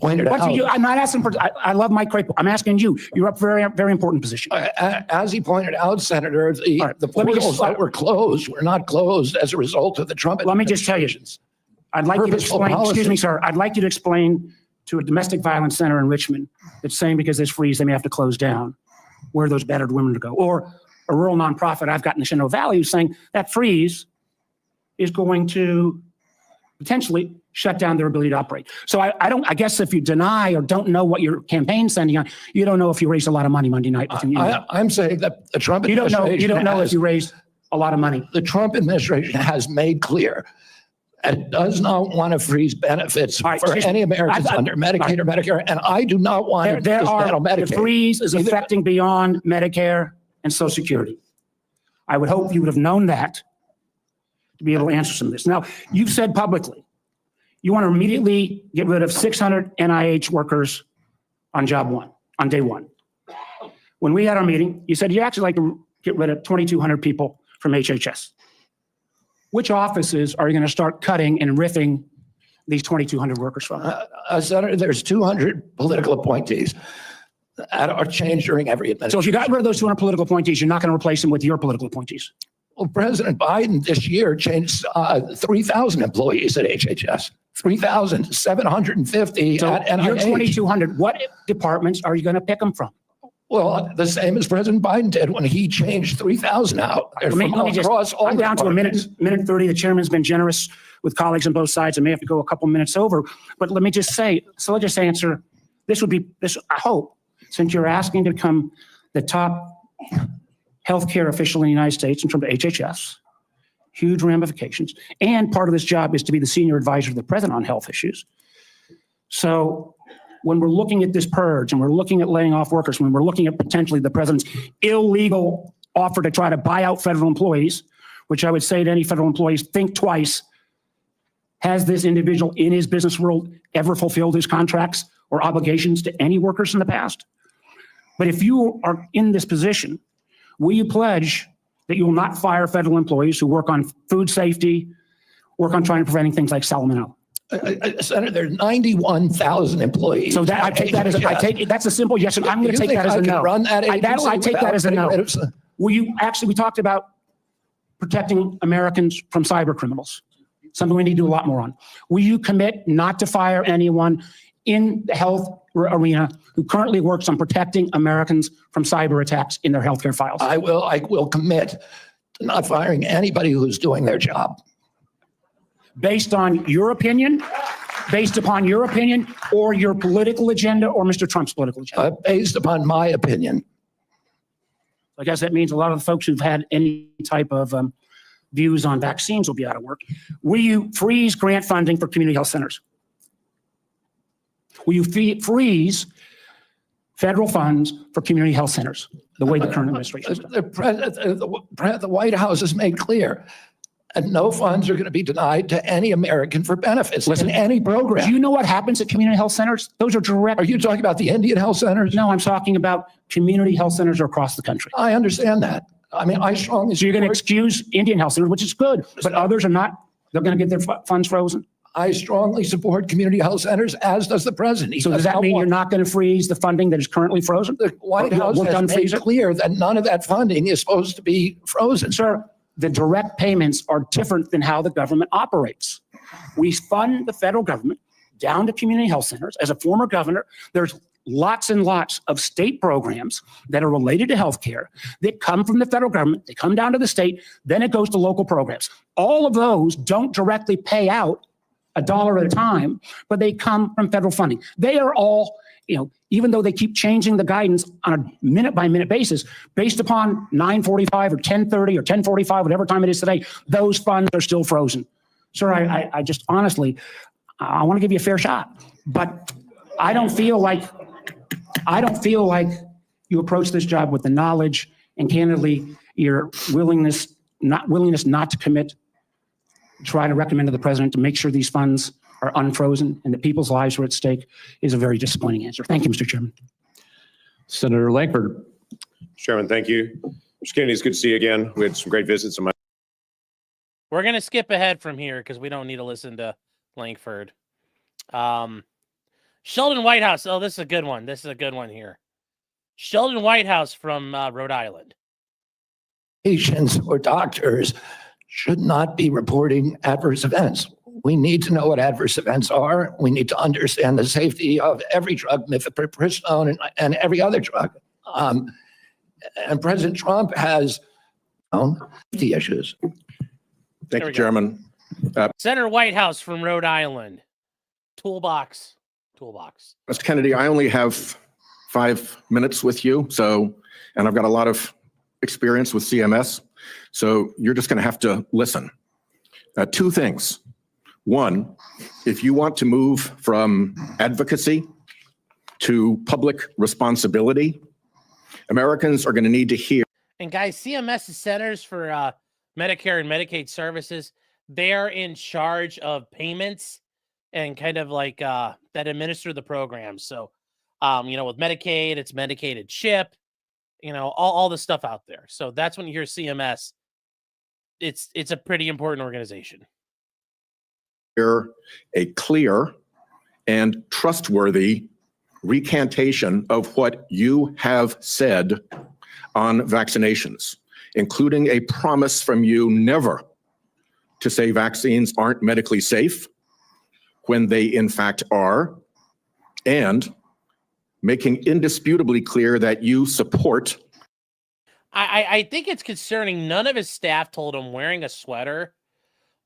pointed out. I'm not asking for, I love Mike Crapo. I'm asking you. You're up for a very, very important position. As he pointed out, Senator, the portals that were closed were not closed as a result of the Trump Let me just tell you, I'd like you to Purposeful explain, policy. excuse me, sir, I'd like you to explain to a domestic violence center in Richmond that's saying because there's freeze, they may have to close down, where those battered women to go. Or a rural nonprofit I've got in the Shenandoah Valley who's saying that freeze is going to potentially shut down their ability to operate. So I guess if you deny or don't know what your campaign's sending on, you don't know if you raised a lot of money Monday night. I'm saying that the Trump You don't administration know if has- you raised a lot of money. The Trump administration has made clear it does not want to freeze benefits right, for any Americans under Medicaid or Medicare, and I do not want to dismantle the Medicaid. freeze is affecting beyond Medicare and Social Security. I would hope you would have known that to be able to answer some of this. Now, you've said publicly, you want to immediately get rid of 600 NIH workers on day one. When we had our meeting, you said you actually like to get rid of 2,200 people from HHS. Which offices are you going to start cutting and riffing these 2,200 workers from? Senator, there's 200 political appointees that are changed during every administration. So if you got rid of those 200 political appointees, you're not going to replace them with your political appointees. Well, President Biden this year changed 3,000 employees at HHS, 3,750 So at NIH. you're 2,200. What departments are you going to pick them from? Well, the same as President Biden did when he changed 3,000 out. They're from across all I'm down to a departments. minute 30. The chairman's been generous with colleagues on both sides. I may have to go a couple minutes over, but let me just say, so let's just answer, this, I hope, since you're asking to become the top healthcare official in the United States in terms of HHS, huge ramifications, and part of this job is to be the senior advisor to the president on health issues. So when we're looking at this purge and we're looking at laying off workers, when we're looking at potentially the president's illegal offer to try to buy out federal employees, which I would say to any federal employees, think twice. Has this individual in his business world ever fulfilled his contracts or obligations to any workers in the past? But if you are in this position, will you pledge that you will not fire federal employees who work on food safety, work on trying to preventing things like salmonella? Senator, there's 91,000 employees. So that I take that as that's a simple yes. And I'm going to take that as a no. Run that I take that as a no. agency Will you actually? We talked about protecting Americans from cyber criminals. Something we need to do a lot more on. Will you commit not to fire anyone in the health arena who currently works on protecting Americans from cyber attacks in their healthcare files? I will commit to not firing anybody who's doing their job. Based on your opinion, based upon your opinion, or your political agenda, or Mr. Trump's political agenda? Based upon my opinion. I guess that means a lot of the folks who've had any type of views on vaccines will be out of work. Will you freeze grant funding for community health centers? Will you freeze federal funds for community health centers the way the current administration has done? The White House has made clear and no funds are going to be denied to any American for benefits in any program. Do you know what happens at community health centers? Those are direct. Are you talking about the Indian health centers? No, I'm talking about community health centers across the country. I understand that. I mean, I strongly. So you're going to excuse Indian health centers, which is good, but others are not. They're going to get their funds frozen. I strongly support community health centers, as does the president. So does that mean you're not going to freeze the funding that is currently frozen? The White House has made clear that none of that funding is supposed to be frozen. Sir, the direct payments are different than how the government operates. We fund the federal government down to community health centers. As a former governor, there's lots and lots of state programs that are related to healthcare that come from the federal government. They come down to the state, then it goes to local programs. All of those don't directly pay out $1 at a time, but they come from federal funding. They are all, even though they keep changing the guidance on a minute by minute basis, based upon 9:45 or 10:30 or 10:45, whatever time it is today, those funds are still frozen. Sir, I just honestly, I want to give you a fair shot, but I don't feel like you approach this job with the knowledge and candidly your willingness not to commit. Try to recommend to the president to make sure these funds are unfrozen and that people's lives are at stake is a very disappointing answer. Thank you, Mr. Chairman. Senator Lankford. Chairman, thank you. Mr. Kennedy, it's good to see you again. We had some great visits. We're going to skip ahead from here because we don't need to listen to Lankford. Sheldon Whitehouse. Oh, this is a good one. This is a good one here. Sheldon Whitehouse from Rhode Island. Patients or doctors should not be reporting adverse events. We need to know what adverse events are. We need to understand the safety of every drug, mifepristone, and every other drug. And President Trump has safety issues. Thank you, Chairman. Senator Whitehouse from Rhode Island. Toolbox. Mr. Kennedy, I only have 5 minutes with you, and I've got a lot of experience with CMS, so you're just going to have to listen. 2 things. One, if you want to move from advocacy to public responsibility, Americans are going to need to hear. And guys, CMS is Centers for Medicare and Medicaid Services. They're in charge of payments and kind of like that administer the program. So, with Medicaid, it's Medicaid and CHIP, all the stuff out there. So that's when you hear CMS, it's a pretty important organization. A clear and trustworthy recantation of what you have said on vaccinations, including a promise from you never to say vaccines aren't medically safe when they in fact are, and making indisputably clear that you support. I think it's concerning. None of his staff told him wearing a sweater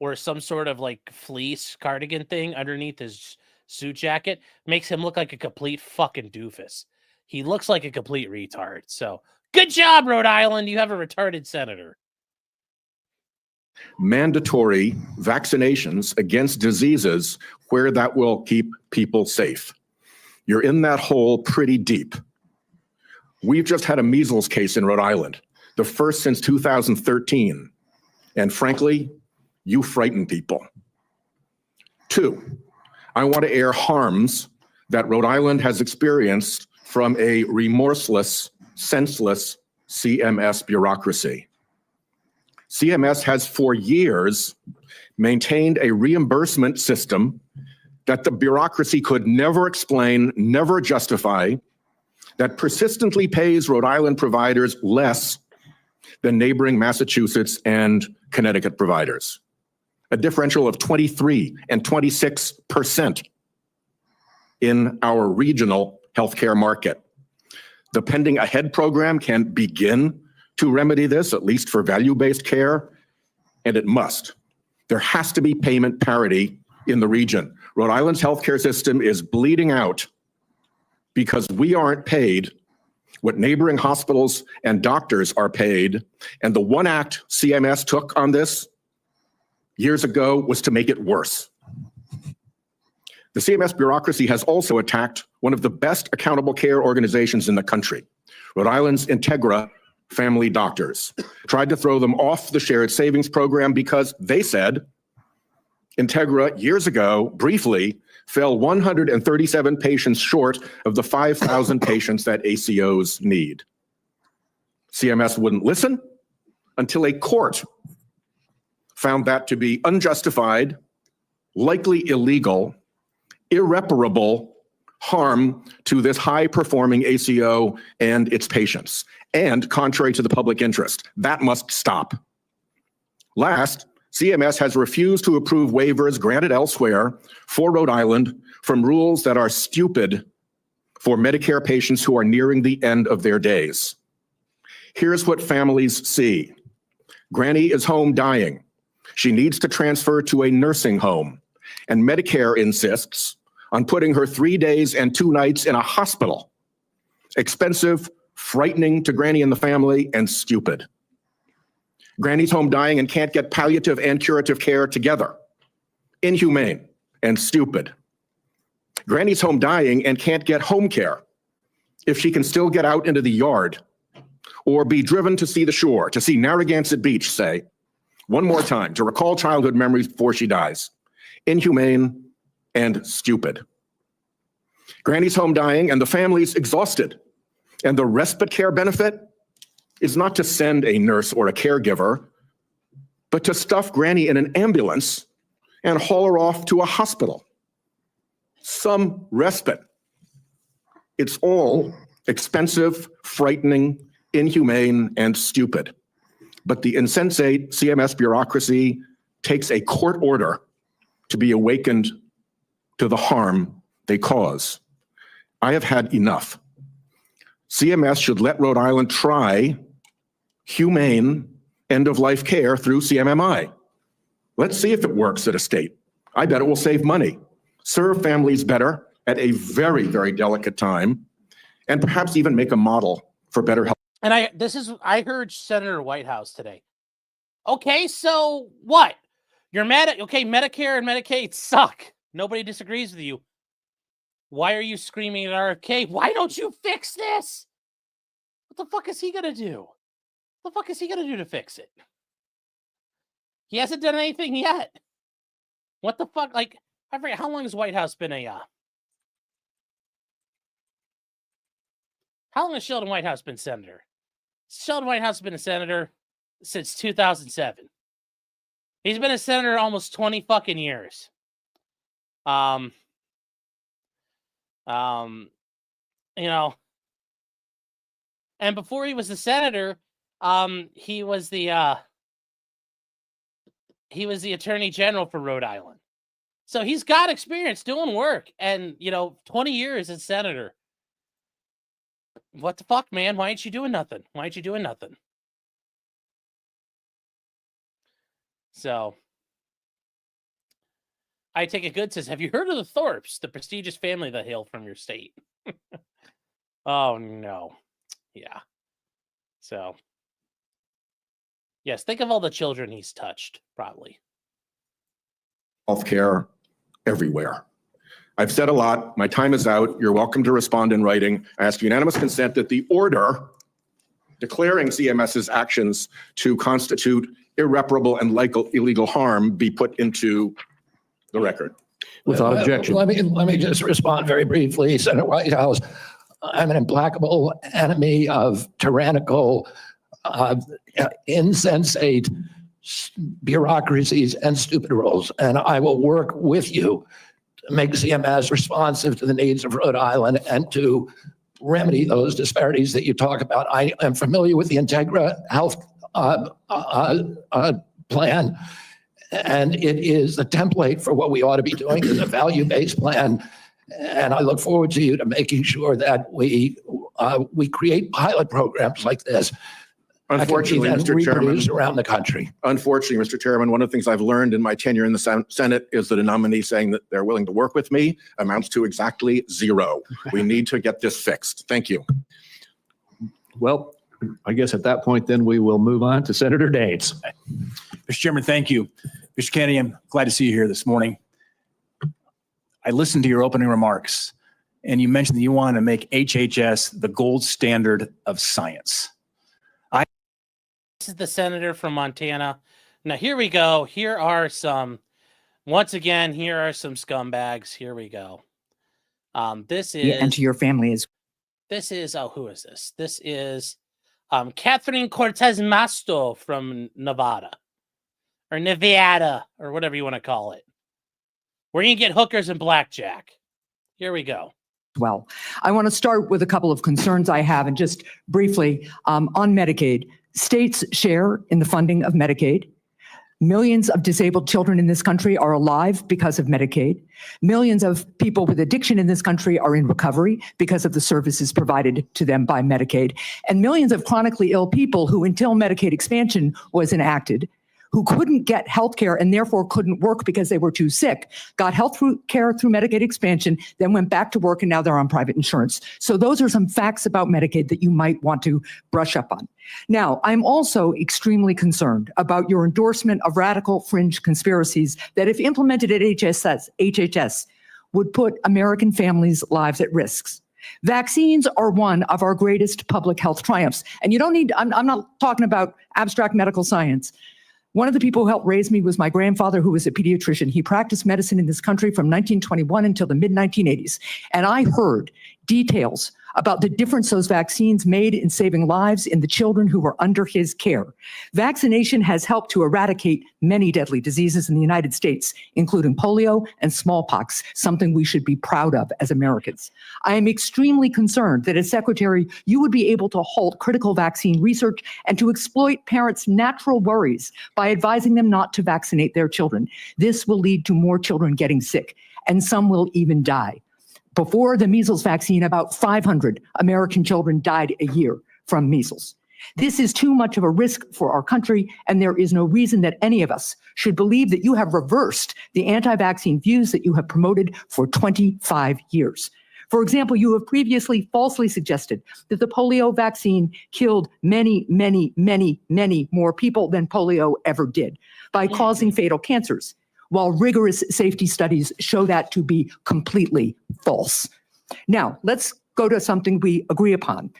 or some sort of like fleece cardigan thing underneath his suit jacket makes him look like a complete fucking doofus. He looks like a complete retard. So good job, Rhode Island. You have a retarded senator. Mandatory vaccinations against diseases where that will keep people safe. You're in that hole pretty deep. We've just had a measles case in Rhode Island, the first since 2013. And frankly, you frighten people. 2, I want to air harms that Rhode Island has experienced from a remorseless, senseless CMS bureaucracy. CMS has for years maintained a reimbursement system that the bureaucracy could never explain, never justify, that persistently pays Rhode Island providers less than neighboring Massachusetts and Connecticut providers. A differential of 23 and 26% in our regional healthcare market. The Pending Ahead program can begin to remedy this, at least for value-based care, and it must. There has to be payment parity in the region. Rhode Island's healthcare system is bleeding out because we aren't paid what neighboring hospitals and doctors are paid. And the one act CMS took on this years ago was to make it worse. The CMS bureaucracy has also attacked one of the best accountable care organizations in the country, Rhode Island's Integra Family Doctors. Tried to throw them off the shared savings program because they said Integra years ago, briefly, fell 137 patients short of the 5,000 patients that ACOs need. CMS wouldn't listen until a court found that to be unjustified, likely illegal, irreparable harm to this high-performing ACO and its patients, and contrary to the public interest. That must stop. Last, CMS has refused to approve waivers granted elsewhere for Rhode Island from rules that are stupid for Medicare patients who are nearing the end of their days. Here's what families see. Granny is home dying. She needs to transfer to a nursing home, and Medicare insists on putting her 3 days and 2 nights in a hospital. Expensive, frightening to Granny and the family, and stupid. Granny's home dying and can't get palliative and curative care together. Inhumane and stupid. Granny's home dying and can't get home care if she can still get out into the yard or be driven to see the shore, to see Narragansett Beach, say, one more time, to recall childhood memories before she dies. Inhumane and stupid. Granny's home dying and the family's exhausted. And the respite care benefit is not to send a nurse or a caregiver, but to stuff Granny in an ambulance and haul her off to a hospital. Some respite. It's all expensive, frightening, inhumane, and stupid. But the insensate CMS bureaucracy takes a court order to be awakened to the harm they cause. I have had enough. CMS should let Rhode Island try humane end-of-life care through CMMI. Let's see if it works at a state. I bet it will save money, serve families better at a very, very delicate time, and perhaps even make a model for better health. And I heard Senator Whitehouse today. Okay, so what? You're mad at, okay, Medicare and Medicaid suck. Nobody disagrees with you. Why are you screaming at RFK? Why don't you fix this? What the fuck is he going to do? What the fuck is he going to do to fix it? He hasn't done anything yet. What the fuck? Like, I forget, how long has Whitehouse been how long has Sheldon Whitehouse been senator? Sheldon Whitehouse has been a senator since 2007. He's been a senator almost 20 fucking years. You know, and before he was the senator, he was the attorney general for Rhode Island. So he's got experience doing work, and 20 years as senator. What the fuck, man? Why ain't you doing nothing? Why ain't you doing nothing? So, I Take It Good says, have you heard of the Thorpes, the prestigious family that hail from your state? Oh, no. Yeah. So, yes, think of all the children he's touched, probably. Healthcare everywhere. I've said a lot. My time is out. You're welcome to respond in writing. I ask unanimous consent that the order declaring CMS's actions to constitute irreparable and illegal harm be put into the record. Without objection. Let me just respond very briefly, Senator Whitehouse. I'm an implacable enemy of tyrannical, insensate bureaucracies and stupid rules, and I will work with you to make CMS responsive to the needs of Rhode Island and to remedy those disparities that you talk about. I am familiar with the Integra Health plan, and it is the template for what we ought to be doing as a value-based plan. And I look forward to you to making sure that we create pilot programs like this. Unfortunately, Mr. Chairman, around the country. Unfortunately, Mr. Chairman, one of the things I've learned in my tenure in the Senate is that a nominee saying that they're willing to work with me amounts to exactly zero. We need to get this fixed. Thank you. Well, I guess at that point, then we will move on to Senator Daines. Mr. Chairman, thank you. Mr. Kennedy, I'm glad to see you here this morning. I listened to your opening remarks, and you mentioned that you want to make HHS the gold standard of science. This is the senator from Montana. Now, here we go. Here are some scumbags. Here we go. This is... and to your family is... This is... Oh, who is this? This is Catherine Cortez Masto from Nevada. Or Nevada, or whatever you want to call it. We're going to get hookers and blackjack. Here we go. Well, I want to start with a couple of concerns I have, and just briefly on Medicaid. States share in the funding of Medicaid. Millions of disabled children in this country are alive because of Medicaid. Millions of people with addiction in this country are in recovery because of the services provided to them by Medicaid. And millions of chronically ill people who, until Medicaid expansion was enacted, who couldn't get health care and therefore couldn't work because they were too sick, got health care through Medicaid expansion, then went back to work, and now they're on private insurance. So those are some facts about Medicaid that you might want to brush up on. Now, I'm also extremely concerned about your endorsement of radical fringe conspiracies that, if implemented at HHS, would put American families' lives at risk. Vaccines are one of our greatest public health triumphs. And you don't need, I'm not talking about abstract medical science. One of the people who helped raise me was my grandfather, who was a pediatrician. He practiced medicine in this country from 1921 until the mid-1980s. And I heard details about the difference those vaccines made in saving lives in the children who were under his care. Vaccination has helped to eradicate many deadly diseases in the United States, including polio and smallpox, something we should be proud of as Americans. I am extremely concerned that as Secretary, you would be able to halt critical vaccine research and to exploit parents' natural worries by advising them not to vaccinate their children. This will lead to more children getting sick, and some will even die. Before the measles vaccine, about 500 American children died a year from measles. This is too much of a risk for our country, and there is no reason that any of us should believe that you have reversed the anti-vaccine views that you have promoted for 25 years. For example, you have previously falsely suggested that the polio vaccine killed many, many, many, many more people than polio ever did by causing fatal cancers, while rigorous safety studies show that to be completely false. Now, let's go to something we agree upon.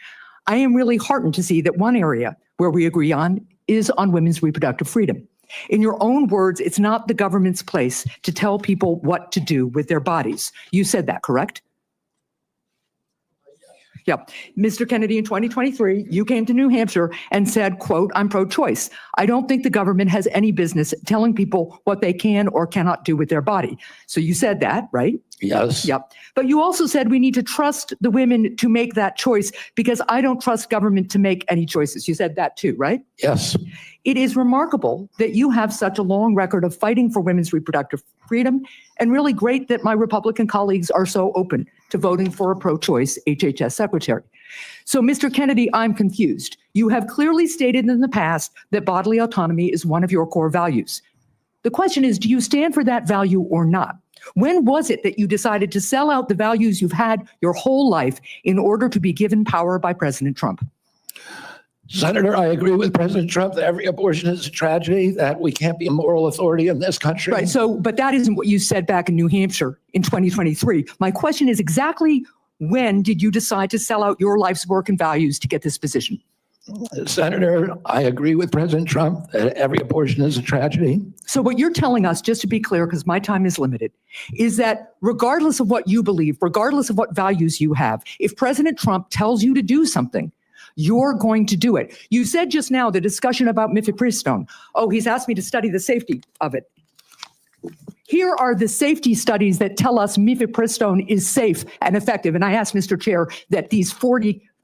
I am really heartened to see that one area where we agree on is on women's reproductive freedom. In your own words, it's not the government's place to tell people what to do with their bodies. You said that, correct? Yep. Mr. Kennedy, in 2023, you came to New Hampshire and said, quote, I'm pro-choice. I don't think the government has any business telling people what they can or cannot do with their body. So you said that, right? Yes. Yep. But you also said we need to trust the women to make that choice because I don't trust government to make any choices. You said that too, right? Yes. It is remarkable that you have such a long record of fighting for women's reproductive freedom, and really great that my Republican colleagues are so open to voting for a pro-choice HHS secretary. So, Mr. Kennedy, I'm confused. You have clearly stated in the past that bodily autonomy is one of your core values. The question is, do you stand for that value or not? When was it that you decided to sell out the values you've had your whole life in order to be given power by President Trump? Senator, I agree with President Trump that every abortion is a tragedy, that we can't be a moral authority in this country. Right. So, but that isn't what you said back in New Hampshire in 2023. My question is exactly when did you decide to sell out your life's work and values to get this position? Senator, I agree with President Trump that every abortion is a tragedy. So what you're telling us, just to be clear, because my time is limited, is that regardless of what you believe, regardless of what values you have, if President Trump tells you to do something, you're going to do it. You said just now the discussion about mifepristone. Oh, he's asked me to study the safety of it. Here are the safety studies that tell us mifepristone is safe and effective. And I asked Mr. Chair that these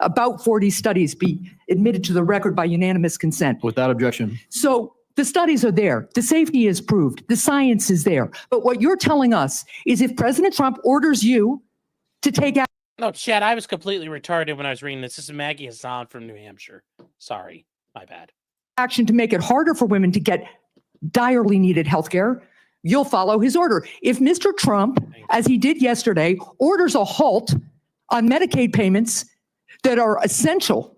about 40 studies be admitted to the record by unanimous consent. Without objection. So the studies are there. The safety is proved. The science is there. But what you're telling us is if President Trump orders you to take out. No, Chad, I was completely retarded when I was reading this. This is Maggie Hassan from New Hampshire. Sorry, my bad. Action to make it harder for women to get direly needed health care, you'll follow his order. If Mr. Trump, as he did yesterday, orders a halt on Medicaid payments that are essential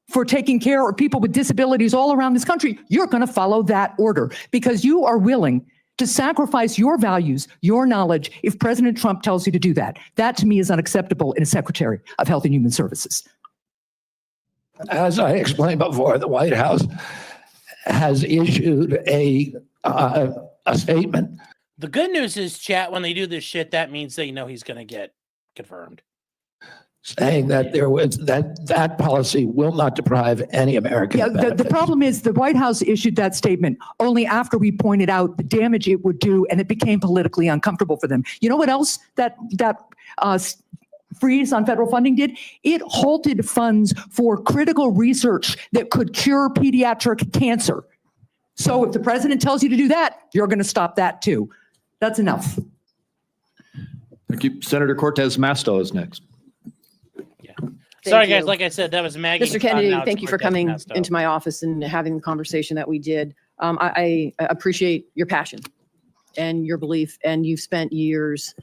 for taking care of people with disabilities all around this country, you're going to follow that order because you are willing to sacrifice your values, your knowledge, if President Trump tells you to do that. That, to me, is unacceptable in a Secretary of Health and Human Services. As I explained before, the White House has issued a statement. The good news is, chat, when they do this shit, that means they know he's going to get confirmed. Saying that there was that policy will not deprive any American. Yeah, the problem is the White House issued that statement only after we pointed out the damage it would do, and it became politically uncomfortable for them. You know what else that freeze on federal funding did? It halted funds for critical research that could cure pediatric cancer. So if the president tells you to do that, you're going to stop that too. That's enough. Thank you. Senator Cortez Masto is next. Sorry, guys. Like I said, that was Maggie. Mr. Kennedy, thank you for coming into my office and having the conversation that we did. I appreciate your passion and your belief, and you've spent years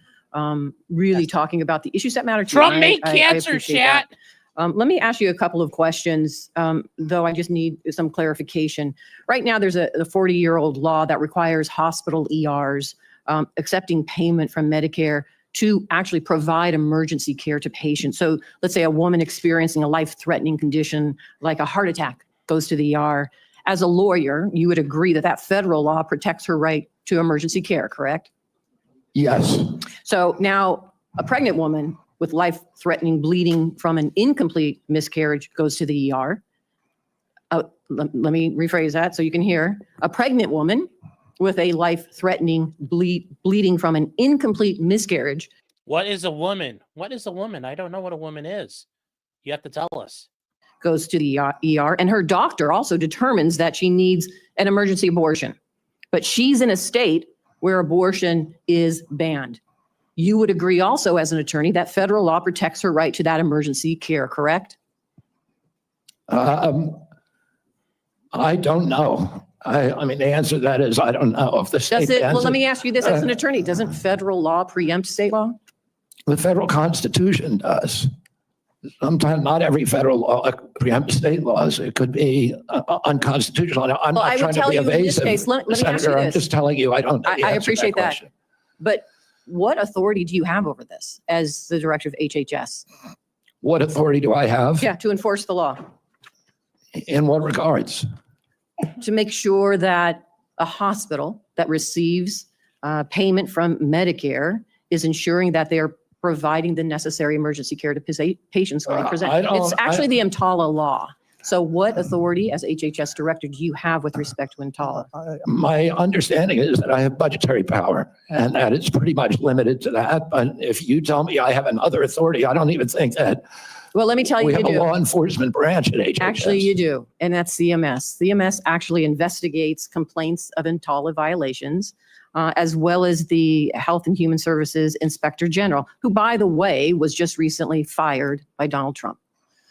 really talking about the issues that matter to you. Trump made cancer, chat. Let me ask you a couple of questions, though I just need some clarification. Right now, there's a 40-year-old law that requires hospital ERs accepting payment from Medicare to actually provide emergency care to patients. So let's say a woman experiencing a life-threatening condition like a heart attack goes to the ER. As a lawyer, you would agree that that federal law protects her right to emergency care, correct? Yes. So now a pregnant woman with life-threatening bleeding from an incomplete miscarriage goes to the ER. Let me rephrase that so you can hear. A pregnant woman with a life-threatening bleeding from an incomplete miscarriage. What is a woman? What is a woman? I don't know what a woman is. You have to tell us. Goes to the ER, and her doctor also determines that she needs an emergency abortion. But she's in a state where abortion is banned. You would agree also as an attorney that federal law protects her right to that emergency care, correct? I don't know. I mean, the answer to that is I don't know. If the Does state it, well, answer- let me ask you this as an attorney, doesn't federal law preempt state law? The federal constitution does. Sometimes not every federal law preempts state laws. It could be unconstitutional. I'm Well, I not would trying to tell be you in this evasive, case, let me ask you Senator. I'm this. just telling you I don't know the I answer to appreciate that. question. But what authority do you have over this as the director of HHS? What authority do I have? Yeah, to enforce the law, In what regards? to make sure that a hospital that receives payment from Medicare is ensuring that they are providing the necessary emergency care to patients when they present. It's actually the EMTALA law. So what authority as HHS director do you have with respect to EMTALA? My understanding is that I have budgetary power and that it's pretty much limited to that. But if you tell me I have another authority, I don't even think that Well, let me tell you, we you have a do. law enforcement branch at HHS. Actually, you do, and that's CMS. CMS actually investigates complaints of EMTALA violations, as well as the Health and Human Services Inspector General, who, by the way, was just recently fired by Donald Trump.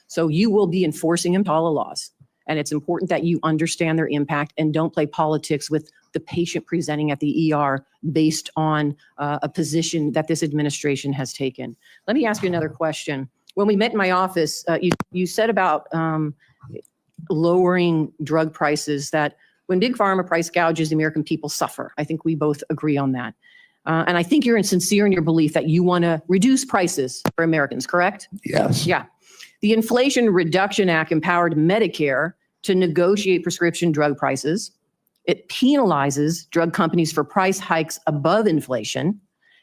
So you will be enforcing EMTALA laws, and it's important that you understand their impact and don't play politics with the patient presenting at the ER based on a position that this administration has taken. Let me ask you another question. When we met in my office, you said about lowering drug prices, that when Big Pharma price gouges, the American people suffer. I think we both agree on that. And I think you're sincere in your belief that you want to reduce prices for Americans, correct? Yes. Yeah. The Inflation Reduction Act empowered Medicare to negotiate prescription drug prices. It penalizes drug companies for price hikes above inflation,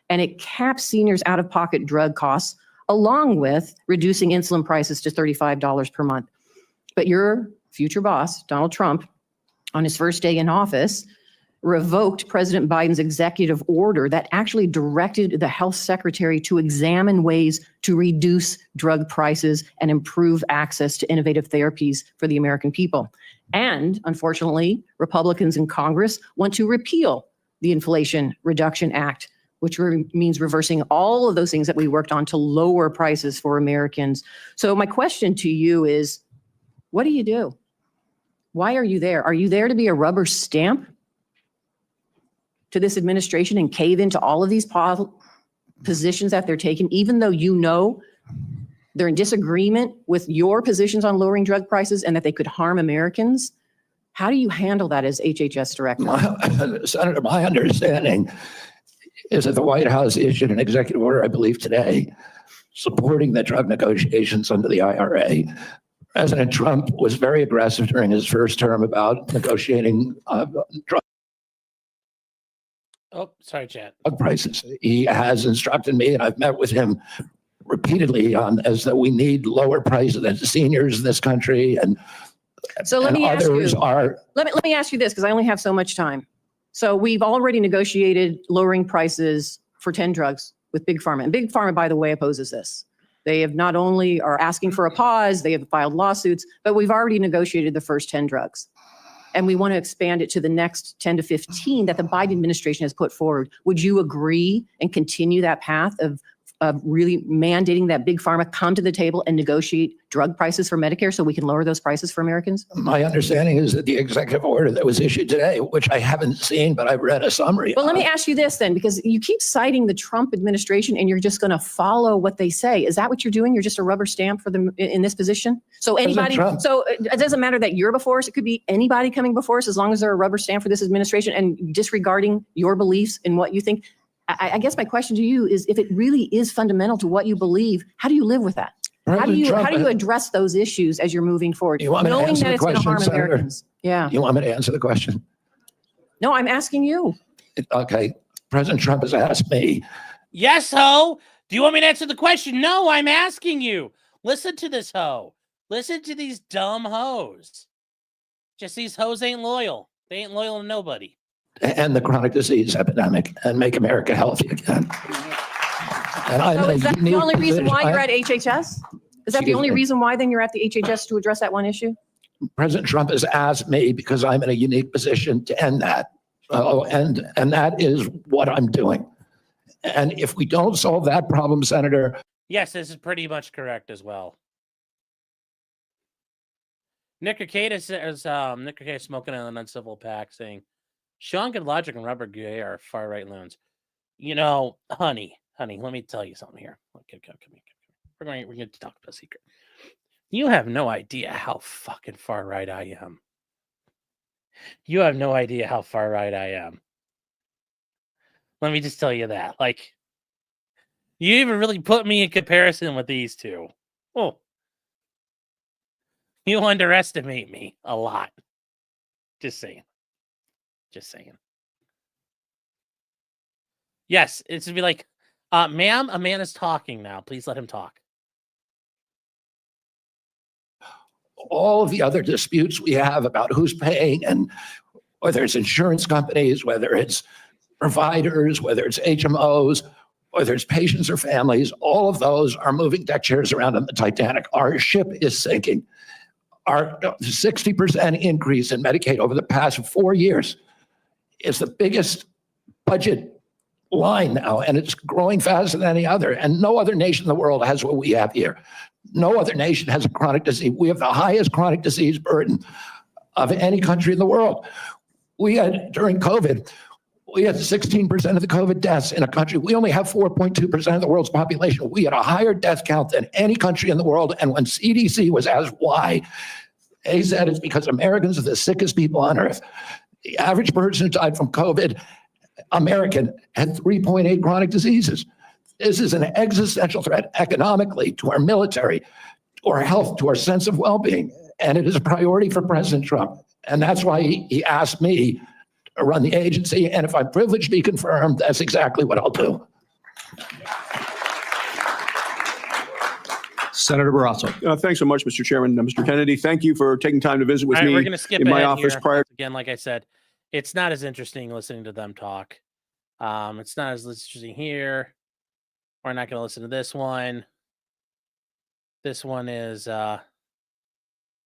and it caps seniors' out-of-pocket drug costs, along with reducing insulin prices to $35 per month. But your future boss, Donald Trump, on his first day in office, revoked President Biden's executive order that actually directed the health secretary to examine ways to reduce drug prices and improve access to innovative therapies for the American people. And unfortunately, Republicans in Congress want to repeal the Inflation Reduction Act, which means reversing all of those things that we worked on to lower prices for Americans. So my question to you is, what do you do? Why are you there? Are you there to be a rubber stamp to this administration and cave into all of these positions that they're taking, even though you know they're in disagreement with your positions on lowering drug prices and that they could harm Americans? How do you handle that as HHS director? Senator, my understanding is that the White House issued an executive order, I believe today, supporting the drug negotiations under the IRA. President Trump was very aggressive during his first term about negotiating drug Oh, sorry, Chad. prices. He has instructed me, and I've met with him repeatedly on as that we need lower prices than seniors in this country, and So let and me ask others you, are. let me ask you this, because I only have so much time. So we've already negotiated lowering prices for 10 drugs with Big Pharma. And Big Pharma, by the way, opposes this. They have not only are asking for a pause, they have filed lawsuits, but we've already negotiated the first 10 drugs. And we want to expand it to the next 10 to 15 that the Biden administration has put forward. Would you agree and continue that path of really mandating that Big Pharma come to the table and negotiate drug prices for Medicare so we can lower those prices for Americans? My understanding is that the executive order that was issued today, which I haven't seen, but I've read a summary. Well, let me of. ask you this then, because you keep citing the Trump administration and you're just going to follow what they say. Is that what you're doing? You're just a rubber stamp for them in this position? So anybody, Trump. so it doesn't matter that you're before us. It could be anybody coming before us as long as they're a rubber stamp for this administration and disregarding your beliefs and what you think. I guess my question to you is, if it really is fundamental to what you believe, how do you live with that? How do you address those issues as you're moving forward, You want me to knowing answer that the it's going to question, harm Senator? Americans? Yeah. You want me to answer the question? No, I'm asking you. Okay. President Trump has asked me. Yes, ho. Do you want me to answer the question? No, I'm asking you. Listen to this ho. Listen to these dumb hoes. Just these hoes ain't loyal. They ain't loyal to nobody. And the chronic disease epidemic and make America healthy again. And I'm So in a is that the unique only reason why position. you're at HHS? Is that the Excuse only me. reason why then you're at the HHS to address that one issue? President Trump has asked me because I'm in a unique position to end that. And that is what I'm doing. And if we don't solve that problem, Senator, Yes, this is pretty much correct as well. Nick Arcade says, Nick Arcade smoking on an uncivil pack saying, Sean Good Logic and Robert Gay are far right loons. You know, honey, let me tell you something here. Okay, come here. We're going to talk about a secret. You have no idea how fucking far right I am. You have no idea how far right I am. Let me just tell you that. Like, you even really put me in comparison with these two. Oh. You underestimate me a lot. Just saying. Yes, it's to be like, ma'am, a man is talking now. Please let him talk. All of the other disputes we have about who's paying, and whether it's insurance companies, whether it's providers, whether it's HMOs, whether it's patients or families, all of those are moving deck chairs around on the Titanic. Our ship is sinking. Our 60% increase in Medicaid over the past 4 years is the biggest budget line now, and it's growing faster than any other. And no other nation in the world has what we have here. No other nation has a chronic disease. We have the highest chronic disease burden of any country in the world. We had, during COVID, we had 16% of the COVID deaths in a country. We only have 4.2% of the world's population. We had a higher death count than any country in the world. And when CDC was asked why, they said it's because Americans are the sickest people on earth. The average person who died from COVID, American, had 3.8 chronic diseases. This is an existential threat economically to our military, to our health, to our sense of well-being. And it is a priority for President Trump. And that's why he asked me to run the agency. And if I'm privileged to be confirmed, that's exactly what I'll do. Senator Barrasso. Thanks so much, Mr. Chairman. Mr. Kennedy, thank you for taking time to visit with me We're going to skip in my ahead office here. prior. Again, like I said, it's not as interesting listening to them talk. It's not as interesting here. We're not going to listen to this one. This one is, we're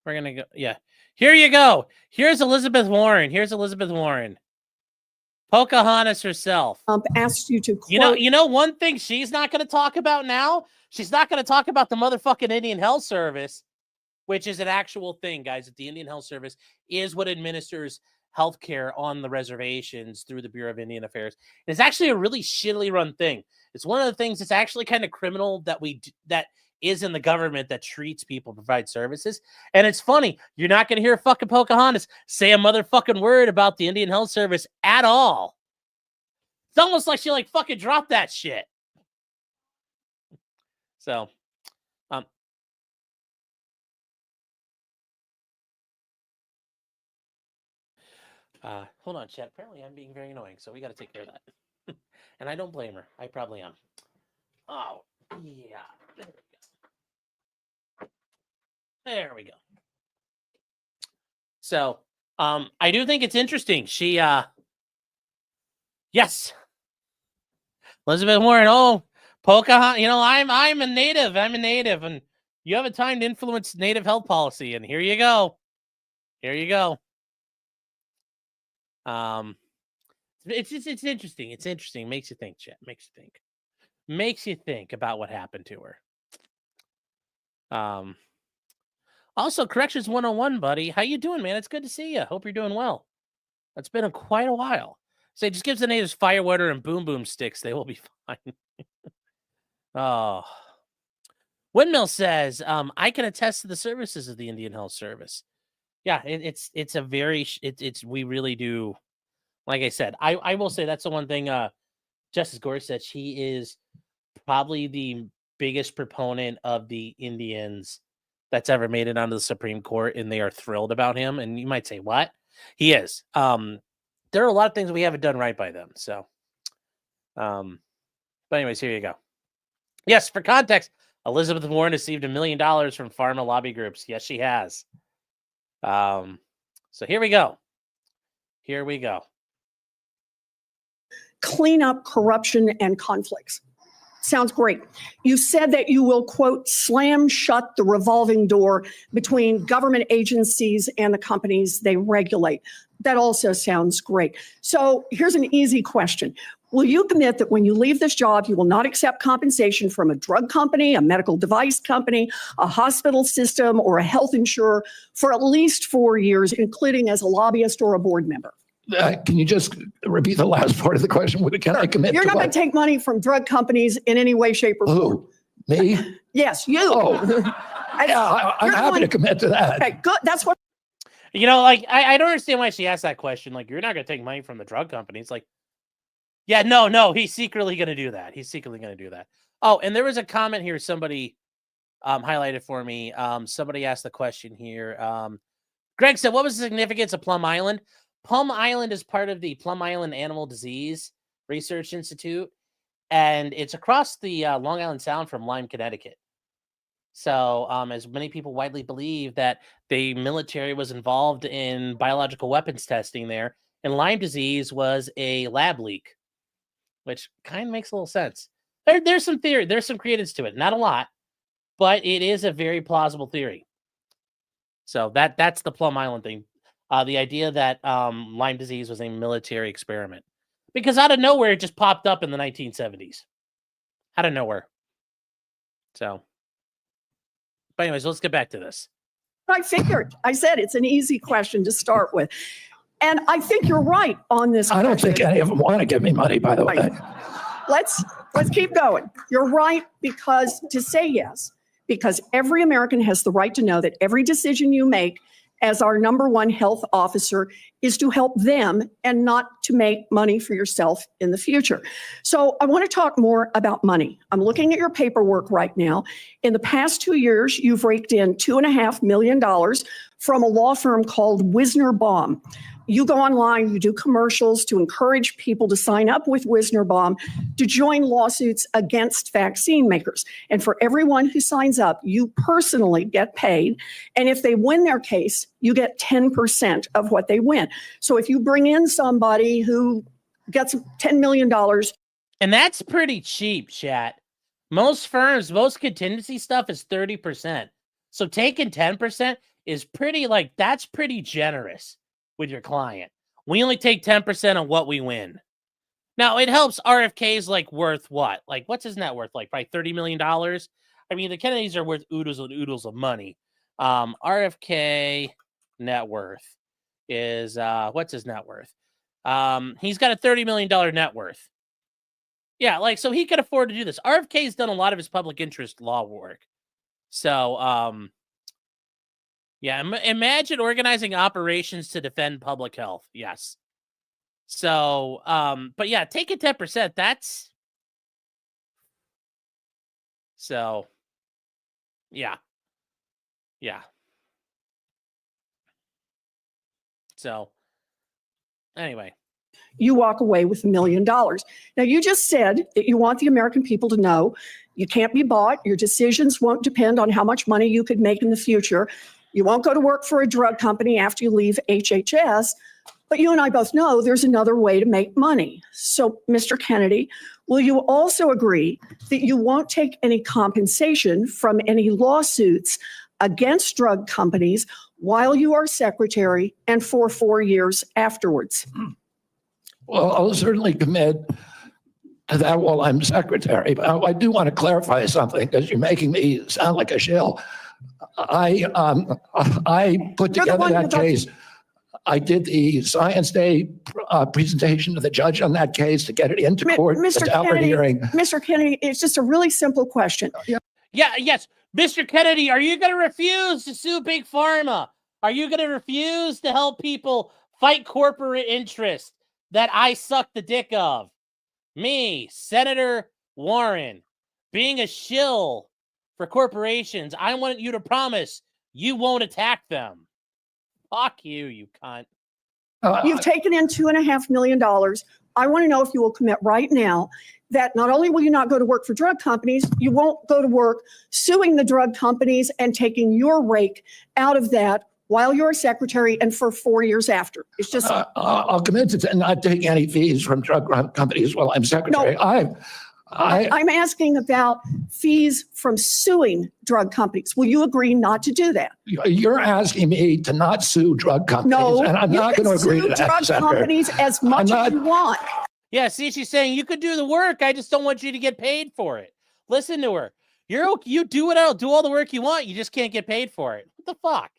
going to go, yeah. Here you go. Here's Elizabeth Warren. Pocahontas herself. Asked you to quote. You know one thing she's not going to talk about now? She's not going to talk about the motherfucking Indian Health Service, which is an actual thing, guys. That the Indian Health Service is what administers healthcare on the reservations through the Bureau of Indian Affairs. And it's actually a really shittily run thing. It's one of the things that's actually kind of criminal that is in the government that treats people, provide services. And it's funny, you're not going to hear fucking Pocahontas say a motherfucking word about the Indian Health Service at all. It's almost like she like fucking dropped that shit. So, hold on, chat. Apparently I'm being very annoying, so we got to take care of that. And I don't blame her. I probably am. Oh, yeah. There we go. So, I do think it's interesting. She, yes. Elizabeth Warren, oh, Pocahontas, you know, I'm a native, and you have a time to influence native health policy, and here you go. It's interesting. It's interesting. Makes you think, chat. Makes you think about what happened to her. Also, Corrections 101, buddy. How you doing, man? It's good to see you. Hope you're doing well. It's been quite a while. Say, just gives the natives firewater and boom boom sticks. They will be fine. Oh. Windmill says, I can attest to the services of the Indian Health Service. Yeah, it's a very, we really do. Like I said, I will say that's the one thing Justice Gorsuch said. She is probably the biggest proponent of the Indians that's ever made it onto the Supreme Court, and they are thrilled about him. And you might say, what? He is. There are a lot of things we haven't done right by them. So, but anyways, here you go. Yes, for context, Elizabeth Warren received $1 million from pharma lobby groups. Yes, she has. So here we go. Clean up corruption and conflicts. Sounds great. You said that you will, quote, slam shut the revolving door between government agencies and the companies they regulate. That also sounds great. So here's an easy question. Will you commit that when you leave this job, you will not accept compensation from a drug company, a medical device company, a hospital system, or a health insurer for at least 4 years, including as a lobbyist or a board member? Can you just repeat the last part of the question? Can I commit You're to not going what? to take money from drug companies in any way, shape, or form. Who? Me? Yes, you. Oh. Yeah, I'm You're happy to commit to that. Okay, good. That's what. You know, like, I don't understand why she asked that question. Like, you're not going to take money from the drug company. It's like, yeah, no, he's secretly going to do that. He's secretly going to do that. Oh, and there was a comment here somebody highlighted for me. Somebody asked the question here. Greg said, what was the significance of Plum Island? Plum Island is part of the Plum Island Animal Disease Research Institute, and it's across the Long Island Sound from Lyme, Connecticut. So, as many people widely believe that the military was involved in biological weapons testing there, and Lyme disease was a lab leak, which kind of makes a little sense. There's some theory, there's some credence to it. Not a lot, but it is a very plausible theory. So that's the Plum Island thing. The idea that Lyme disease was a military experiment. Because out of nowhere, it just popped up in the 1970s. Out of nowhere. So, but anyways, let's get back to this. I figured. I said it's an easy question to start with. And I think you're right on this. I don't think any of them want to give me money, by the way. Let's keep going. You're right, because to say yes, because every American has the right to know that every decision you make as our number one health officer is to help them and not to make money for yourself in the future. So I want to talk more about money. I'm looking at your paperwork right now. In the past 2 years, you've raked in $2.5 million from a law firm called Wisner Baum. You go online, you do commercials to encourage people to sign up with Wisner Baum to join lawsuits against vaccine makers. And for everyone who signs up, you personally get paid. And if they win their case, you get 10% of what they win. So if you bring in somebody who gets $10 million. And that's pretty cheap, chat. Most firms, most contingency stuff is 30%. So taking 10% is pretty, that's pretty generous with your client. We only take 10% on what we win. Now, it helps RFK's worth what? What's his net worth? Probably $30 million? I mean, the Kennedys are worth oodles and oodles of money. RFK net worth is, what's his net worth? He's got a $30 million net worth. Yeah, so he could afford to do this. RFK's done a lot of his public interest law work. So, yeah, imagine organizing operations to defend public health. Yes. So, but yeah, take a 10%. That's so, yeah. So, anyway. You walk away with $1 million. Now, you just said that you want the American people to know you can't be bought. Your decisions won't depend on how much money you could make in the future. You won't go to work for a drug company after you leave HHS, but you and I both know there's another way to make money. So, Mr. Kennedy, will you also agree that you won't take any compensation from any lawsuits against drug companies while you are secretary and for 4 years afterwards? Well, I'll certainly commit to that while I'm secretary. But I do want to clarify something because you're making me sound like a shill. I put together that case. I did the Science Day presentation to the judge on that case to get it into court. Mr. Kennedy, it's just a really simple question. Yes. Mr. Kennedy, are you going to refuse to sue Big Pharma? Are you going to refuse to help people fight corporate interests that I suck the dick of? Me, Senator Warren, being a shill for corporations, I want you to promise you won't attack them. Fuck you, you cunt. You've taken in $2.5 million. I want to know if you will commit right now that not only will you not go to work for drug companies, you won't go to work suing the drug companies and taking your rake out of that while you're a secretary and for 4 years after. It's just I'll commit to not taking any fees from drug companies while I'm secretary. No. I'm asking about fees from suing drug companies. Will you agree not to do that? You're asking me to not sue drug companies, No, and I'm not going to agree to that. Drug companies as much as you want. Yeah, see, she's saying you could do the work. I just don't want you to get paid for it. Listen to her. You do it. I'll do all the work you want. You just can't get paid for it. What the fuck?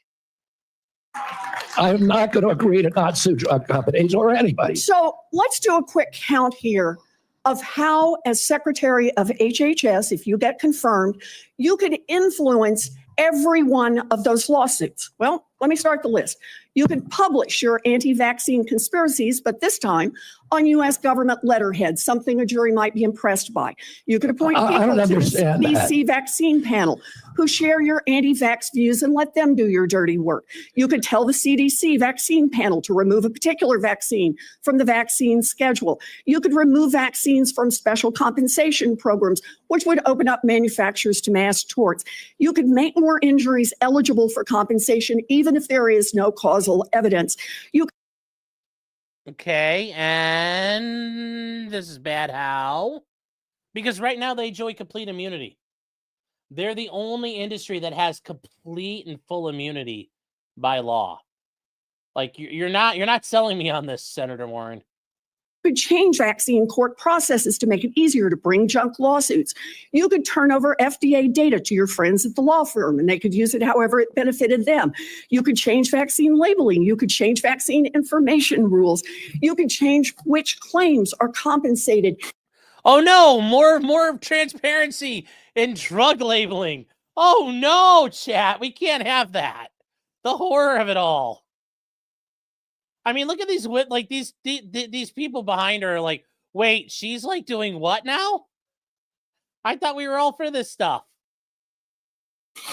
I'm not going to agree to not sue drug companies or anybody. So let's do a quick count here of how, as Secretary of HHS, if you get confirmed, you could influence every one of those lawsuits. Well, let me start the list. You could publish your anti-vaccine conspiracies, but this time on U.S. government letterhead, something a jury might be impressed by. You could appoint I people don't to the understand that. CDC vaccine panel who share your anti-vax views and let them do your dirty work. You could tell the CDC vaccine panel to remove a particular vaccine from the vaccine schedule. You could remove vaccines from special compensation programs, which would open up manufacturers to mass torts. You could make more injuries eligible for compensation, even if there is no causal evidence. You Okay, and this is bad. How? Because right now they enjoy complete immunity. They're the only industry that has complete and full immunity by law. Like you're not selling me on this, Senator Warren. could change vaccine court processes to make it easier to bring junk lawsuits. You could turn over FDA data to your friends at the law firm and they could use it however it benefited them. You could change vaccine labeling. You could change vaccine information rules. You could change which claims are compensated. Oh no, more transparency in drug labeling. Oh no, chat, we can't have that. The horror of it all. I mean, look at these these people behind her are like, wait, she's like doing what now? I thought we were all for this stuff.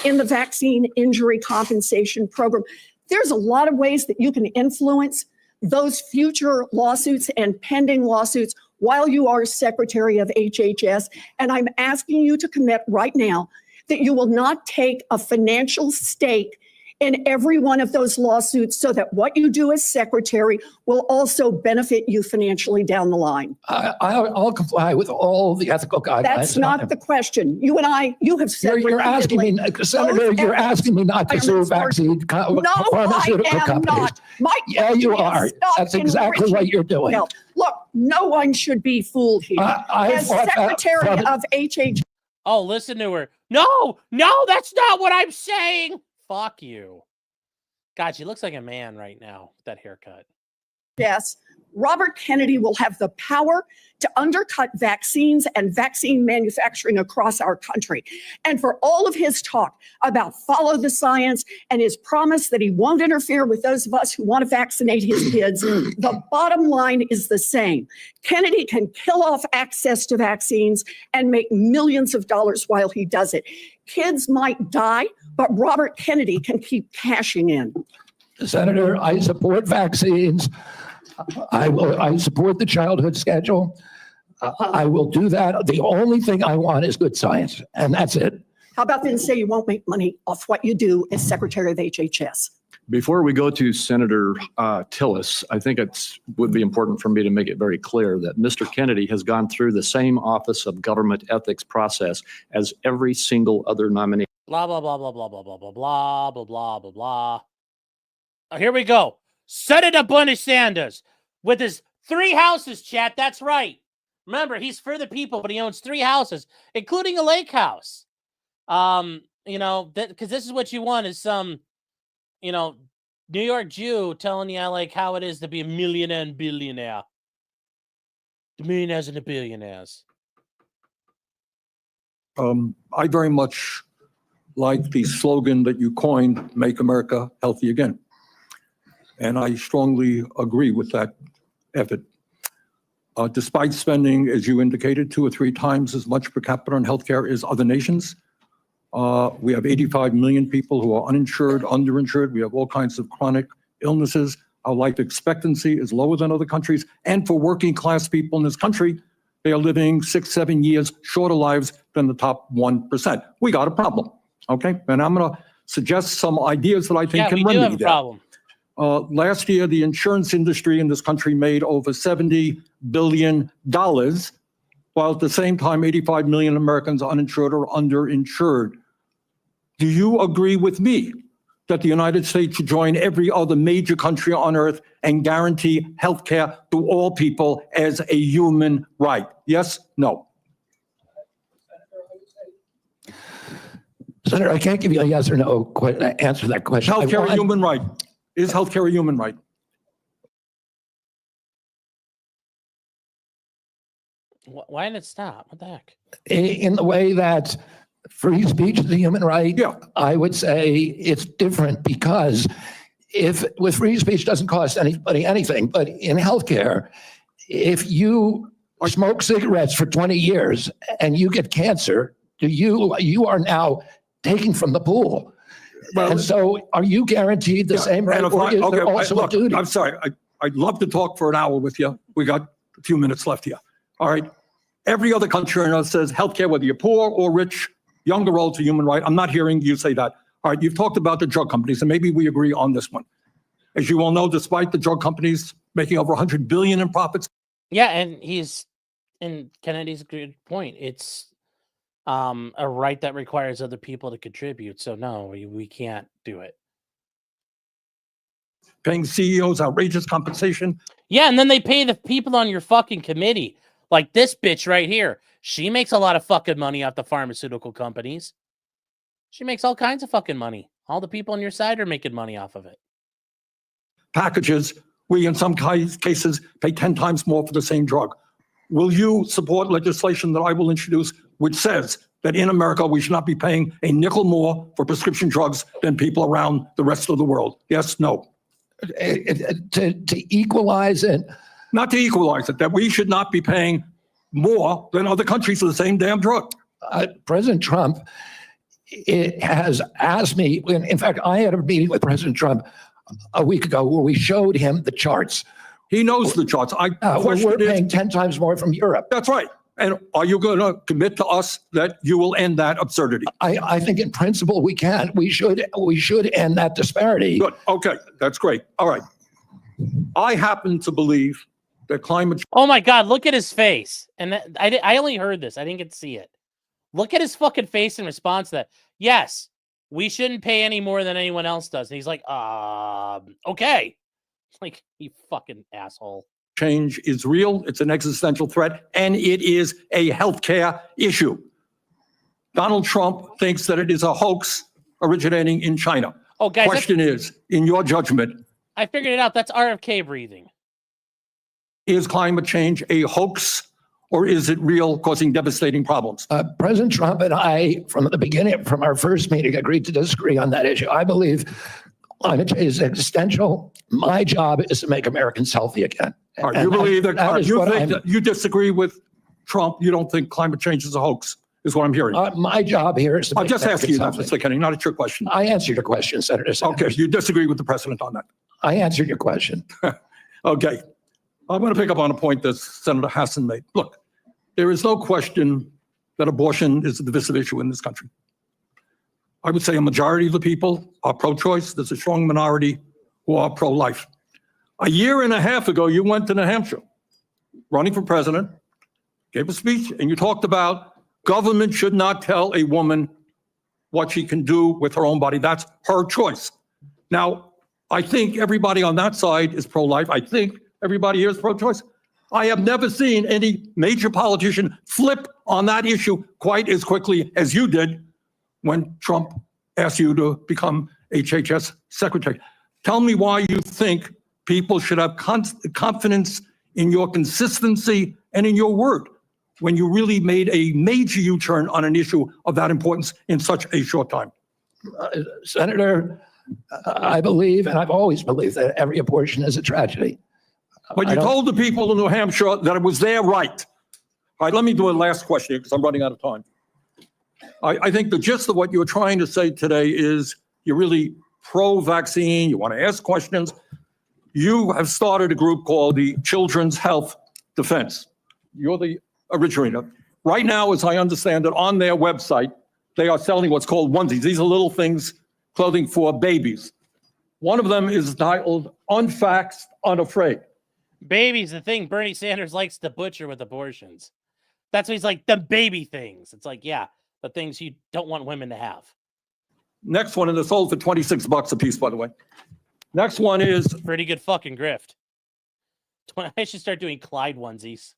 In the vaccine injury compensation program, there's a lot of ways that you can influence those future lawsuits and pending lawsuits while you are Secretary of HHS. And I'm asking you to commit right now that you will not take a financial stake in every one of those lawsuits so that what you do as secretary will also benefit you financially down the line. I'll comply with all the ethical guidelines. That's not the question. You have said You're asking me, Senator, you're asking me not to sue vaccine pharmaceutical companies. Yeah, you are. That's exactly what you're doing. Well, look, no one should be fooled here. As Secretary of HHS. Oh, listen to her. No, that's not what I'm saying. Fuck you. God, she looks like a man right now with that haircut. Yes, Robert Kennedy will have the power to undercut vaccines and vaccine manufacturing across our country. And for all of his talk about follow the science and his promise that he won't interfere with those of us who want to vaccinate his kids, the bottom line is the same. Kennedy can kill off access to vaccines and make millions of dollars while he does it. Kids might die, but Robert Kennedy can keep cashing in. Senator, I support vaccines. I support the childhood schedule. I will do that. The only thing I want is good science, and that's it. How about then say you won't make money off what you do as Secretary of HHS? Before we go to Senator Tillis, I think it would be important for me to make it very clear that Mr. Kennedy has gone through the same Office of Government Ethics process as every single other nominee. Blah, blah, blah, blah, blah, blah, blah, blah, blah, blah, blah, blah, blah. Oh, here we go. Senator Bernie Sanders with his 3 houses, chat. That's right. Remember, he's for the people, but he owns 3 houses, including a lake house. You know, because this is what you want is some, you know, New York Jew telling you like how it is to be a millionaire and billionaire. The millionaires and the billionaires. I very much like the slogan that you coined, Make America Healthy Again. And I strongly agree with that effort. Despite spending, as you indicated, 2 or 3 times as much per capita on healthcare as other nations, we have 85 million people who are uninsured, underinsured. We have all kinds of chronic illnesses. Our life expectancy is lower than other countries. And for working class people in this country, they are living 6-7 years shorter lives than the top 1%. We got a problem, okay? And I'm going to suggest some ideas that I think can remedy that. Yeah, we do have a problem. Last year, the insurance industry in this country made over $70 billion, while at the same time, 85 million Americans are uninsured or underinsured. Do you agree with me that the United States should join every other major country on earth and guarantee health care to all people as a human right? Yes? No? Senator, I can't give you a yes or no answer to that question. Healthcare a human right? Is healthcare a human right? Why did it stop? What the heck? In the way that free speech is a human right, I would say it's different because if with free speech doesn't cost anybody anything, but in healthcare, if you smoke cigarettes for 20 years and you get cancer, you are now taking from the pool. And so are you guaranteed the same right? Or is there also a duty? I'm sorry. I'd love to talk for an hour with you. We got a few minutes left here. All right. Every other country on earth says healthcare, whether you're poor or rich, young or old, is a human right. I'm not hearing you say that. All right. You've talked about the drug companies, and maybe we agree on this one. As you all know, despite the drug companies making over $100 billion in profits. Yeah, and Kennedy's a good point. It's a right that requires other people to contribute. So no, we can't do it. Paying CEOs outrageous compensation. Yeah, and then they pay the people on your fucking committee. Like this bitch right here. She makes a lot of fucking money off the pharmaceutical companies. She makes all kinds of fucking money. All the people on your side are making money off of it. Packages, we in some cases pay 10 times more for the same drug. Will you support legislation that I will introduce which says that in America we should not be paying a nickel more for prescription drugs than people around the rest of the world? Yes, no? To equalize it? Not to equalize it, that we should not be paying more than other countries for the same damn drug. President Trump has asked me, in fact, I had a meeting with President Trump a week ago where we showed him the charts. He knows the charts. We're paying 10 times more from Europe. That's right. And are you going to commit to us that you will end that absurdity? I think in principle we can. We should end that disparity. Good. Okay. That's great. All right. I happen to believe that climate. Oh my God! Look at his face. And I only heard this. I didn't get to see it. Look at his fucking face in response to that. Yes, we shouldn't pay any more than anyone else does. And he's like, okay. Like, you fucking asshole. Change is real. It's an existential threat, and it is a healthcare issue. Donald Trump thinks that it is a hoax originating in China. Oh, guys. Question is, in your judgment, I figured it out. That's RFK breathing. Is climate change a hoax, or is it real, causing devastating problems? President Trump and I, from the beginning, from our first meeting, agreed to disagree on that issue. I believe climate change is existential. My job is to make Americans healthy again. All right, you believe that you disagree with Trump? You don't think climate change is a hoax, is what I'm hearing. My job here is to I'll make just ask you that, Americans Mr. Kennedy, not a trick question. I answered your question, Senator Sanders. Okay, you disagree with the president on that. I answered your question. Okay. I'm going to pick up on a point that Senator Hassan made. Look, there is no question that abortion is a divisive issue in this country. I would say a majority of the people are pro-choice. There's a strong minority who are pro-life. A year and a half ago, you went to New Hampshire, running for president, gave a speech, and you talked about government should not tell a woman what she can do with her own body. That's her choice. Now, I think everybody on that side is pro-life. I think everybody here is pro-choice. I have never seen any major politician flip on that issue quite as quickly as you did when Trump asked you to become HHS secretary. Tell me why you think people should have confidence in your consistency and in your word when you really made a major U-turn on an issue of that importance in such a short time. Senator, I believe, and I've always believed, that every abortion is a tragedy. But you told the people of New Hampshire that it was their right. All right, let me do a last question because I'm running out of time. I think the gist of what you're trying to say today is you're really pro-vaccine, you want to ask questions. You have started a group called the Children's Health Defense. You're the originator. Right now, as I understand it, on their website, they are selling what's called onesies. These are little things, clothing for babies. One of them is titled Unvaxxed, Unafraid. Baby's the thing Bernie Sanders likes to butcher with abortions. That's what he's like, the baby things. It's like, yeah, the things you don't want women to have. Next one, and they're sold for $26 a piece, by the way. Next one is Pretty good fucking grift. I should start doing Clyde onesies.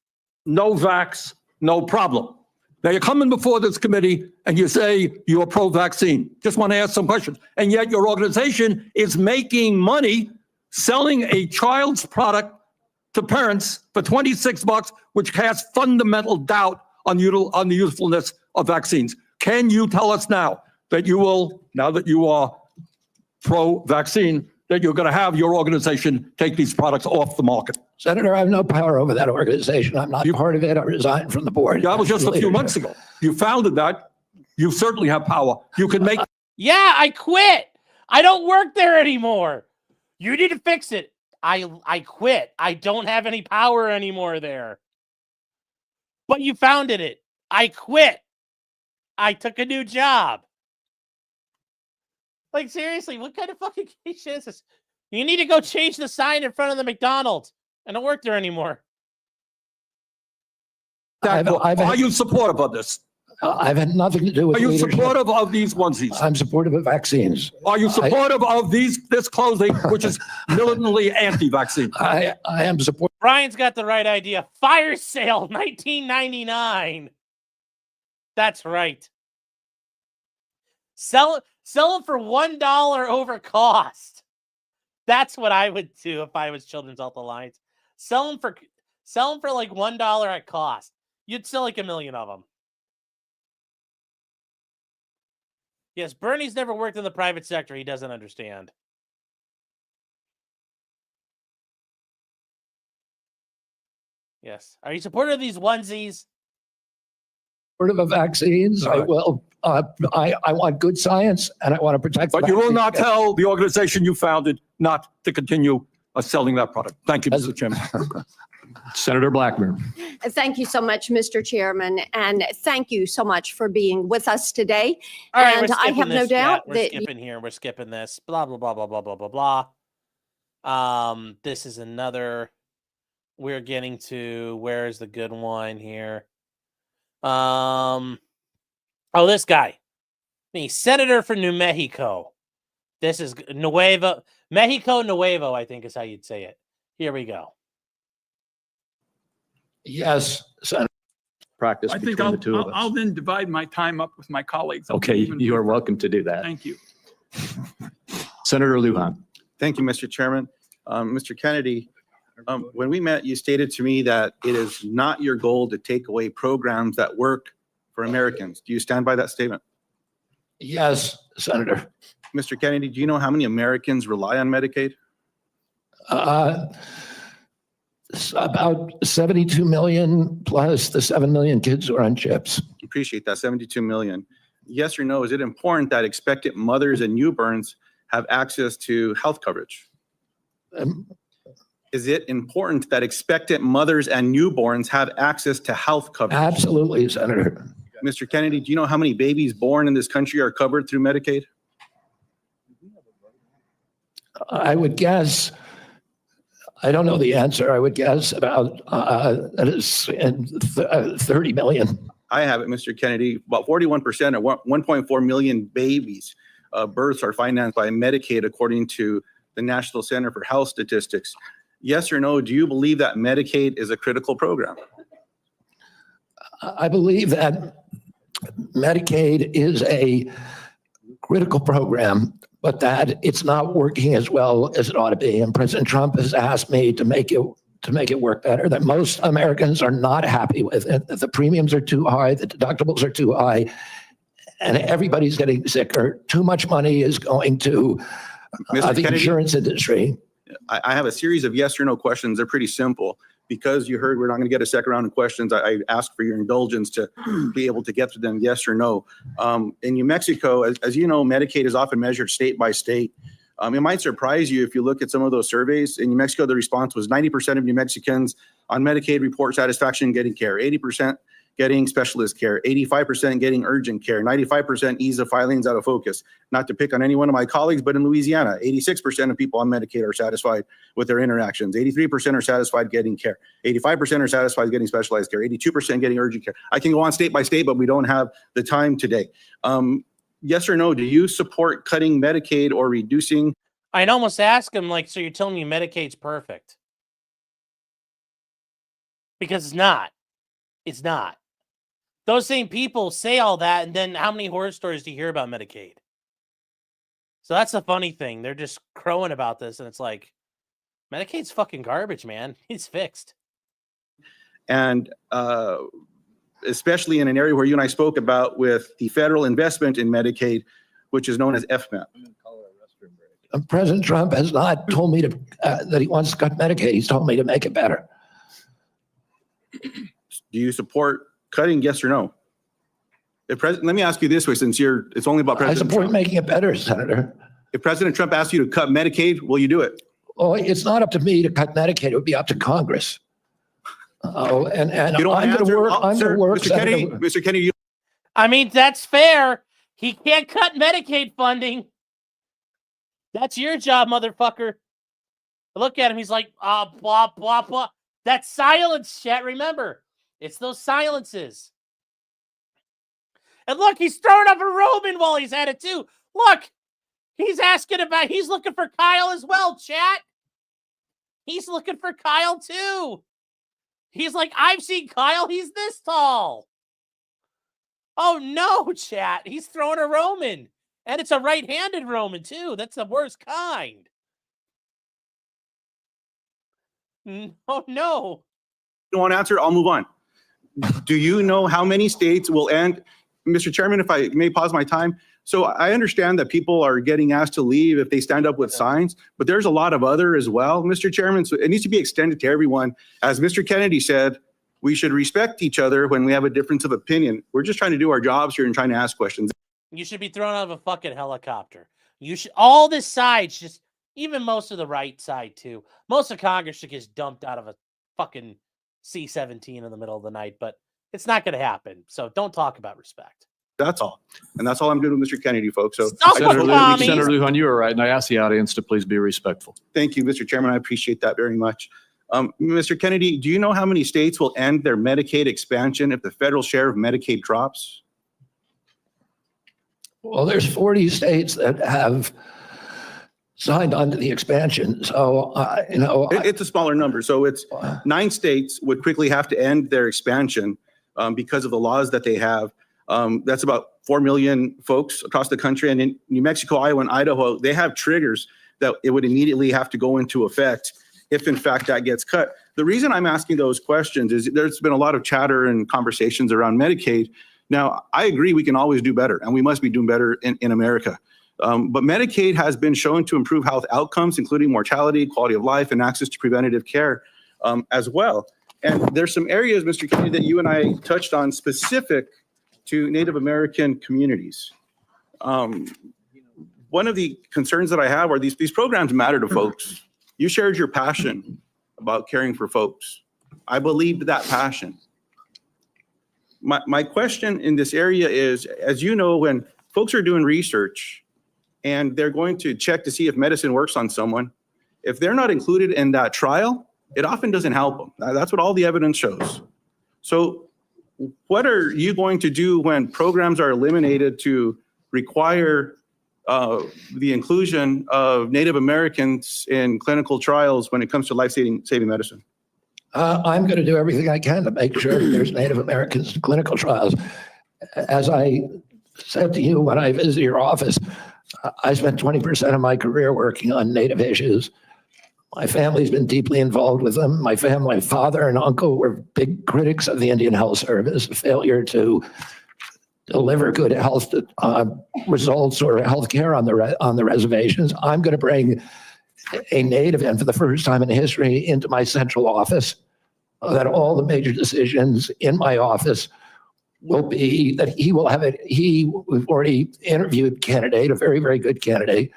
no vax, no problem. Now you're coming before this committee and you say you're pro-vaccine. Just want to ask some questions. And yet your organization is making money selling a child's product to parents for $26, which casts fundamental doubt on the usefulness of vaccines. Can you tell us now that you will, now that you are pro-vaccine, that you're going to have your organization take these products off the market? Senator, I have no power over that organization. I'm not part of it. I resigned from the board. That was just a few months ago. You founded that. You certainly have power. You can make. Yeah, I quit. I don't work there anymore. You need to fix it. I quit. I don't have any power anymore there. But you founded it. I quit. I took a new job. Like, seriously, what kind of fucking case is this? You need to go change the sign in front of the McDonald's. I don't work there anymore. Are you supportive of this? I've had nothing to do with Are you leadership. supportive of these onesies? I'm supportive of vaccines. Are you supportive of this clothing, which is militantly anti-vaccine? I am supportive. Brian's got the right idea. Fire sale, 1999. That's right. Sell them for $1 over cost. That's what I would do if I was Children's Health Alliance. Sell them for like $1 at cost. You'd sell like 1 million of them. Yes, Bernie's never worked in the private sector. He doesn't understand. Yes. Are you supportive of these onesies? Supportive of vaccines. I will. I want good science and I want to protect. But you will not tell the organization you founded not to continue selling that product. Thank you, Mr. Chairman. Senator Blackburn. Thank you so much, Mr. Chairman, and thank you so much for being with us today. All right, and we're I have no this. doubt We're that skipping here. We're skipping this. Blah blah blah blah blah blah blah blah. This is another. We're getting to where's the good one here? Oh, this guy, the senator for New Mexico. This is Mexico Nuevo, I think is how you'd say it. Here we go. Yes, Senator. Practice I think between the two of us. I'll then divide my time up with my colleagues. Okay, you are welcome to do that. Thank you. Senator Lujan. Thank you, Mr. Chairman. Mr. Kennedy, when we met, you stated to me that it is not your goal to take away programs that work for Americans. Do you stand by that statement? Yes, Senator. Mr. Kennedy, do you know how many Americans rely on Medicaid? About 72 million plus the 7 million kids who are on chips. Appreciate that, 72 million. Yes or no, is it important that expectant mothers and newborns have access to health coverage? Is it important that expectant mothers and newborns have access to health coverage? Absolutely, Senator. Mr. Kennedy, do you know how many babies born in this country are covered through Medicaid? I would guess, I don't know the answer. I would guess about 30 million. I have it, Mr. Kennedy. About 41% or 1.4 million babies births are financed by Medicaid, according to the National Center for Health Statistics. Yes or no, do you believe that Medicaid is a critical program? I believe that Medicaid is a critical program, but that it's not working as well as it ought to be. And President Trump has asked me to make it work better, that most Americans are not happy with it. The premiums are too high, the deductibles are too high, and everybody's getting sicker. Too much money is going to the Kennedy, insurance industry. I have a series of yes or no questions. They're pretty simple. Because you heard we're not going to get a second round of questions, I ask for your indulgence to be able to get to them yes or no. In New Mexico, as you know, Medicaid is often measured state by state. It might surprise you if you look at some of those surveys. In New Mexico, the response was 90% of New Mexicans on Medicaid report satisfaction getting care, 80% getting specialist care, 85% getting urgent care, 95% ease of filings out of focus. Not to pick on any one of my colleagues, but in Louisiana, 86% of people on Medicaid are satisfied with their interactions. 83% are satisfied getting care. 85% are satisfied getting specialized care. 82% getting urgent care. I can go on state by state, but we don't have the time today. yes or no, do you support cutting Medicaid or reducing? I'd almost ask him, like, so you're telling me Medicaid's perfect? Because it's not. It's not. Those same people say all that, and then how many horror stories do you hear about Medicaid? So that's the funny thing. They're just crowing about this, and it's like, Medicaid's fucking garbage, man. It's fixed. And especially in an area where you and I spoke about with the federal investment in Medicaid, which is known as FMAP. President Trump has not told me to that he wants to cut Medicaid. He's told me to make it better. Do you support cutting, yes or no? Let me ask you this way, since it's only about President I support Trump. making it better, Senator. If President Trump asks you to cut Medicaid, will you do it? Oh, it's not up to me to cut Medicaid. It would be up to Congress. Oh, and You don't I'm going to answer- work. I'm Sir, going to work. Mr. Kennedy, Senator. Mr. Kennedy, I mean, that's fair. He can't cut Medicaid funding. That's your job, motherfucker. Look at him. He's like, blah, blah, blah. That's silence, chat. Remember, it's those silences. And look, he's throwing up a Roman while he's at it, too. Look, he's looking for Kyle as well, chat. He's looking for Kyle, too. He's like, I've seen Kyle. He's this tall. Oh, no, chat. He's throwing a Roman. And it's a right-handed Roman, too. That's the worst kind. Oh, no. you don't want to answer, I'll move on. Do you know how many states will end? Mr. Chairman, if I may pause my time. So I understand that people are getting asked to leave if they stand up with signs, but there's a lot of other as well, Mr. Chairman. So it needs to be extended to everyone. As Mr. Kennedy said, we should respect each other when we have a difference of opinion. We're just trying to do our jobs here and trying to ask questions. You should be thrown out of a fucking helicopter. You should, all the sides, just even most of the right side too. Most of Congress should get dumped out of a fucking C-17 in the middle of the night, but it's not going to happen. So don't talk about respect. That's all. And that's all I'm doing with Mr. Kennedy, folks. So Senator Lujan, you are right. And I ask the audience to please be respectful. Thank you, Mr. Chairman. I appreciate that very much. Mr. Kennedy, do you know how many states will end their Medicaid expansion if the federal share of Medicaid drops? Well, there's 40 states that have signed on to the expansion. So, It's a smaller number. So it's 9 states would quickly have to end their expansion because of the laws that they have. That's about 4 million folks across the country. And in New Mexico, Iowa, and Idaho, they have triggers that it would immediately have to go into effect if in fact that gets cut. The reason I'm asking those questions is there's been a lot of chatter and conversations around Medicaid. Now, I agree we can always do better, and we must be doing better in America. But Medicaid has been shown to improve health outcomes, including mortality, quality of life, and access to preventative care as well. And there's some areas, Mr. Kennedy, that you and I touched on specific to Native American communities. One of the concerns that I have are these programs matter to folks. You shared your passion about caring for folks. I believed that passion. My question in this area is, as you know, when folks are doing research and they're going to check to see if medicine works on someone, if they're not included in that trial, it often doesn't help them. That's what all the evidence shows. So what are you going to do when programs are eliminated to require the inclusion of Native Americans in clinical trials when it comes to life-saving medicine? I'm going to do everything I can to make sure there's Native Americans in clinical trials. As I said to you when I visited your office, I spent 20% of my career working on Native issues. My family's been deeply involved with them. My family, father and uncle were big critics of the Indian Health Service, failure to deliver good health results or health care on the reservations. I'm going to bring a Native, and for the first time in history, into my central office, that all the major decisions in my office will be that he will have it. We've already interviewed a candidate, a very, very good candidate,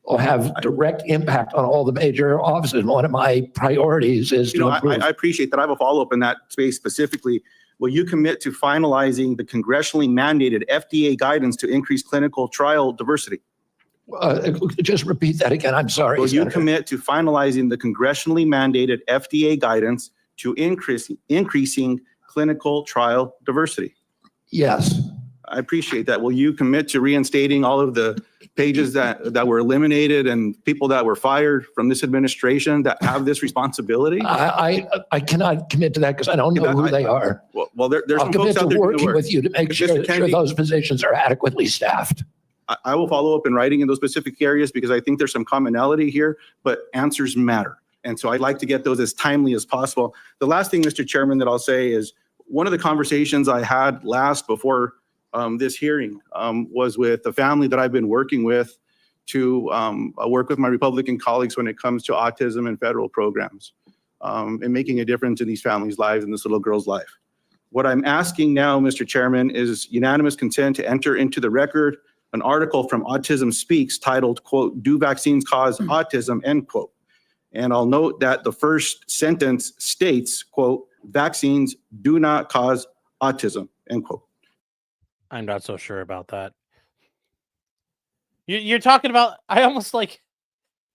will have direct impact on all the major offices. And one of my priorities is to improve. I appreciate that. I have a follow-up in that space specifically. Will you commit to finalizing the congressionally mandated FDA guidance to increase clinical trial diversity? Just repeat that again. I'm sorry. Will you commit to finalizing the congressionally mandated FDA guidance to increasing clinical trial diversity? Yes. I appreciate that. Will you commit to reinstating all of the pages that were eliminated and people that were fired from this administration that have this responsibility? I cannot commit to that because I don't know who they are. Well, there's I'll some folks commit to out there doing the working work. with you to make Mr. sure Kennedy- those positions are adequately staffed. I will follow up in writing in those specific areas because I think there's some commonality here, but answers matter. And so I'd like to get those as timely as possible. The last thing, Mr. Chairman, that I'll say is one of the conversations I had last before this hearing was with the family that I've been working with to work with my Republican colleagues when it comes to autism and federal programs and making a difference in these families' lives and this little girl's life. What I'm asking now, Mr. Chairman, is unanimous consent to enter into the record an article from Autism Speaks titled, quote, "Do Vaccines Cause Autism?" End quote. And I'll note that the first sentence states, quote, "Vaccines do not cause autism," end quote. I'm not so sure about that. You're talking about, I almost like,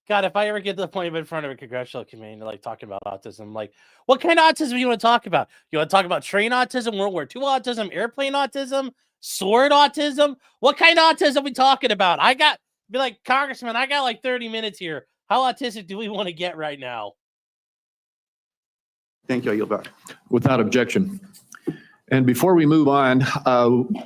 God, if I ever get to the point in front of a congressional committee, like talking about autism, like, what kind of autism do you want to talk about? You want to talk about train autism, World War II autism, airplane autism, sword autism? What kind of autism are we talking about? Be like, Congressman, I got like 30 minutes here. How autistic do we want to get right now? Thank you. I yield back. Without objection. And before we move on,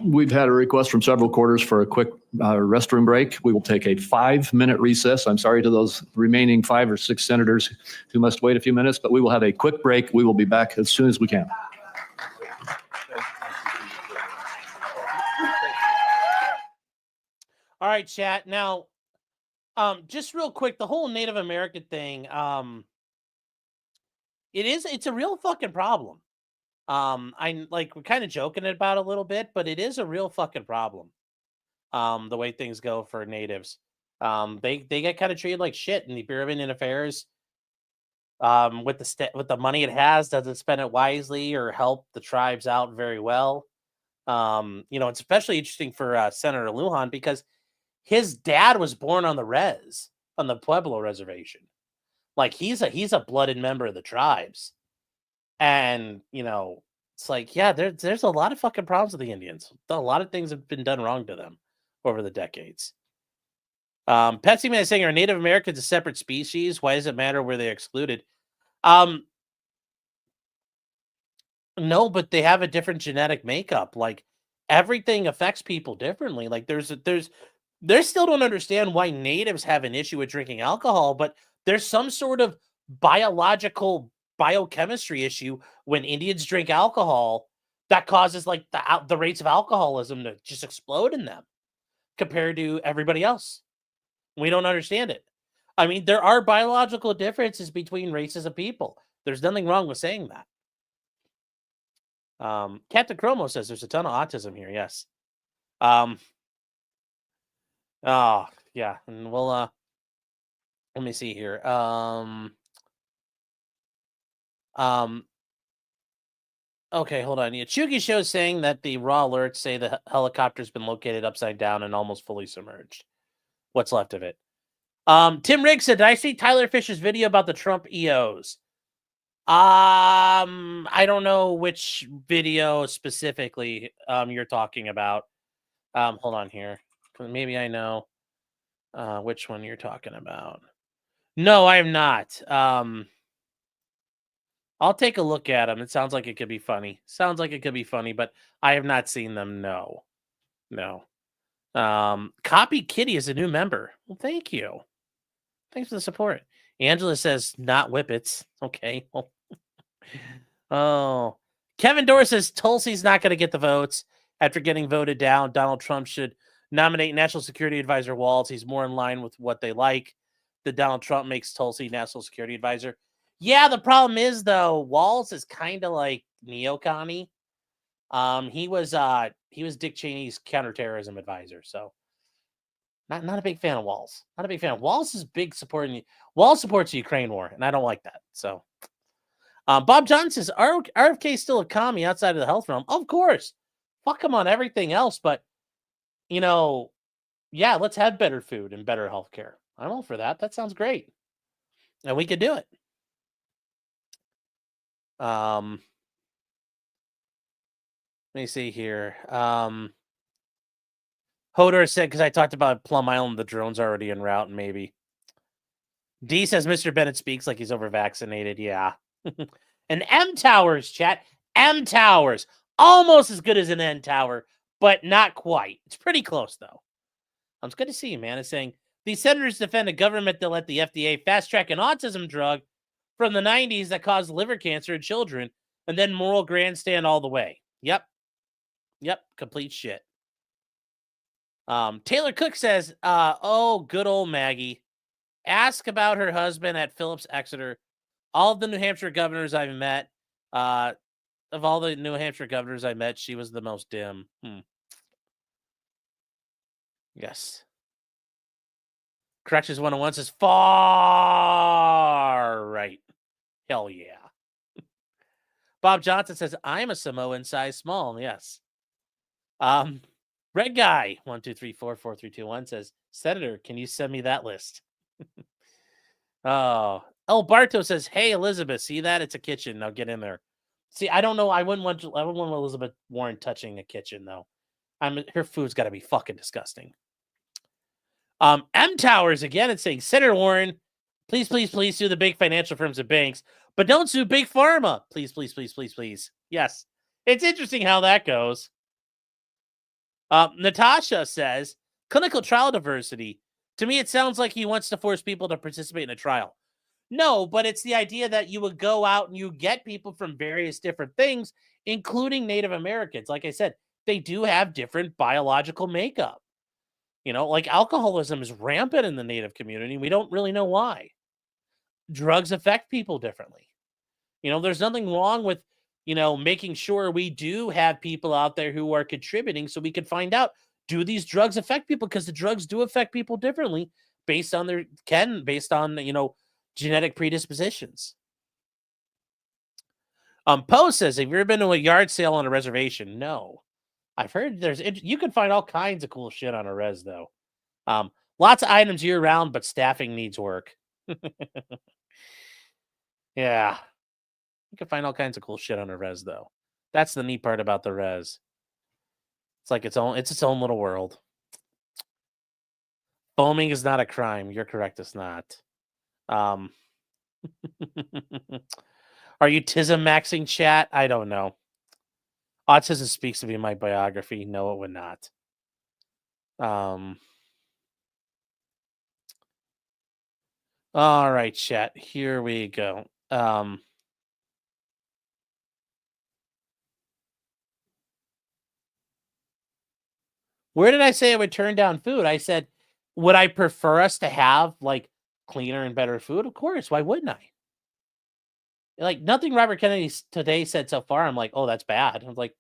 we've had a request from several quarters for a quick restroom break. We will take a 5-minute recess. I'm sorry to those remaining 5 or 6 senators who must wait a few minutes, but we will have a quick break. We will be back as soon as we can. All right, chat. Now, just real quick, the whole Native American thing, it's a real fucking problem. We're kind of joking about it a little bit, but it is a real fucking problem. The way things go for natives. They get kind of treated like shit, and the Bureau of Indian Affairs, with the money it has, doesn't spend it wisely or help the tribes out very well. It's especially interesting for Senator Lujan because his dad was born on the Pueblo reservation. Like he's a blooded member of the tribes. And, it's like, yeah, there's a lot of fucking problems with the Indians. A lot of things have been done wrong to them over the decades. Petsy Man is saying, are Native Americans a separate species? Why does it matter where they're excluded? No, but they have a different genetic makeup. Like everything affects people differently. Like they still don't understand why natives have an issue with drinking alcohol, but there's some sort of biological biochemistry issue when Indians drink alcohol that causes like the rates of alcoholism to just explode in them compared to everybody else. We don't understand it. I mean, there are biological differences between races of people. There's nothing wrong with saying that. Captain Chromo says there's a ton of autism here. Yes. Oh, yeah. And we'll, let me see here. Okay, hold on. Yeah, Chugi Show is saying that the raw alerts say the helicopter's been located upside down and almost fully submerged. What's left of it? Tim Riggs said, did I see Tyler Fisher's video about the Trump EOs? I don't know which video specifically you're talking about. Hold on here. Maybe I know which one you're talking about. No, I am not. I'll take a look at them. It sounds like it could be funny. But I have not seen them. No. Copy Kitty is a new member. Well, thank you. Thanks for the support. Angela says not whippets. Okay. Well, oh, Kevin Dorr says Tulsi's not going to get the votes after getting voted down. Donald Trump should nominate National Security Advisor Waltz. He's more in line with what they like. That Donald Trump makes Tulsi National Security Advisor. Yeah, the problem is though, Waltz is kind of like neocon-y. He was Dick Cheney's counterterrorism advisor, so not a big fan of Waltz. Not a big fan. Waltz is big supporting. Waltz supports the Ukraine war, and I don't like that. So, Bob Johnson says RFK is still a commie outside of the health realm. Of course, fuck him on everything else, but yeah, let's have better food and better health care. I'm all for that. That sounds great, and we could do it. Let me see here. Hodor said, because I talked about Plum Island, the drone's already en route, maybe. D says Mr. Bennett speaks like he's over-vaccinated. Yeah. And M Towers, chat. M Towers. Almost as good as an N Tower, but not quite. It's pretty close, though. It's good to see you, man. It's saying, these senators defend a government that let the FDA fast-track an autism drug from the 90s that caused liver cancer in children, and then moral grandstand all the way. Yep. Complete shit. Taylor Cook says, oh, good old Maggie. Ask about her husband at Phillips Exeter. All of the New Hampshire governors I've met, of all the New Hampshire governors I met, she was the most dim. Yes. Corrections 101 says far right. Hell yeah. Bob Johnson says, I'm a Samoan size small. Yes. Red Guy 1234431 says, Senator, can you send me that list? Oh, El Barto says, hey, Elizabeth, see that? It's a kitchen. Now get in there. See, I don't know. I wouldn't want Elizabeth Warren touching a kitchen, though. Her food's got to be fucking disgusting. M Towers again, it's saying, Senator Warren, please sue the big financial firms and banks, but don't sue Big Pharma. Please. Yes. It's interesting how that goes. Natasha says, clinical trial diversity. To me, it sounds like he wants to force people to participate in a trial. No, but it's the idea that you would go out and you get people from various different things, including Native Americans. Like I said, they do have different biological makeup. Like alcoholism is rampant in the Native community. We don't really know why. Drugs affect people differently. There's nothing wrong with, making sure we do have people out there who are contributing so we can find out, do these drugs affect people? Because the drugs do affect people differently based on genetic predispositions. Poe says, have you ever been to a yard sale on a reservation? No. I've heard you can find all kinds of cool shit on a res, though. Lots of items year round, but staffing needs work. Yeah. You can find all kinds of cool shit on a res, though. That's the neat part about the res. It's like its own little world. Foaming is not a crime. You're correct, it's not. Are you TISM maxing chat? I don't know. Autism Speaks to be my biography. No, it would not. All right, chat. Here we go. Where did I say I would turn down food? I said, would I prefer us to have like cleaner and better food? Of course. Why wouldn't I? Like nothing Robert Kennedy today said so far. I'm like, oh, that's bad. I'm like,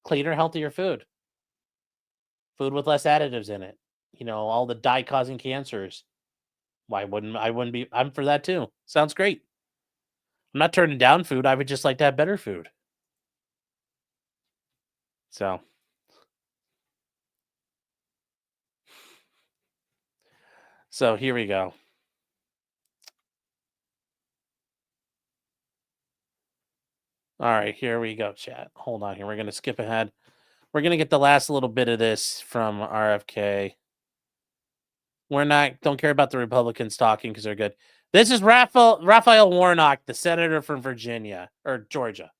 cleaner, healthier food. Food with less additives in it. All the dye causing cancers. Why wouldn't I? I'm for that too. Sounds great. I'm not turning down food. I would just like to have better food. So here we go. All right, here we go, chat. Hold on here. We're going to skip ahead. We're going to get the last little bit of this from RFK. Don't care about the Republicans talking because they're good. This is Raphael Warnock, the senator from Virginia or Georgia.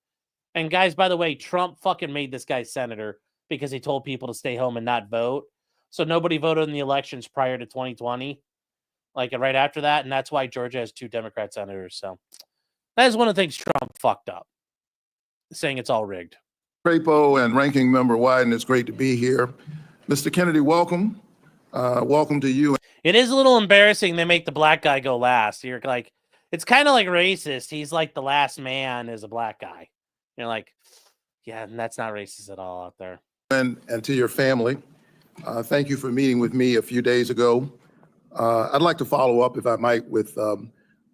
And guys, by the way, Trump fucking made this guy senator because he told people to stay home and not vote. So nobody voted in the elections prior to 2020, like right after that. And that's why Georgia has 2 Democrat senators. So that is one of the things Trump fucked up, saying it's all rigged. Crapo and Ranking Member Wyden, it's great to be here. Mr. Kennedy, welcome. Welcome to you. It is a little embarrassing they make the black guy go last. You're like, it's kind of like racist. He's like the last man is a black guy. You're like, yeah, and that's not racist at all out there. And to your family, thank you for meeting with me a few days ago. I'd like to follow up, if I might, with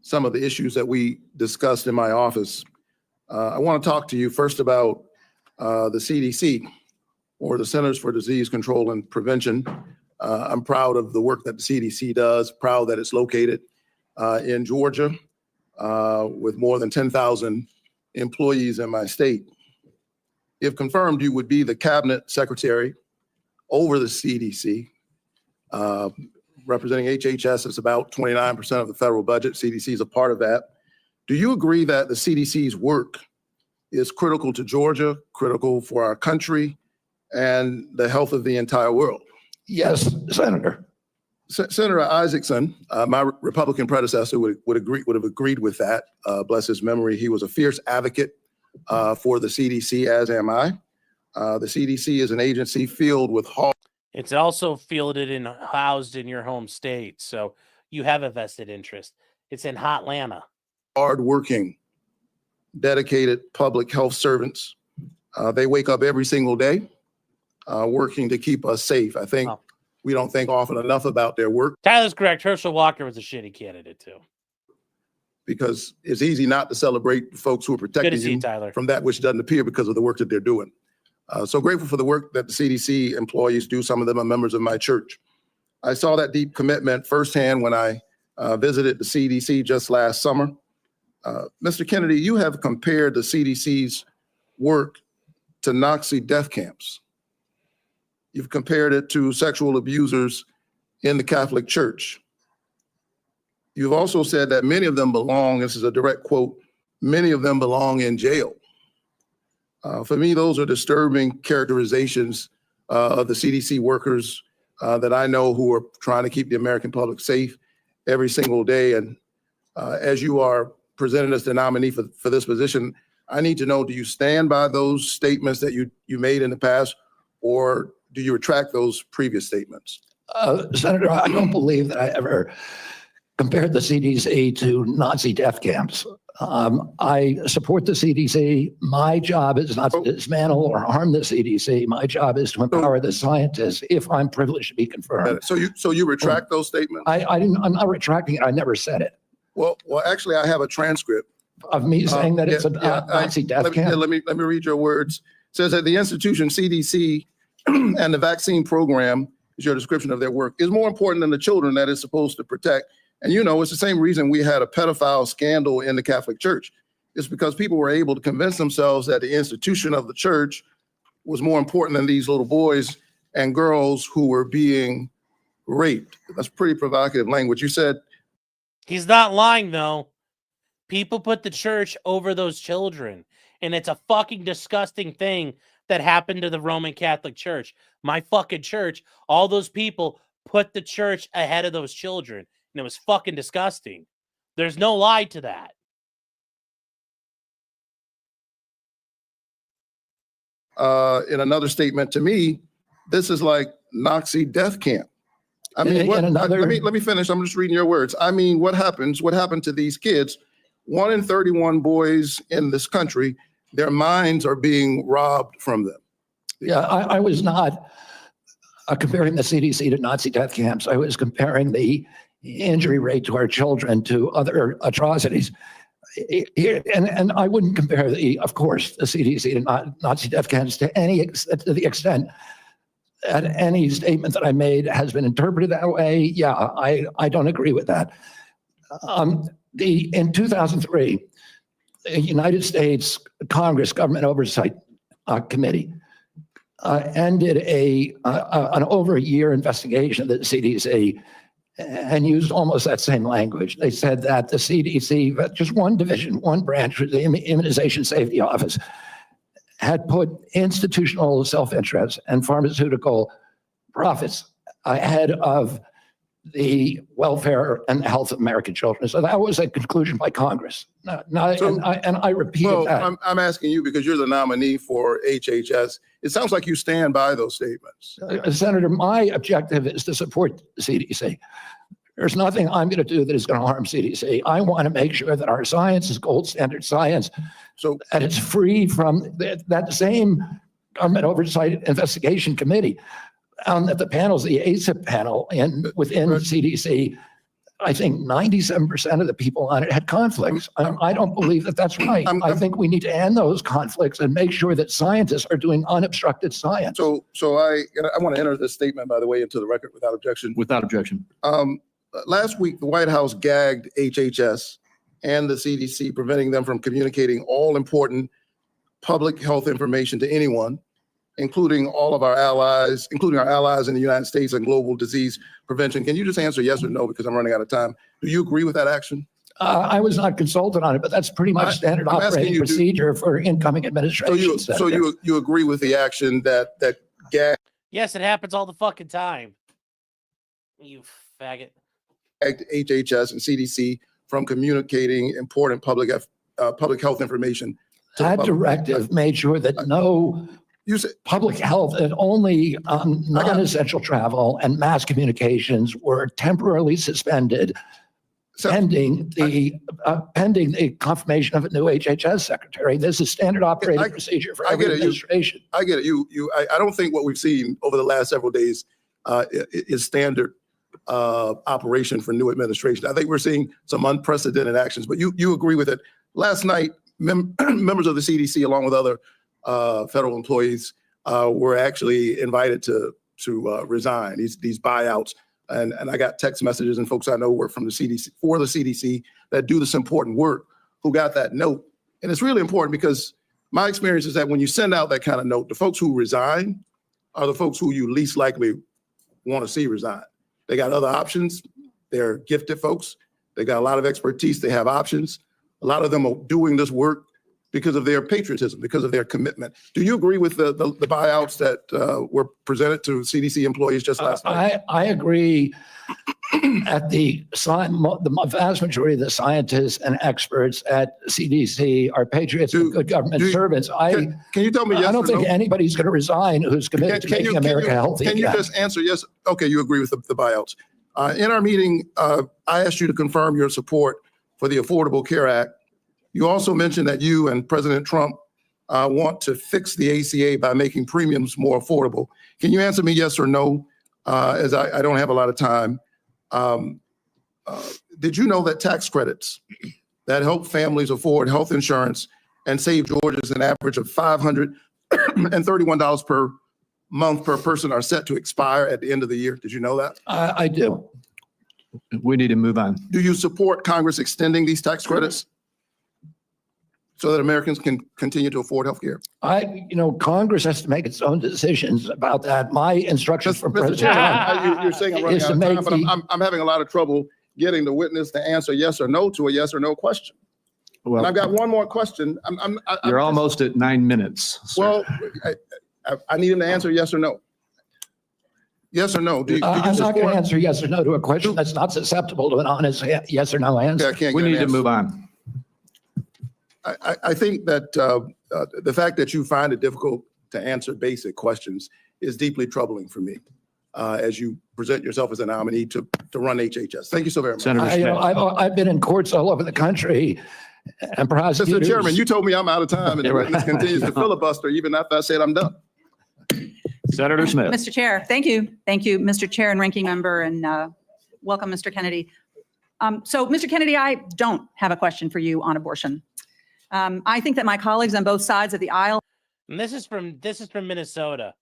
some of the issues that we discussed in my office. I want to talk to you first about the CDC, or the Centers for Disease Control and Prevention. I'm proud of the work that the CDC does, proud that it's located in Georgia with more than 10,000 employees in my state. If confirmed, you would be the cabinet secretary over the CDC. Representing HHS is about 29% of the federal budget. CDC is a part of that. Do you agree that the CDC's work is critical to Georgia, critical for our country, and the health of the entire world? Yes, Senator. Senator Isaacson, my Republican predecessor, would have agreed with that. Bless his memory. He was a fierce advocate for the CDC, as am I. The CDC is an agency filled with It's also fielded and housed in your home state, so you have a vested interest. It's in Hotlanta. hard-working, dedicated public health servants. They wake up every single day working to keep us safe. I think we don't think often enough about their work Tyler's correct. Herschel Walker was a shitty candidate too. because it's easy not to celebrate the folks who are Good to protecting see you, you Tyler. from that which doesn't appear because of the work that they're doing. So grateful for the work that the CDC employees do. Some of them are members of my church. I saw that deep commitment firsthand when I visited the CDC just last summer. Mr. Kennedy, you have compared the CDC's work to Nazi death camps. You've compared it to sexual abusers in the Catholic Church. You've also said that many of them belong, this is a direct quote, many of them belong in jail. For me, those are disturbing characterizations of the CDC workers that I know who are trying to keep the American public safe every single day. And as you are presented as the nominee for this position, I need to know, do you stand by those statements that you made in the past, or do you retract those previous statements? Senator, I don't believe that I ever compared the CDC to Nazi death camps. I support the CDC. My job is not to dismantle or harm the CDC. My job is to empower the scientists if I'm privileged to be confirmed. So you retract those statements? I'm not retracting it. I never said it. Well, actually, I have a transcript of me saying that it's a Nazi death camp. Let me read your words. It says that the institution CDC and the vaccine program, is your description of their work, is more important than the children that it's supposed to protect. And you know, it's the same reason we had a pedophile scandal in the Catholic Church. It's because people were able to convince themselves that the institution of the church was more important than these little boys and girls who were being raped. That's pretty provocative language. You said. He's not lying, though. People put the church over those children, and it's a fucking disgusting thing that happened to the Roman Catholic Church. My fucking church, all those people put the church ahead of those children, and it was fucking disgusting. There's no lie to that. In another statement to me, this is like Nazi death camp. I mean, let me finish. I'm just reading your words. I mean, what happened to these kids? 1 in 31 boys in this country, their minds are being robbed from them. Yeah, I was not comparing the CDC to Nazi death camps. I was comparing the injury rate to our children to other atrocities. And I wouldn't compare of course, the CDC to Nazi death camps to the extent that any statement that I made has been interpreted that way. Yeah, I don't agree with that. In 2003, the United States Congress Government Oversight Committee ended an over a year investigation of the CDC and used almost that same language. They said that the CDC, just one division, one branch, the Immunization Safety Office, had put institutional self-interest and pharmaceutical profits ahead of the welfare and health of American children. So that was a conclusion by Congress. And I repeated that. I'm asking you because you're the nominee for HHS. It sounds like you stand by those statements. Senator, my objective is to support the CDC. There's nothing I'm going to do that is going to harm CDC. I want to make sure that our science is gold standard science, so that it's free from that same government oversight investigation committee. That the panels, the ACIP panel within CDC, I think 97% of the people on it had conflicts. I don't believe that that's right. I think we need to end those conflicts and make sure that scientists are doing unobstructed science. So I want to enter this statement, by the way, into the record without objection. Without objection. Last week, the White House gagged HHS and the CDC, preventing them from communicating all important public health information to anyone, including all of our allies, including our allies in the United States and global disease prevention. Can you just answer yes or no, because I'm running out of time? Do you agree with that action? I was not consulted on it, but that's pretty much standard I'm asking operating you to- procedure for incoming administration. So you agree with the action that gagged Yes, it happens all the fucking time. You faggot. HHS and CDC from communicating important public health information? to the That public? directive made sure that no public health and only non-essential travel and mass communications were temporarily suspended pending the confirmation of a new HHS secretary. This is standard operating procedure for every administration. I get it. I don't think what we've seen over the last several days is standard operation for new administration. I think we're seeing some unprecedented actions, but you agree with it. Last night, members of the CDC, along with other federal employees, were actually invited to resign, these buyouts. And I got text messages and folks I know work from the CDC, for the CDC, that do this important work, who got that note. And it's really important because my experience is that when you send out that kind of note, the folks who resign are the folks who you least likely want to see resign. They got other options. They're gifted folks. They got a lot of expertise. They have options. A lot of them are doing this work because of their patriotism, because of their commitment. Do you agree with the buyouts that were presented to CDC employees just last night? I agree. At the vast majority of the scientists and experts at CDC are patriots and good government servants. Can you tell me yes I don't or think no? anybody's going to resign who's committed to making America healthy. Can you again. just answer yes? Okay, you agree with the buyouts. In our meeting, I asked you to confirm your support for the Affordable Care Act. You also mentioned that you and President Trump want to fix the ACA by making premiums more affordable. Can you answer me yes or no, as I don't have a lot of time? Did you know that tax credits that help families afford health insurance and save Georgians an average of $531 per month per person are set to expire at the end of the year? Did you know that? I do. We need to move on. Do you support Congress extending these tax credits so that Americans can continue to afford health care? Congress has to make its own decisions about that. My instructions from President Trump You're saying I'm running is out to of time, make but I'm having a lot of trouble getting the witness to answer yes or no to a yes or no question. Well, And I've got one more question. You're almost at 9 minutes. Sir. Well, I need him to answer yes or no. Yes or no? Do you I'm not going support- to answer yes or no to a question that's not susceptible to an honest yes or no answer. Okay, I can't We get an need to answer. move on. I think that the fact that you find it difficult to answer basic questions is deeply troubling for me as you present yourself as a nominee to run HHS. Thank you so very much. I've been in courts all over the country and prosecutors. Mr. Chairman, you told me I'm out of time and the witness continues to filibuster even after I said I'm done. Senator Smith. Mr. Chair, thank you. Thank you, Mr. Chair and Ranking Member, and welcome, Mr. Kennedy. So, Mr. Kennedy, I don't have a question for you on abortion. I think that my colleagues on both sides of the aisle. And this is from Minnesota.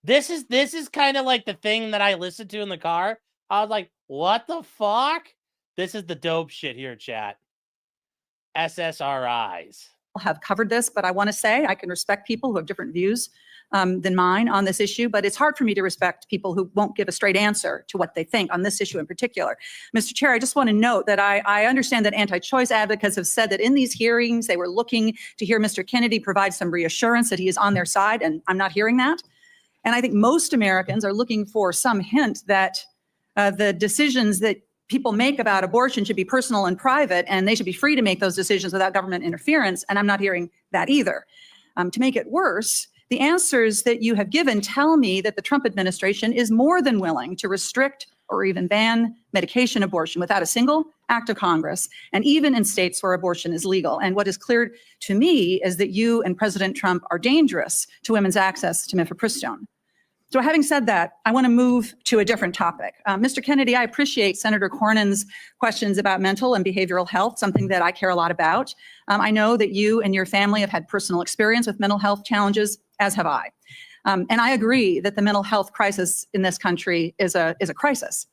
This is kind of like the thing that I listened to in the car. I was like, what the fuck? This is the dope shit here, chat. SSRIs. Have covered this, but I want to say I can respect people who have different views than mine on this issue, but it's hard for me to respect people who won't give a straight answer to what they think on this issue in particular. Mr. Chair, I just want to note that I understand that anti-choice advocates have said that in these hearings, they were looking to hear Mr. Kennedy provide some reassurance that he is on their side, and I'm not hearing that. And I think most Americans are looking for some hint that the decisions that people make about abortion should be personal and private, and they should be free to make those decisions without government interference, and I'm not hearing that either. To make it worse, the answers that you have given tell me that the Trump administration is more than willing to restrict or even ban medication abortion without a single act of Congress, and even in states where abortion is legal. And what is clear to me is that you and President Trump are dangerous to women's access to mifepristone. So having said that, I want to move to a different topic. Mr. Kennedy, I appreciate Senator Cornyn's questions about mental and behavioral health, something that I care a lot about. I know that you and your family have had personal experience with mental health challenges, as have I. And I agree that the mental health crisis in this country is a crisis.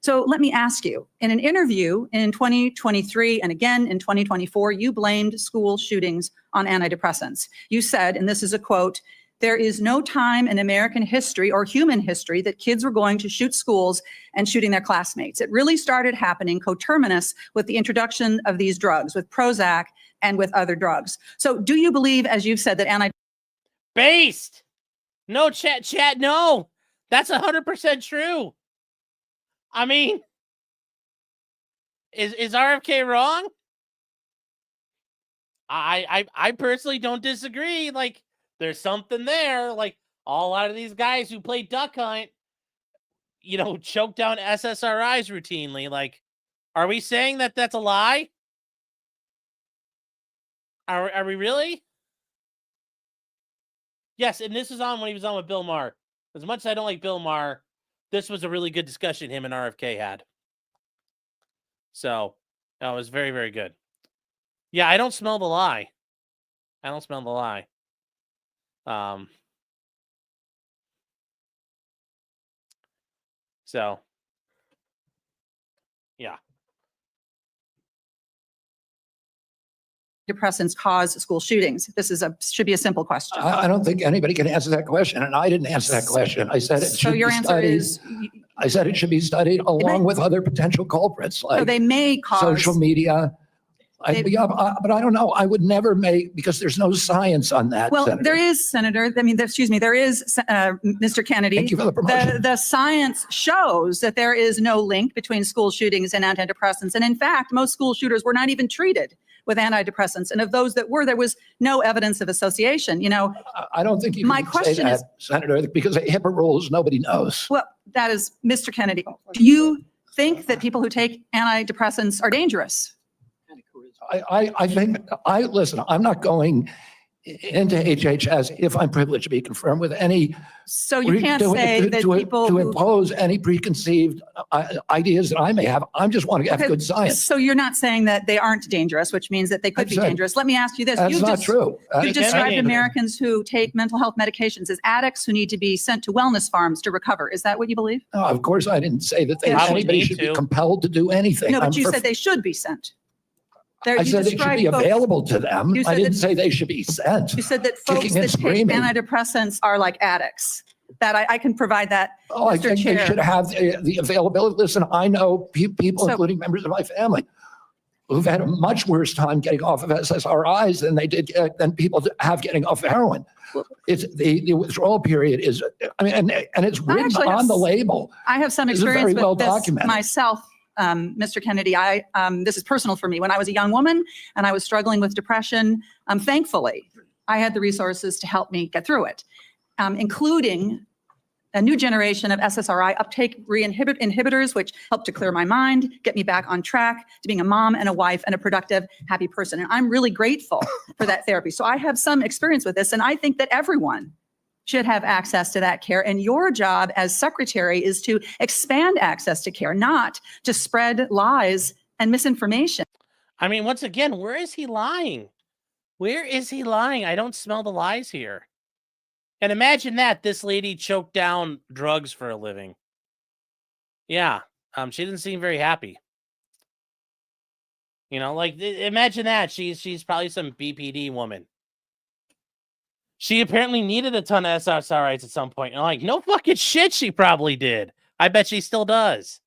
So let me ask you, in an interview in 2023 and again in 2024, you blamed school shootings on antidepressants. You said, and this is a quote, There is no time in American history or human history that kids were going to shoot schools and shooting their classmates. It really started happening coterminous with the introduction of these drugs, with Prozac and with other drugs. So do you believe, as you've said, that Based. No, chat, no. That's 100% true. I mean, is RFK wrong? I personally don't disagree. Like, there's something there. Like, a lot of these guys who play duck hunt, you know, choke down SSRIs routinely. Like, are we saying that that's a lie? Are we really? Yes, and this is on when he was on with Bill Maher. As much as I don't like Bill Maher, this was a really good discussion him and RFK had. So, that was very, very good. Yeah, I don't smell the lie. I don't smell the lie. So, yeah. Depressants cause school shootings? This should be a simple question. I don't think anybody can answer that question, and I didn't answer that question. I said it So should be your answer studied. is, I said it should be studied along with other potential culprits so like they may cause. social media. But I don't know. I would never make, because there's no science on that. Well, Senator. there is, Senator. I mean, excuse me, there is, Mr. Kennedy. Thank you for the promotion. The science shows that there is no link between school shootings and antidepressants. And in fact, most school shooters were not even treated with antidepressants. And of those that were, there was no evidence of association. You know, I don't think you my can question say that, is, Senator, because of HIPAA rules, nobody knows. well, that is, Mr. Kennedy, do you think that people who take antidepressants are dangerous? I think, listen, I'm not going into HHS if I'm privileged to be confirmed with any. So you can't say that people to who- impose any preconceived ideas that I may have. I just want to have Okay, good science. So you're not saying that they aren't dangerous, which means that they could I be said- dangerous. Let me ask you this. That's You've not true. You've described Americans who take mental health medications as addicts who need to be sent to wellness farms to recover. Is that what you believe? No, of course, I didn't say that anybody should be compelled to do anything. No, but I'm you for- said they should be sent. I You said they should described be folks- available to them. You I said didn't that- say they should be sent. You said that folks Kicking and that take screaming. antidepressants are like addicts. That I can provide that. Oh, I Mr. think they Chair. should have the availability. Listen, I know people, So- including members of my family, who've had a much worse time getting off of SSRIs than they did than people have getting off heroin. It's the withdrawal period is, I mean, and it's written actually have on the s- label. I have some This is very experience well with this documented. myself, Mr. Kennedy. This is personal for me. When I was a young woman and I was struggling with depression, thankfully, I had the resources to help me get through it, including a new generation of SSRI uptake inhibitors, which helped to clear my mind, get me back on track to being a mom and a wife and a productive, happy person. And I'm really grateful for that therapy. So I have some experience with this, and I think that everyone should have access to that care. And your job as secretary is to expand access to care, not to spread lies and misinformation. I mean, once again, where is he lying? Where is he lying? I don't smell the lies here. And imagine that this lady choked down drugs for a living. Yeah, she didn't seem very happy. You know, like imagine that she's probably some BPD woman. She apparently needed a ton of SSRIs at some point. And like, no fucking shit, she probably did. I bet she still does.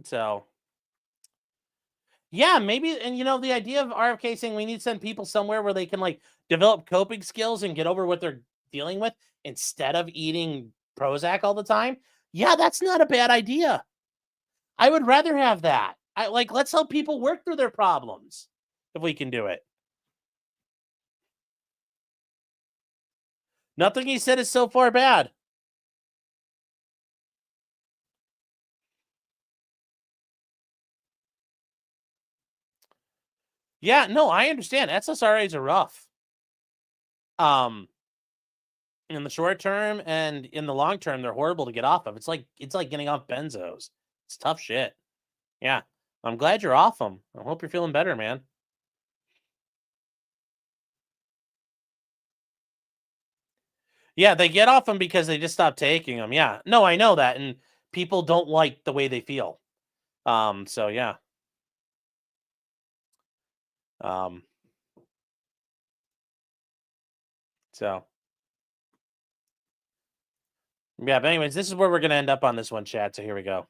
So, yeah, maybe, and you know, the idea of RFK saying we need to send people somewhere where they can like develop coping skills and get over what they're dealing with instead of eating Prozac all the time. Yeah, that's not a bad idea. I would rather have that. Let's help people work through their problems if we can do it. Nothing he said is so far bad. Yeah, no, I understand. SSRIs are rough. In the short term and in the long term, they're horrible to get off of. It's like getting off benzos. It's tough shit. Yeah, I'm glad you're off them. I hope you're feeling better, man. Yeah, they get off them because they just stop taking them. Yeah, no, I know that, and people don't like the way they feel. So yeah. So, yeah, but anyways, this is where we're going to end up on this one, Chad. So here we go.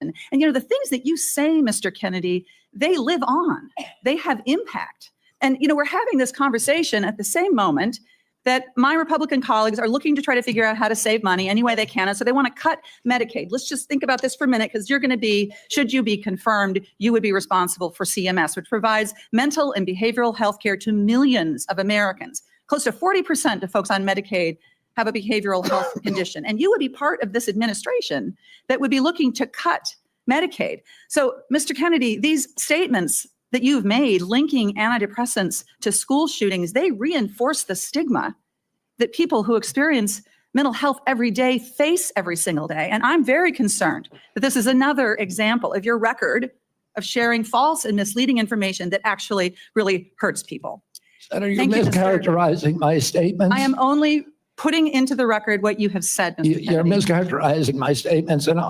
And the things that you say, Mr. Kennedy, they live on. They have impact. And, we're having this conversation at the same moment that my Republican colleagues are looking to try to figure out how to save money any way they can. And so they want to cut Medicaid. Let's just think about this for a minute, because you're going to be, should you be confirmed, you would be responsible for CMS, which provides mental and behavioral health care to millions of Americans. Close to 40% of folks on Medicaid have a behavioral health condition. And you would be part of this administration that would be looking to cut Medicaid. So, Mr. Kennedy, these statements that you've made linking antidepressants to school shootings, they reinforce the stigma that people who experience mental health every day face every single day. And I'm very concerned that this is another example of your record of sharing false and misleading information that actually really hurts people. Senator, you're Thank you, Mr. mischaracterizing my statements. I am only putting into the record what you have said, Mr. Kennedy. You're mischaracterizing my statements, and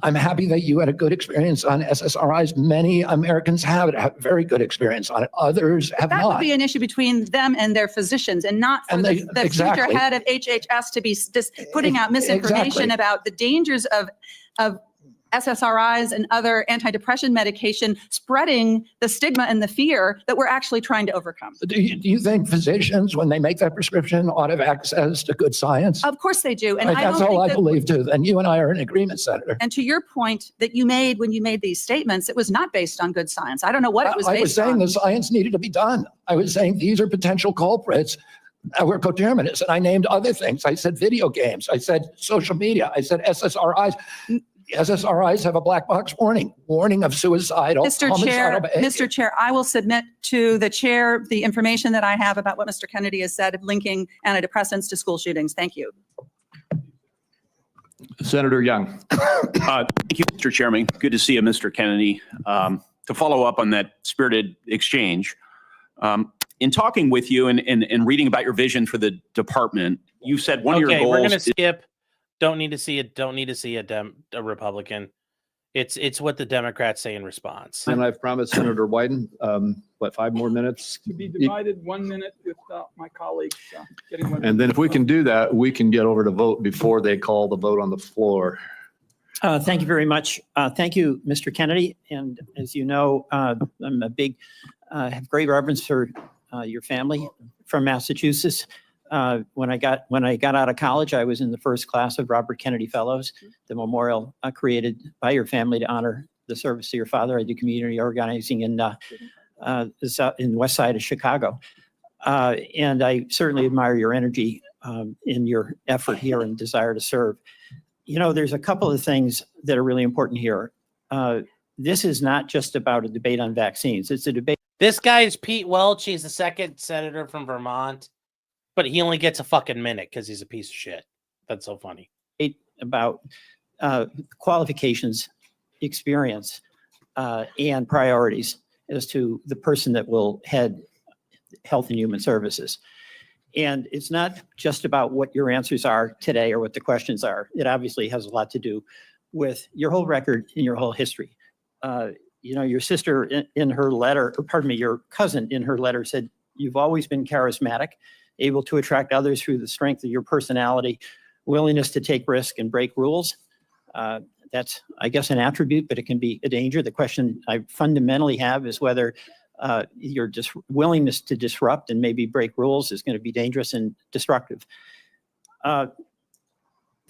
I'm happy that you had a good experience on SSRIs. Many Americans have very good experience on it. Others have That not. would be an issue between them and their physicians, and not for And the future exactly. head of HHS to be putting out misinformation Exactly. about the dangers of SSRIs and other antidepressant medication, spreading the stigma and the fear that we're actually trying to overcome. Do you think physicians, when they make that prescription, ought to have access to good science? Of course they do. And Right, I that's don't all I think that, believe too. Then you and I are in agreement, Senator. and to your point that you made when you made these statements, it was not based on good science. I don't know what it was I was based saying on. the science needed to be done. I was saying these are potential culprits. We're coterminous, and I named other things. I said video games. I said social media. I said SSRIs. SSRIs have a black box warning of suicidal, Mr. homicidal Chair, behavior. Mr. Chair, I will submit to the chair the information that I have about what Mr. Kennedy has said of linking antidepressants to school shootings. Thank you. Senator Young. Thank you, Mr. Chairman. Good to see you, Mr. Kennedy. To follow up on that spirited exchange, in talking with you and reading about your vision for the department, you said one of your Okay, goals we're going to is skip. Don't need to see it. Don't need to see a Republican. It's what the Democrats say in response. And I've promised Senator Wyden, 5 more minutes? To be divided 1 minute with my colleagues. Getting 1 And then if we can do that, we can get over to vote before they call the vote on the floor. Thank you very much. Thank you, Mr. Kennedy. And as you know, I'm have great reverence for your family from Massachusetts. When I got out of college, I was in the first class of Robert Kennedy Fellows, the memorial created by your family to honor the service to your father. I do community organizing in west side of Chicago. And I certainly admire your energy in your effort here and desire to serve. There's a couple of things that are really important here. This is not just about a debate on vaccines. It's a debate. This guy is Pete Welch. He's the second senator from Vermont, but he only gets a fucking minute because he's a piece of shit. That's so funny. About qualifications, experience, and priorities as to the person that will head Health and Human Services. And it's not just about what your answers are today or what the questions are. It obviously has a lot to do with your whole record and your whole history. Your sister in her letter, or pardon me, your cousin in her letter said, you've always been charismatic, able to attract others through the strength of your personality, willingness to take risk and break rules. That's, I guess, an attribute, but it can be a danger. The question I fundamentally have is whether your willingness to disrupt and maybe break rules is going to be dangerous and destructive.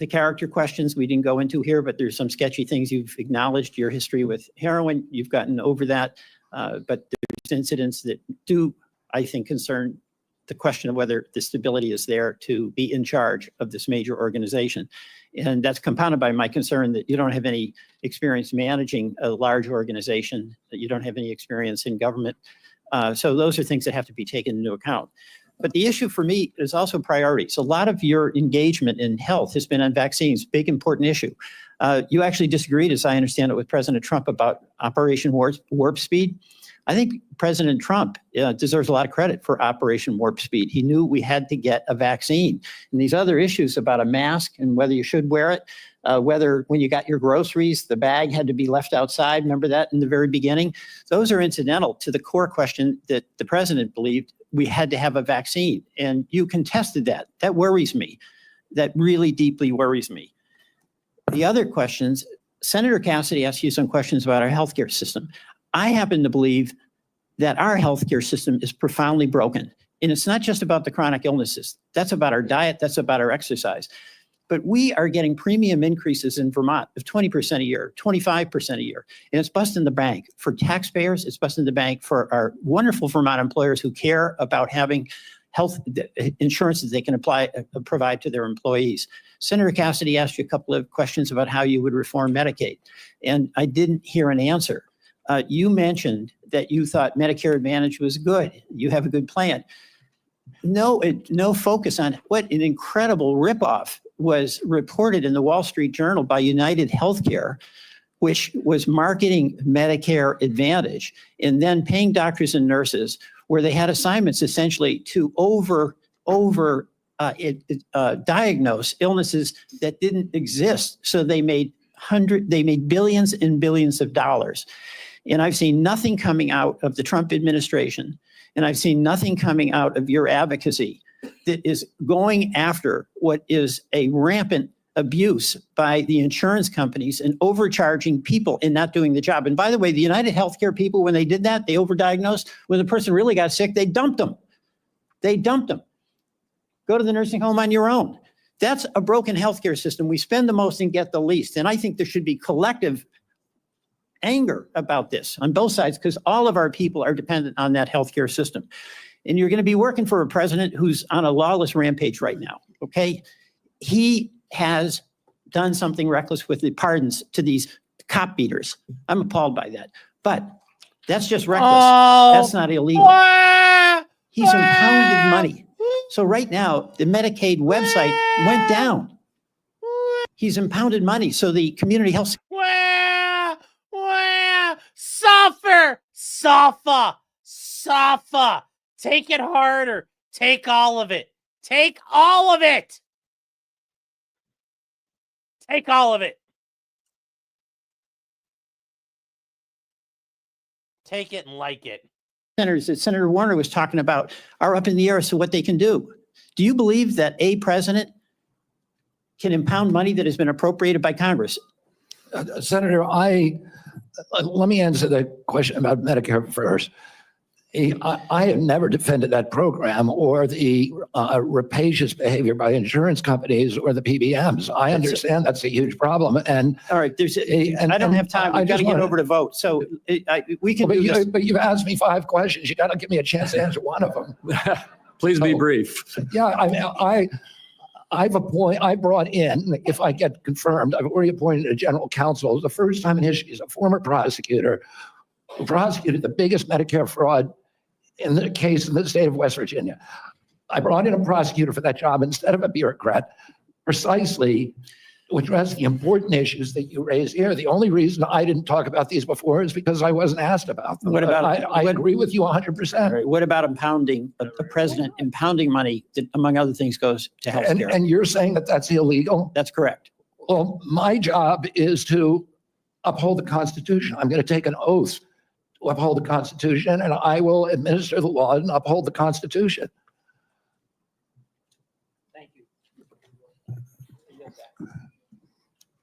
The character questions we didn't go into here, but there's some sketchy things you've acknowledged. Your history with heroin, you've gotten over that, but there's incidents that do, I think, concern the question of whether the stability is there to be in charge of this major organization. And that's compounded by my concern that you don't have any experience managing a large organization, that you don't have any experience in government. So those are things that have to be taken into account. But the issue for me is also priorities. A lot of your engagement in health has been on vaccines, big important issue. You actually disagreed, as I understand it, with President Trump about Operation Warp Speed. I think President Trump deserves a lot of credit for Operation Warp Speed. He knew we had to get a vaccine. And these other issues about a mask and whether you should wear it, whether when you got your groceries, the bag had to be left outside. Remember that in the very beginning? Those are incidental to the core question that the president believed we had to have a vaccine. And you contested that. That worries me. That really deeply worries me. The other questions, Senator Cassidy asked you some questions about our healthcare system. I happen to believe that our healthcare system is profoundly broken. And it's not just about the chronic illnesses. That's about our diet. That's about our exercise. But we are getting premium increases in Vermont of 20% a year, 25% a year. And it's busting the bank for taxpayers. It's busting the bank for our wonderful Vermont employers who care about having health insurance that they can provide to their employees. Senator Cassidy asked you a couple of questions about how you would reform Medicaid, and I didn't hear an answer. You mentioned that you thought Medicare Advantage was good. You have a good plan. No focus on what an incredible ripoff was reported in the Wall Street Journal by United Healthcare, which was marketing Medicare Advantage and then paying doctors and nurses where they had assignments essentially to diagnose illnesses that didn't exist. So they made billions and billions of dollars. And I've seen nothing coming out of the Trump administration, and I've seen nothing coming out of your advocacy that is going after what is a rampant abuse by the insurance companies and overcharging people and not doing the job. And by the way, the United Healthcare people, when they did that, they overdiagnosed. When the person really got sick, they dumped them. Go to the nursing home on your own. That's a broken healthcare system. We spend the most and get the least. And I think there should be collective anger about this on both sides, because all of our people are dependent on that healthcare system. And you're going to be working for a president who's on a lawless rampage right now, okay? He has done something reckless with the pardons to these cop beaters. I'm appalled by that. But that's just reckless. That's not illegal. He's impounded money. So right now, the Medicaid website went down. He's impounded money. So the community health. Safa. Take it harder. Take all of it. Take all of it. Take all of it. Take it and like it. Senators that Senator Warner was talking about are up in the air as to what they can do. Do you believe that a president can impound money that has been appropriated by Congress? Senator, let me answer the question about Medicare first. I have never defended that program or the rapacious behavior by insurance companies or the PBMs. I understand that's a huge problem. And all right, I don't have time. We've got to get over to vote. So we can do this. But you've asked me 5 questions. You got to give me a chance to answer one of them. Please be brief. Yeah, I brought in, if I get confirmed, I've already appointed a general counsel. The first time in history, he's a former prosecutor who prosecuted the biggest Medicare fraud in the case in the state of West Virginia. I brought in a prosecutor for that job instead of a bureaucrat, precisely to address the important issues that you raised here. The only reason I didn't talk about these before is because I wasn't asked about them. What about? I agree with you 100%. Right. What about impounding the president impounding money that, among other things, goes to healthcare? And you're saying that that's illegal? That's correct. Well, my job is to uphold the Constitution. I'm going to take an oath to uphold the Constitution, and I will administer the law and uphold the Constitution. Thank you.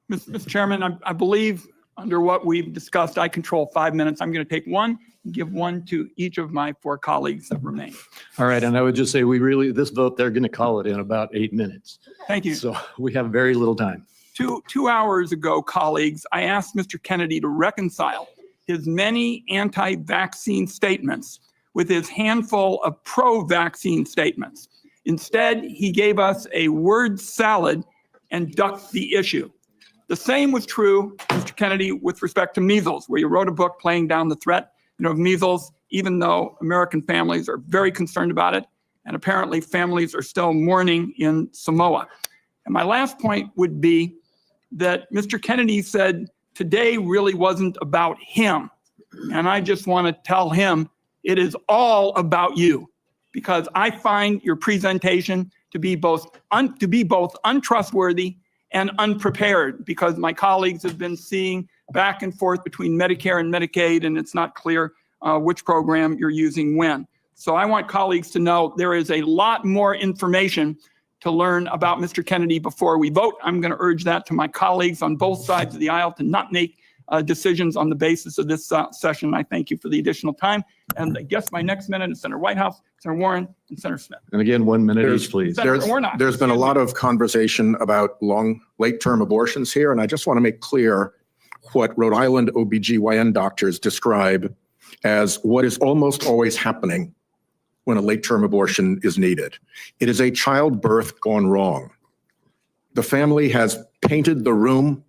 Mr. Chairman, I believe under what we've discussed, I control 5 minutes. I'm going to take one and give one to each of my 4 colleagues that remain. All right. And I would just say this vote, they're going to call it in about 8 minutes. Thank you. So we have very little time. 2 hours ago, colleagues, I asked Mr. Kennedy to reconcile his many anti-vaccine statements with his handful of pro-vaccine statements. Instead, he gave us a word salad and ducked the issue. The same was true, Mr. Kennedy, with respect to measles, where you wrote a book playing down the threat of measles, even though American families are very concerned about it, and apparently families are still mourning in Samoa. And my last point would be that Mr. Kennedy said today really wasn't about him. And I just want to tell him it is all about you, because I find your presentation to be both untrustworthy and unprepared, because my colleagues have been seeing back and forth between Medicare and Medicaid, and it's not clear which program you're using when. So I want colleagues to know there is a lot more information to learn about Mr. Kennedy before we vote. I'm going to urge that to my colleagues on both sides of the aisle to not make decisions on the basis of this session. I thank you for the additional time. And I guess my next minute is Senator Whitehouse, Senator Warren, and Senator Smith. And again, 1 minute each, please. There's been a lot of conversation about late-term abortions here, and I just want to make clear what Rhode Island OBGYN doctors describe as what is almost always happening when a late-term abortion is needed. It is a childbirth gone wrong. The family has painted the room.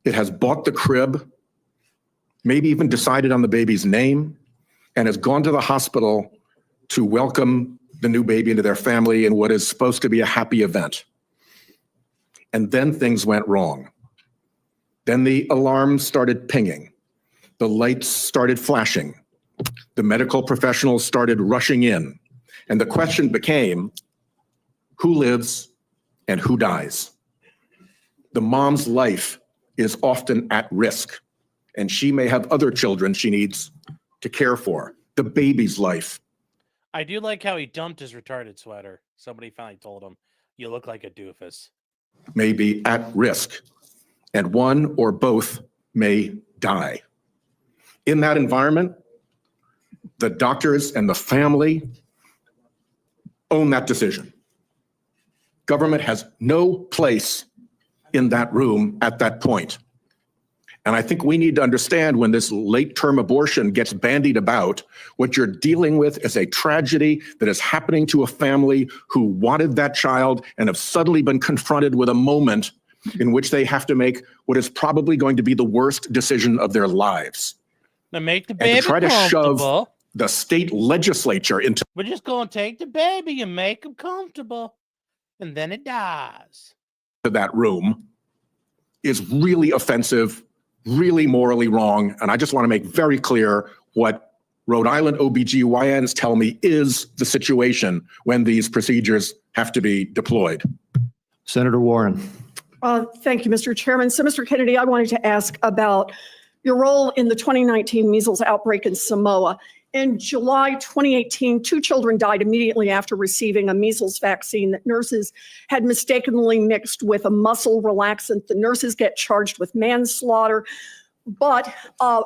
It has bought the crib, maybe even decided on the baby's name, and has gone to the hospital to welcome the new baby into their family in what is supposed to be a happy event. And then things went wrong. Then the alarms started pinging. The lights started flashing. The medical professionals started rushing in. And the question became, who lives and who dies? The mom's life is often at risk, and she may have other children she needs to care for. The baby's life. I do like how he dumped his retarded sweater. Somebody finally told him, "You look like a doofus." May be at risk, and one or both may die. In that environment, the doctors and the family own that decision. Government has no place in that room at that point. And I think we need to understand when this late-term abortion gets bandied about, what you're dealing with is a tragedy that is happening to a family who wanted that child and have suddenly been confronted with a moment in which they have to make what is probably going to be the worst decision of their lives. Now make the And baby to try to shove comfortable. the state legislature into We're just going to take the baby and make him comfortable, and then it dies. that room is really offensive, really morally wrong. And I just want to make very clear what Rhode Island OBGYNs tell me is the situation when these procedures have to be deployed. Senator Warren. Thank you, Mr. Chairman. So, Mr. Kennedy, I wanted to ask about your role in the 2019 measles outbreak in Samoa. In July 2018, 2 children died immediately after receiving a measles vaccine that nurses had mistakenly mixed with a muscle relaxant. The nurses get charged with manslaughter, but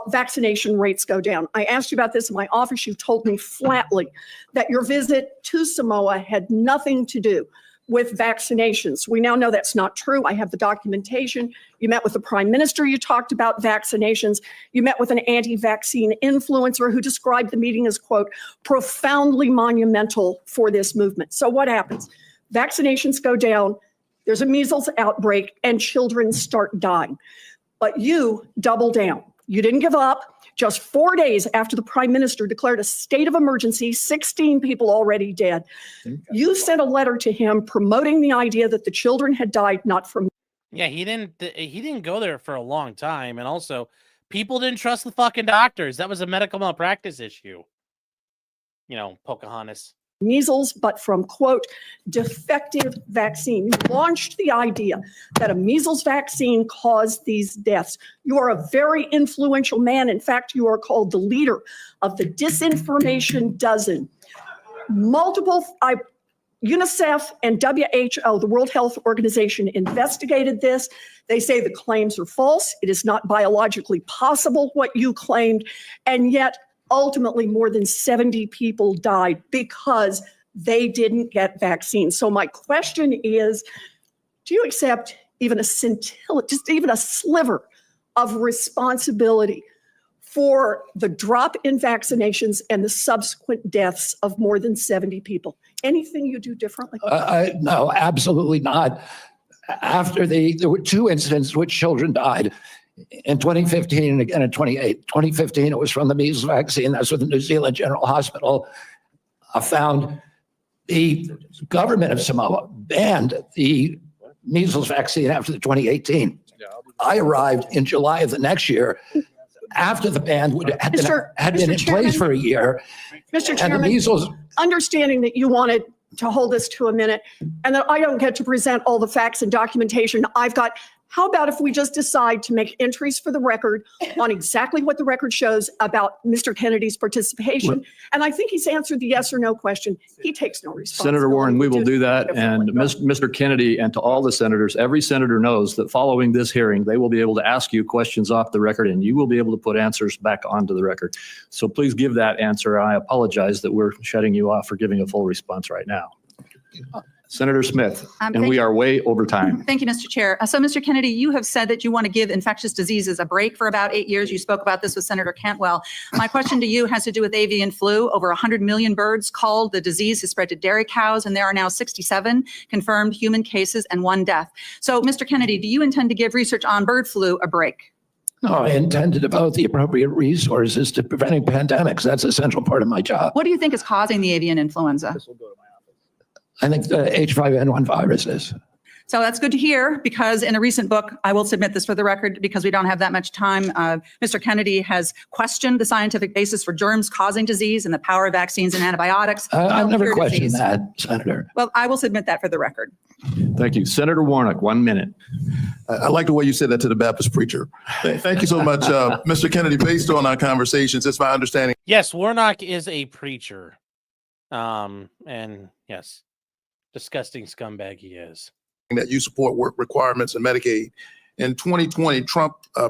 vaccination rates go down. I asked you about this in my office. You told me flatly that your visit to Samoa had nothing to do with vaccinations. We now know that's not true. I have the documentation. You met with the Prime Minister. You talked about vaccinations. You met with an anti-vaccine influencer who described the meeting as, quote, profoundly monumental for this movement. So what happens? Vaccinations go down, there's a measles outbreak, and children start dying. But you double down. You didn't give up. Just 4 days after the Prime Minister declared a state of emergency, 16 people already dead, you sent a letter to him promoting the idea that the children had died not from. Yeah, he didn't go there for a long time, and also people didn't trust the fucking doctors. That was a medical malpractice issue. You know, Pocahontas. Measles, but from, quote, defective vaccine. You launched the idea that a measles vaccine caused these deaths. You are a very influential man. In fact, you are called the leader of the Disinformation Dozen. UNICEF and WHO, the World Health Organization, investigated this. They say the claims are false. It is not biologically possible what you claimed, and yet ultimately, more than 70 people died because they didn't get vaccines. So my question is, do you accept even a scintilla, just even a sliver of responsibility for the drop in vaccinations and the subsequent deaths of more than 70 people? Anything you do differently? No, absolutely not. There were 2 incidents in which children died. In 2015 and again in 2015, it was from the measles vaccine. That's what the New Zealand General Hospital found. The government of Samoa banned the measles vaccine after the 2018. I arrived in July of the next year after the ban had been in place for a year. Mr. And Chairman, the measles, understanding that you wanted to hold this to a minute and that I don't get to present all the facts and documentation, I've got How about if we just decide to make entries for the record on exactly what the record shows about Mr. Kennedy's participation? And I think he's answered the yes or no question. He takes no responsibility. Senator Warren, we will do that. differently. And Mr. Kennedy, and to all the senators, every senator knows that following this hearing, they will be able to ask you questions off the record and you will be able to put answers back onto the record. So please give that answer. I apologize that we're shutting you off for giving a full response right now. Senator Smith, and thank we you. are way over time. Thank you, Mr. Chair. So, Mr. Kennedy, you have said that you want to give infectious diseases a break for about 8 years. You spoke about this with Senator Cantwell. My question to you has to do with avian flu. Over 100 million birds called. The disease has spread to dairy cows, and there are now 67 confirmed human cases and 1 death. So, Mr. Kennedy, do you intend to give research on bird flu a break? No, I intend to devote the appropriate resources to preventing pandemics. That's a central part of my job. What do you think is causing the avian influenza? I think the H5N1 virus is. So that's good to hear, because in a recent book, I will submit this for the record because we don't have that much time, Mr. Kennedy has questioned the scientific basis for germs causing disease and the power of vaccines and antibiotics. I've never Cure questioned disease. that, Senator. Well, I will submit that for the record. Thank you. Senator Warnock, 1 minute. I like the way you said that to the Baptist preacher. Thank you so much, Mr. Kennedy. Based on our conversations, it's my understanding Yes, Warnock is a preacher. And yes, disgusting scumbag he is. that you support work requirements in Medicaid. In 2020,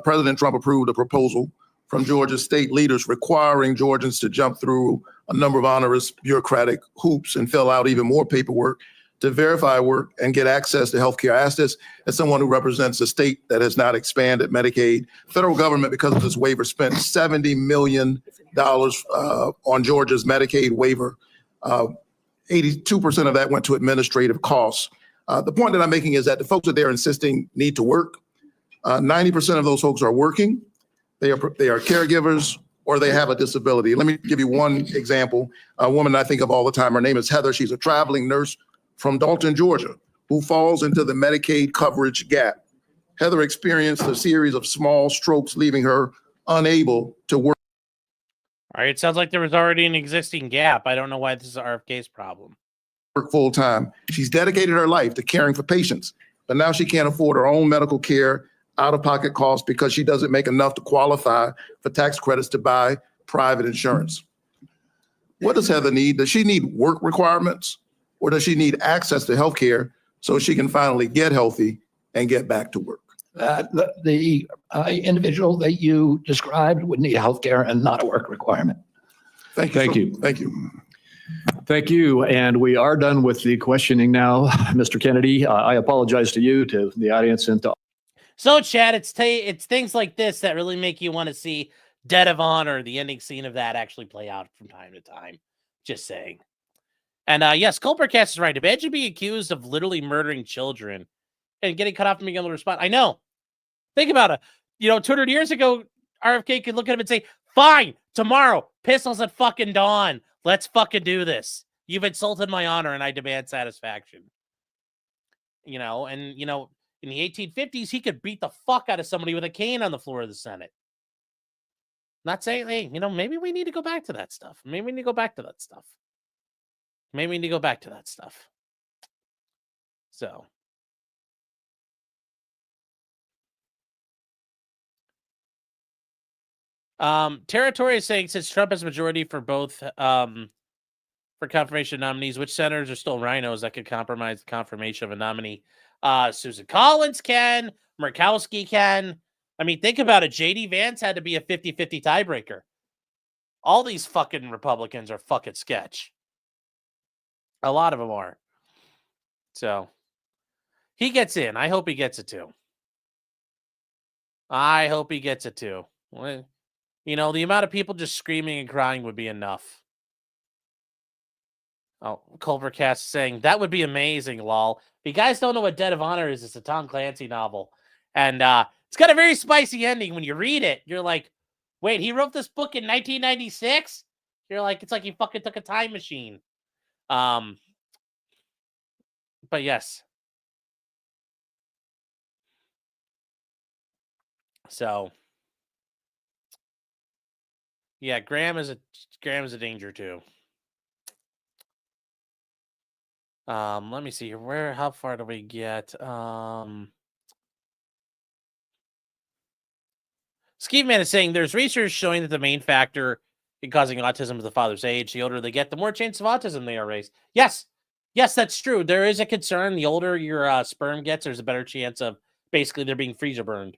President Trump approved a proposal from Georgia state leaders requiring Georgians to jump through a number of onerous bureaucratic hoops and fill out even more paperwork to verify work and get access to health care. I ask this as someone who represents a state that has not expanded Medicaid. Federal government, because of this waiver, spent $70 million on Georgia's Medicaid waiver. 82% of that went to administrative costs. The point that I'm making is that the folks that they're insisting need to work, 90% of those folks are working. They are caregivers or they have a disability. Let me give you one example. A woman I think of all the time, her name is Heather. She's a traveling nurse from Dalton, Georgia, who falls into the Medicaid coverage gap. Heather experienced a series of small strokes, leaving her unable to work. All right, it sounds like there was already an existing gap. I don't know why this is RFK's problem. Full time. She's dedicated her life to caring for patients, but now she can't afford her own medical care, out-of-pocket costs, because she doesn't make enough to qualify for tax credits to buy private insurance. What does Heather need? Does she need work requirements, or does she need access to health care so she can finally get healthy and get back to work? The individual that you described would need health care and not a work requirement. Thank you. Thank you. Thank you. Thank you. And we are done with the questioning now. Mr. Kennedy, I apologize to you, to the audience, and to So, Chad, it's things like this that really make you want to see Dead of Honor, the ending scene of that, actually play out from time to time. Just saying. And yes, Culpercast is right. Imagine being accused of literally murdering children and getting cut off from being able to respond. I know. Think about it. 200 years ago, RFK could look at him and say, fine, tomorrow, pistols at fucking dawn. Let's fucking do this. You've insulted my honor and I demand satisfaction. In the 1850s, he could beat the fuck out of somebody with a cane on the floor of the Senate. Not saying, hey, maybe we need to go back to that stuff. Maybe we need to go back to that stuff. Maybe we need to go back to that stuff. So. Territory is saying, since Trump has majority for both for confirmation of nominees, which senators are still rhinos that could compromise the confirmation of a nominee? Susan Collins can, Murkowski can. I mean, think about it. J.D. Vance had to be a 50-50 tiebreaker. All these fucking Republicans are fucking sketch. A lot of them are. So, he gets in. I hope he gets it too. I hope he gets it too. The amount of people just screaming and crying would be enough. Oh, Culvercast saying, that would be amazing, lol. If you guys don't know what Dead of Honor is, it's a Tom Clancy novel. And it's got a very spicy ending. When you read it, you're like, wait, he wrote this book in 1996? You're like, it's like he fucking took a time machine. But yes. So. Yeah, Graham is a danger too. Let me see here. How far do we get? Skeeve Man is saying there's research showing that the main factor in causing autism is the father's age. The older they get, the more chance of autism they are raised. Yes, that's true. There is a concern. The older your sperm gets, there's a better chance of basically they're being freezer burned,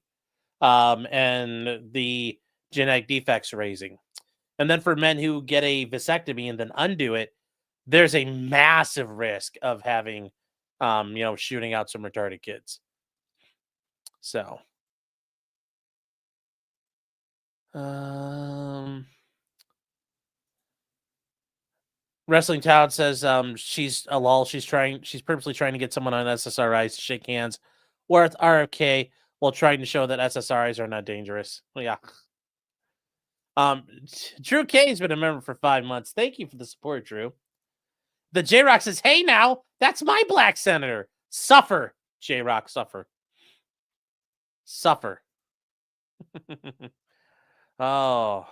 and the genetic defects raising. And then for men who get a vasectomy and then undo it, there's a massive risk of having, shooting out some retarded kids. So, Wrestling Town says she's a lol. She's purposely trying to get someone on SSRIs to shake hands or with RFK while trying to show that SSRIs are not dangerous. Well, yeah. Drew K has been a member for 5 months. Thank you for the support, Drew. The J-Rock says, hey now, that's my black senator. Suffer, J-Rock, suffer. Suffer. Oh.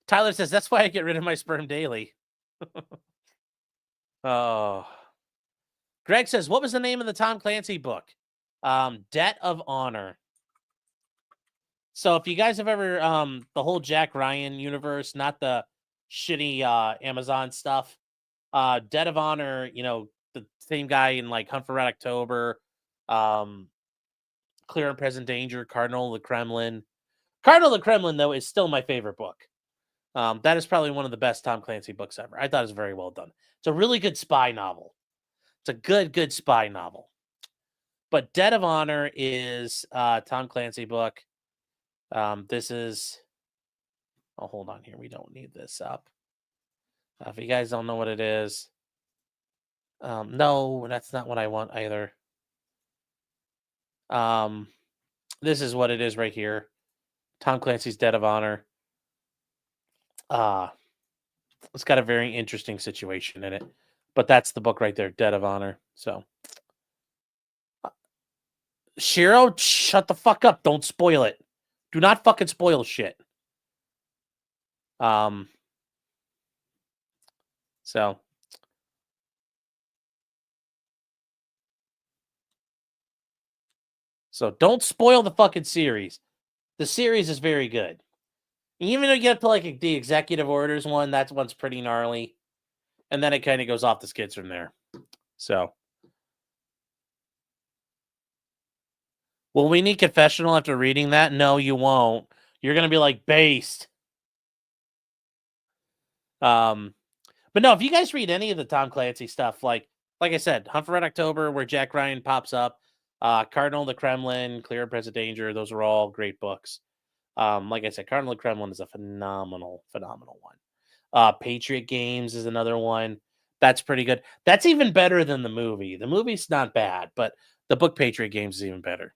Tyler says, that's why I get rid of my sperm daily. Oh. Greg says, what was the name of the Tom Clancy book? Debt of Honor. So if you guys have ever, the whole Jack Ryan universe, not the shitty Amazon stuff, Debt of Honor, the same guy in like Hunt for Red October, Clear and Present Danger, Cardinal of the Kremlin. Cardinal of the Kremlin, though, is still my favorite book. That is probably one of the best Tom Clancy books ever. I thought it was very well done. It's a really good spy novel. It's a good spy novel. But Debt of Honor is Tom Clancy book. This is... Oh, hold on here. We don't need this up. If you guys don't know what it is... no, that's not what I want either. This is what it is right here. Tom Clancy's Debt of Honor. It's got a very interesting situation in it. But that's the book right there, Debt of Honor. So, Shiro, shut the fuck up. Don't spoil it. Do not fucking spoil shit. So. So don't spoil the fucking series. The series is very good. Even though you get to like the executive orders one, that one's pretty gnarly. And then it kind of goes off the skids from there. So. Will we need confessional after reading that? No, you won't. You're going to be like, based. But no, if you guys read any of the Tom Clancy stuff, like I said, Hunt for Red October, where Jack Ryan pops up, Cardinal of the Kremlin, Clear and Present Danger, those are all great books. Like I said, Cardinal of the Kremlin is a phenomenal one. Patriot Games is another one. That's pretty good. That's even better than the movie. The movie's not bad, but the book Patriot Games is even better.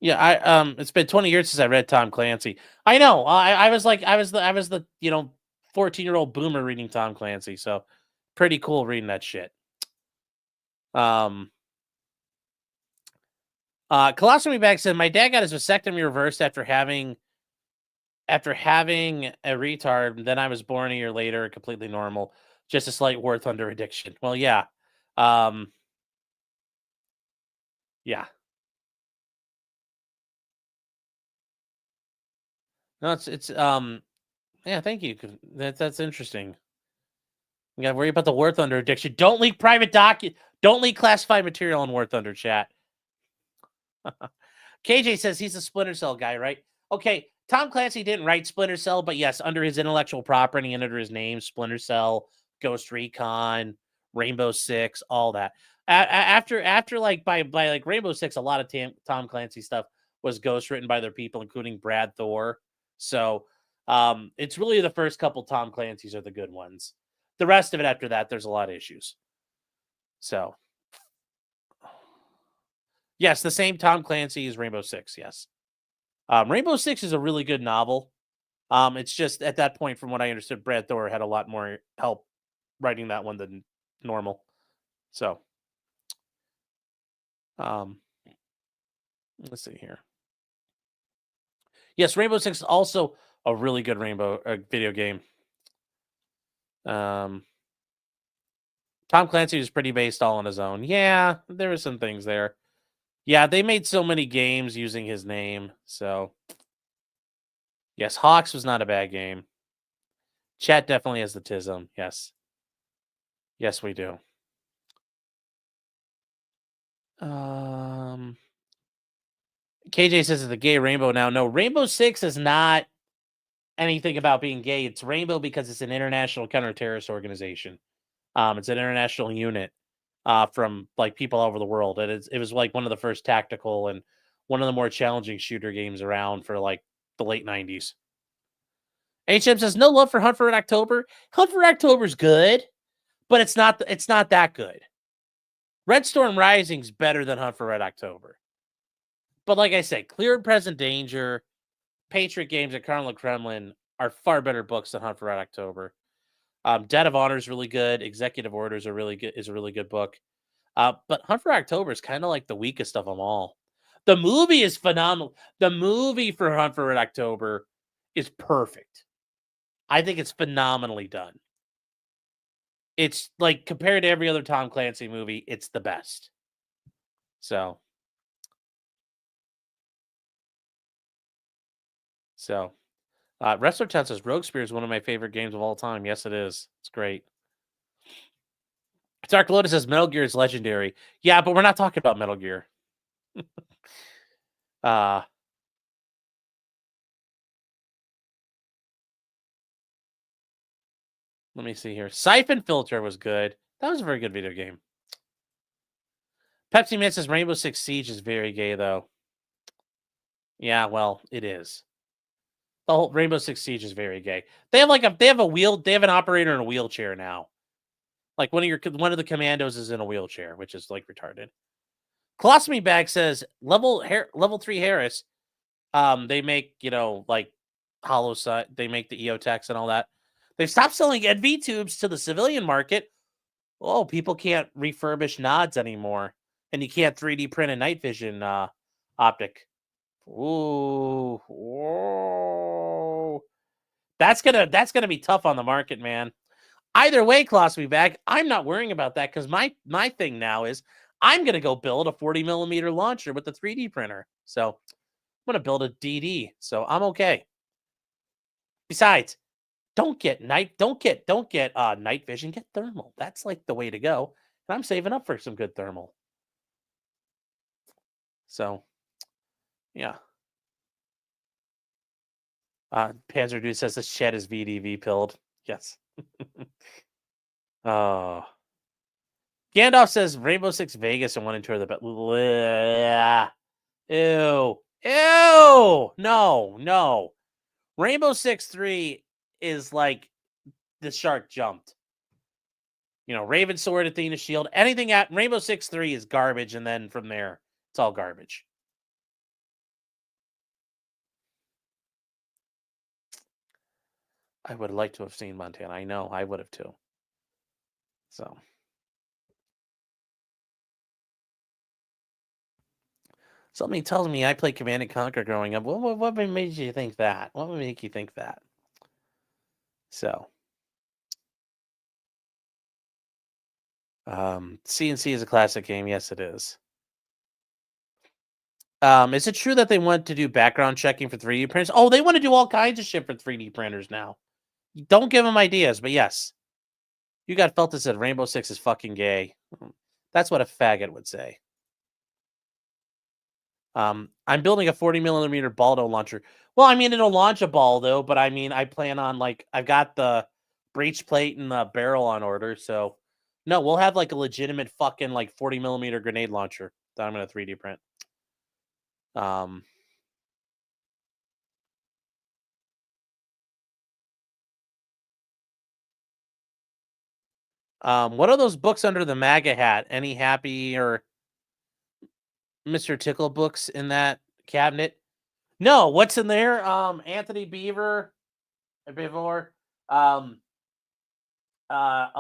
Yeah, it's been 20 years since I read Tom Clancy. I know. I was the 14-year-old boomer reading Tom Clancy, so pretty cool reading that shit. Colostomy Bag said, my dad got his vasectomy reversed after having a retard. Then I was born a year later, completely normal. Just a slight War Thunder addiction. Well, yeah. Yeah. No, yeah, thank you. That's interesting. You gotta worry about the War Thunder addiction. Don't leak don't leak classified material on War Thunder chat. KJ says he's a Splinter Cell guy, right? Okay, Tom Clancy didn't write Splinter Cell, but yes, under his intellectual property and under his name, Splinter Cell, Ghost Recon, Rainbow Six, all that. After like by like Rainbow Six, a lot of Tom Clancy stuff was ghost written by other people, including Brad Thor. So it's really the first couple Tom Clancy's are the good ones. The rest of it after that, there's a lot of issues. So yes, the same Tom Clancy as Rainbow Six. Yes, Rainbow Six is a really good novel. It's just at that point, from what I understood, Brad Thor had a lot more help writing that one than normal. So, let's see here. Yes, Rainbow Six is also a really good video game. Tom Clancy was pretty based all on his own. Yeah, there were some things there. Yeah, they made so many games using his name. So, yes, Hawks was not a bad game. Chat definitely has the tism. Yes. Yes, we do. KJ says it's a gay rainbow now. No, Rainbow Six is not anything about being gay. It's rainbow because it's an international counter-terrorist organization. It's an international unit from like people all over the world. And it was like one of the first tactical and one of the more challenging shooter games around for like the late 90s. HM says no love for Hunt for Red October. Hunt for Red October is good, but it's not that good. Red Storm Rising's better than Hunt for Red October. But like I said, Clear and Present Danger, Patriot Games, and Carnival Kremlin are far better books than Hunt for Red October. Debt of Honor is really good. Executive Orders are really good. Is a really good book. But Hunt for October is kind of like the weakest of them all. The movie is phenomenal. The movie for Hunt for Red October is perfect. I think it's phenomenally done. It's like compared to every other Tom Clancy movie, it's the best. So Wrestler Town says Rogue Spear is one of my favorite games of all time. Yes, it is. It's great. Dark Lotus says Metal Gear is legendary. Yeah, but we're not talking about Metal Gear. Let me see here. Siphon Filter was good. That was a very good video game. Pepsi Man says Rainbow Six Siege is very gay, though. Yeah, well, it is. The whole Rainbow Six Siege is very gay. They have an operator in a wheelchair now. Like one of the commandos is in a wheelchair, which is like retarded. Colostomy Bag says level 3 Harris. They make like hollow side. They make the EOTechs and all that. They've stopped selling NV tubes to the civilian market. Oh, people can't refurbish nods anymore, and you can't 3D print a night vision optic. Ooh, whoa. That's gonna be tough on the market, man. Either way, Colostomy Bag, I'm not worrying about that because my thing now is I'm gonna go build a 40mm launcher with the 3D printer. So I'm gonna build a DD. So I'm okay. Besides, don't get night vision. Get thermal. That's like the way to go. And I'm saving up for some good thermal. So, yeah. Panzer Dude says the shed is VDV pilled. Yes. Oh. Gandalf says Rainbow Six Vegas and 1 and 2 are the best. Ew. Ew. No. Rainbow Six 3 is like the shark jumped. Raven Sword, Athena Shield, anything at Rainbow Six 3 is garbage, and then from there, it's all garbage. I would like to have seen Montana. I know, I would have too. So. Something tells me I played Command & Conquer growing up. What made you think that? What would make you think that? So. CNC is a classic game. Yes, it is. Is it true that they want to do background checking for 3D printers? Oh, they want to do all kinds of shit for 3D printers now. Don't give them ideas, but yes. You got felt that said Rainbow Six is fucking gay. That's what a faggot would say. I'm building a 40mm Baldo launcher. Well, I mean, it'll launch a Baldo, but I mean, I plan on I've got the breech plate and the barrel on order, so no, we'll have like a legitimate fucking 40mm grenade launcher that I'm gonna 3D print. What are those books under the MAGA hat? Any Happy or Mr. Tickle books in that cabinet? No, what's in there? Anthony Beaver, a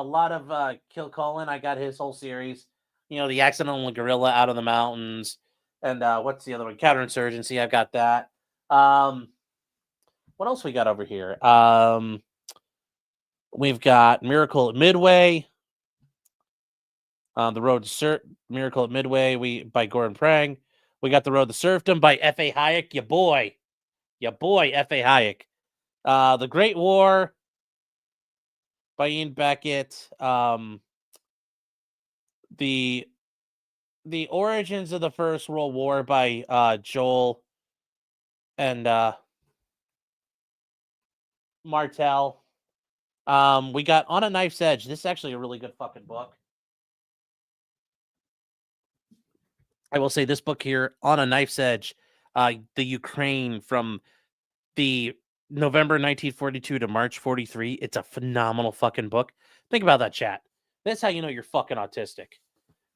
lot of Kilcullen. I got his whole series. The Accidental Gorilla Out of the Mountains, and what's the other one? Counterinsurgency. I've got that. What else we got over here? We've got Miracle at Midway. The Road to Miracle at Midway by Gordon Prang. We got The Road to Serfdom by F.A. Hayek, your boy, F.A. Hayek. The Great War by Ian Beckett. The Origins of the First World War by Joel and Martell. We got On a Knife's Edge. This is actually a really good fucking book. I will say this book here, On a Knife's Edge, the Ukraine from the November 1942 to March 43. It's a phenomenal fucking book. Think about that, chat. That's how you know you're fucking autistic.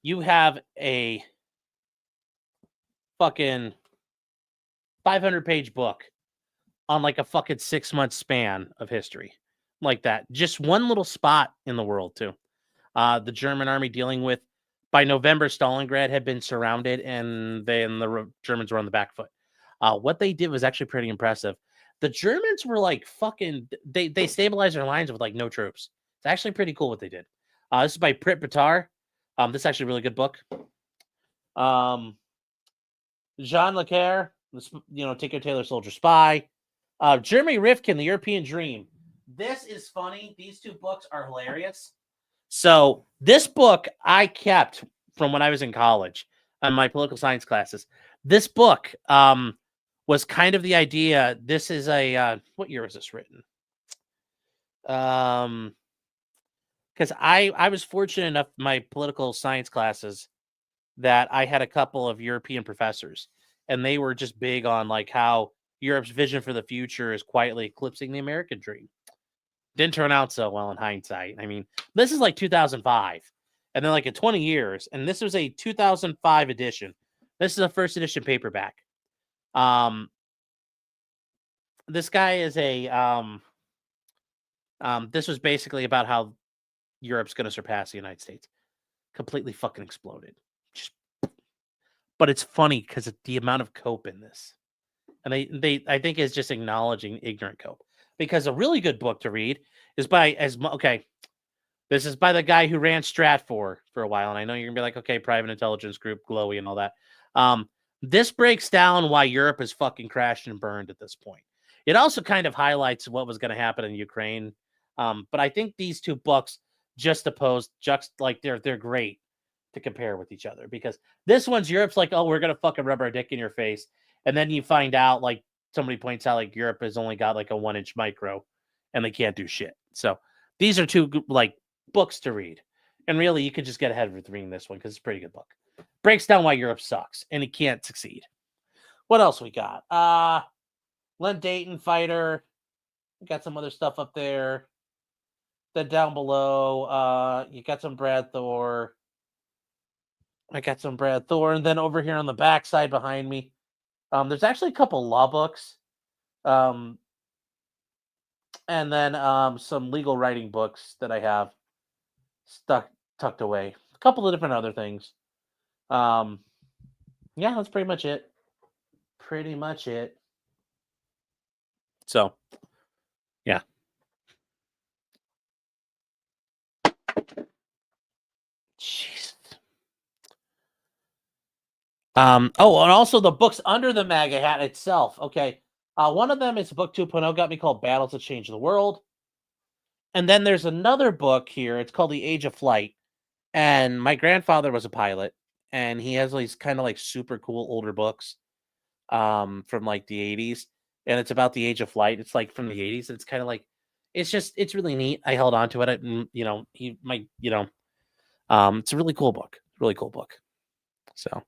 You have a fucking 500-page book on like a fucking 6-month span of history. Like that. Just one little spot in the world, too. The German army dealing with, by November, Stalingrad had been surrounded and the Germans were on the back foot. What they did was actually pretty impressive. The Germans were like fucking, they stabilized their lines with like no troops. It's actually pretty cool what they did. This is by Prit Bitar. This is actually a really good book. Jean Le Carre, Tinker Tailor Soldier Spy. Jeremy Rifkin, The European Dream. This is funny. These two books are hilarious. So this book I kept from when I was in college on my political science classes. This book was kind of the idea. This is a what year was this written? Because I was fortunate enough in my political science classes that I had a couple of European professors, and they were just big on like how Europe's vision for the future is quietly eclipsing the American dream. Didn't turn out so well in hindsight. I mean, this is like 2005, and then like in 20 years, and this was a 2005 edition. This is a first edition paperback. This guy is a this was basically about how Europe's going to surpass the United States. Completely fucking exploded. But it's funny because of the amount of cope in this. And they I think is just acknowledging ignorant cope. Because a really good book to read is by this is by the guy who ran Stratfor for a while. And I know you're gonna be like, okay, private intelligence group, glowy and all that. This breaks down why Europe is fucking crashed and burned at this point. It also kind of highlights what was going to happen in Ukraine. But I think these two books they're great to compare with each other, because this one's Europe's like, oh, we're gonna fucking rub our dick in your face, and then you find out like somebody points out like Europe has only got like a 1-inch micro and they can't do shit. So these are two like books to read, and really you could just get ahead with reading this one because it's a pretty good book. Breaks down why Europe sucks and it can't succeed. What else we got? Len Dayton, Fighter. We got some other stuff up there. Then down below, you got some Brad Thor. I got some Brad Thor, and then over here on the back side behind me, there's actually a couple law books, and then some legal writing books that I have tucked away. A couple of different other things. Yeah, that's pretty much it. So, yeah. Jeez. And also the books under the MAGA hat itself. Okay. One of them is book 2.0, got me, called Battles That Change the World. And then there's another book here. It's called The Age of Flight. And my grandfather was a pilot, and he has these kind of like super cool older books from like the 80s. And it's about the age of flight. It's like from the 80s. It's kind of like, it's really neat. I held on to it. It's a really cool book. So,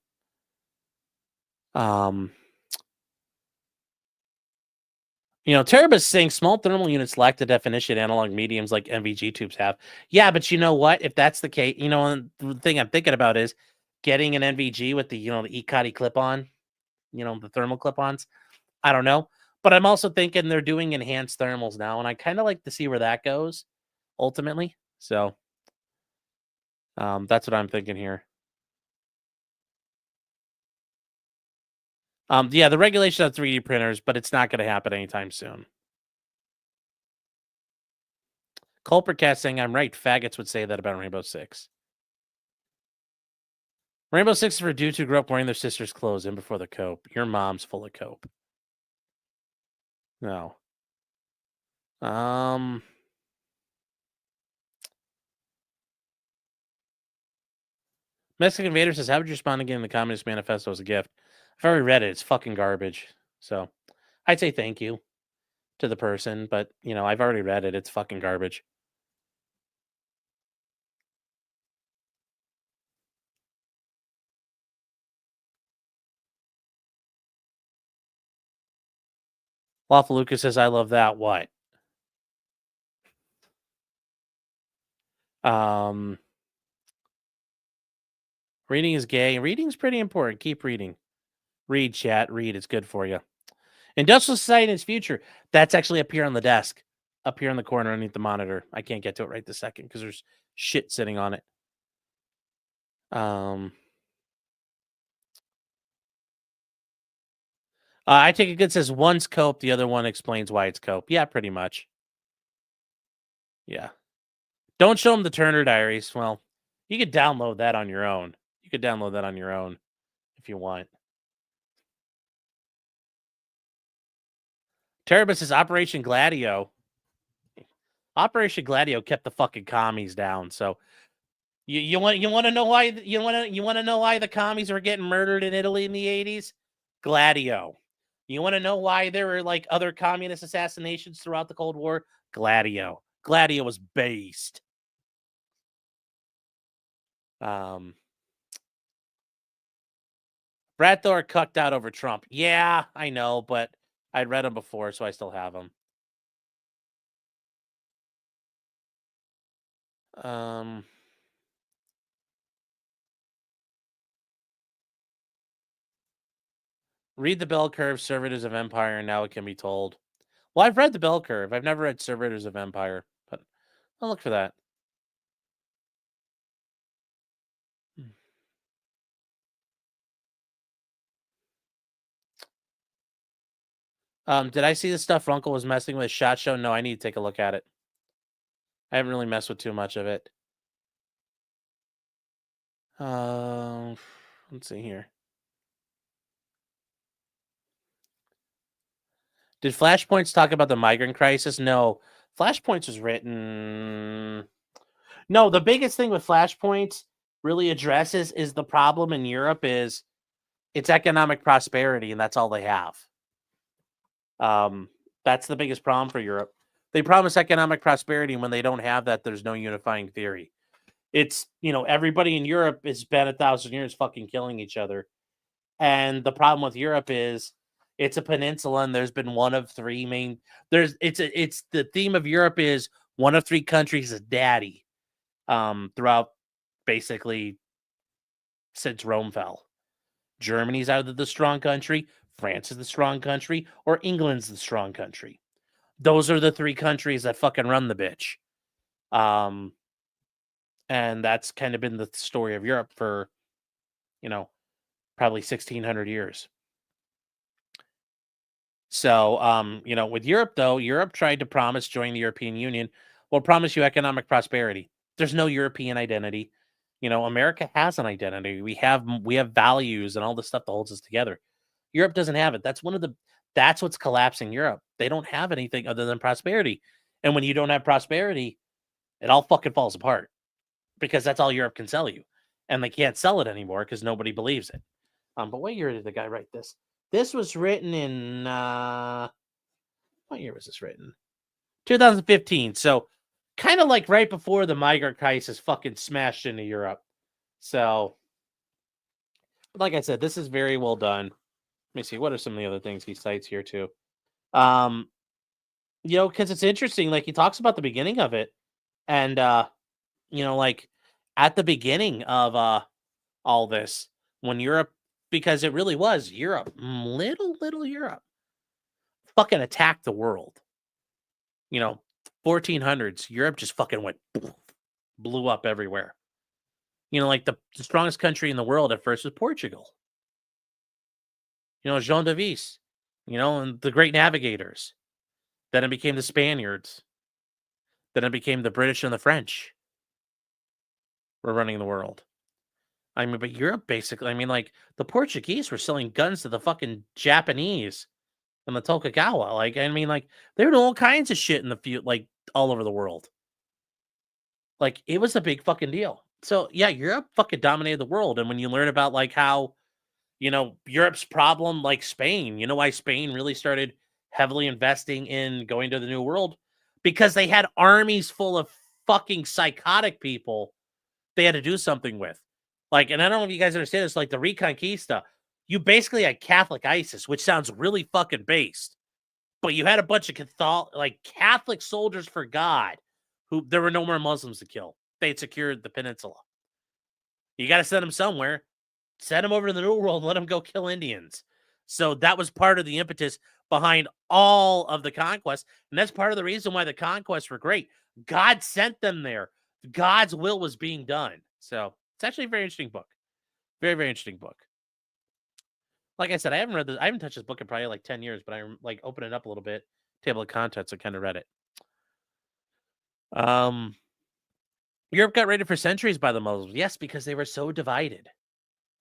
Terabus saying small thermal units lack the definition analog mediums like NVG tubes have. Yeah, but you know what? If that's the case, the thing I'm thinking about is getting an NVG with the, the ECOTI clip-on, the thermal clip-ons. I don't know. But I'm also thinking they're doing enhanced thermals now, and I kind of like to see where that goes ultimately. So that's what I'm thinking here. Yeah, the regulation of 3D printers, but it's not going to happen anytime soon. Culpercat saying I'm right. Faggots would say that about Rainbow Six. Rainbow Six is for dudes who grew up wearing their sister's clothes in before the cope. Your mom's full of cope. No. Mexican Vader says, how would you respond to getting the Communist Manifesto as a gift? I've already read it. It's fucking garbage. So I'd say thank you to the person, but, you know, I've already read it. It's fucking garbage. Lawful Lucas says, I love that. What? Reading is gay. Reading's pretty important. Keep reading. Read, chat. Read. It's good for you. Industrial Society and its future. That's actually up here on the desk. Up here in the corner underneath the monitor. I can't get to it right this second because there's shit sitting on it. I take it good says one's cope, the other one explains why it's cope. Yeah, pretty much. Yeah. Don't show them the Turner Diaries. Well, you could download that on your own. You could download that on your own if you want. Terabus says Operation Gladio. Operation Gladio kept the fucking commies down. So you want to know why you want to know why the commies were getting murdered in Italy in the 80s? Gladio. You want to know why there were like other communist assassinations throughout the Cold War? Gladio. Gladio was based. Brad Thor cucked out over Trump. Yeah, I know, but I'd read him before, so I still have him. Read the Bell Curve, Servitors of Empire, and now it can be told. Well, I've read the Bell Curve. I've never read Servitors of Empire, but I'll look for that. Did I see the stuff Runkle was messing with SHOT Show? No, I need to take a look at it. I haven't really messed with too much of it. Let's see here. Did Flashpoints talk about the migrant crisis? No. Flashpoints was written... No, the biggest thing with Flashpoints really addresses is the problem in Europe is it's economic prosperity, and that's all they have. That's the biggest problem for Europe. They promise economic prosperity, and when they don't have that, there's no unifying theory. It's, you know, everybody in Europe has spent 1,000 years fucking killing each other. And the problem with Europe is it's a peninsula, and there's been one of three main. It's the theme of Europe is one of three countries is daddy. Throughout basically since Rome fell. Germany's either the strong country, France is the strong country, or England's the strong country. Those are the three countries that fucking run the bitch. And that's kind of been the story of Europe for, you know, probably 1,600 years. So, you know, with Europe, though, Europe tried to promise joining the European Union. We'll promise you economic prosperity. There's no European identity. You know, America has an identity. We have values and all the stuff that holds us together. Europe doesn't have it. That's what's collapsing Europe. They don't have anything other than prosperity. And when you don't have prosperity, it all fucking falls apart because that's all Europe can sell you. And they can't sell it anymore because nobody believes it. But what year did the guy write this? This was written in, what year was this written? 2015. So kind of like right before the migrant crisis fucking smashed into Europe. So, like I said, this is very well done. Let me see. What are some of the other things he cites here too? You know, because it's interesting. Like he talks about the beginning of it. And, you know, like at the beginning of all this, when Europe, because it really was Europe, little Europe, fucking attacked the world. You know, 1400s, Europe just fucking went, blew up everywhere. You know, like the strongest country in the world at first was Portugal. You know, Jean de Vis, you know, and the great navigators. Then it became the Spaniards. Then it became the British and the French were running the world. I mean, but Europe basically, I mean, like the Portuguese were selling guns to the fucking Japanese and the Tokugawa. Like, I mean, like they were doing all kinds of shit in the few, like all over the world. Like it was a big fucking deal. So yeah, Europe fucking dominated the world. And when you learn about like how, Europe's problem, like Spain, why Spain really started heavily investing in going to the New World? Because they had armies full of fucking psychotic people they had to do something with. Like, and I don't know if you guys understand this, like the Reconquista, you basically had Catholic ISIS, which sounds really fucking based. But you had a bunch of Catholic soldiers for God who there were no more Muslims to kill. They had secured the peninsula. You got to send them somewhere. Send them over to the New World and let them go kill Indians. So that was part of the impetus behind all of the conquests. And that's part of the reason why the conquests were great. God sent them there. God's will was being done. So it's actually a very interesting book. Very, very interesting book. Like I said, I haven't touched this book in probably like 10 years, but I like open it up a little bit. Table of contents, I kind of read it. Europe got raided for centuries by the Muslims. Yes, because they were so divided.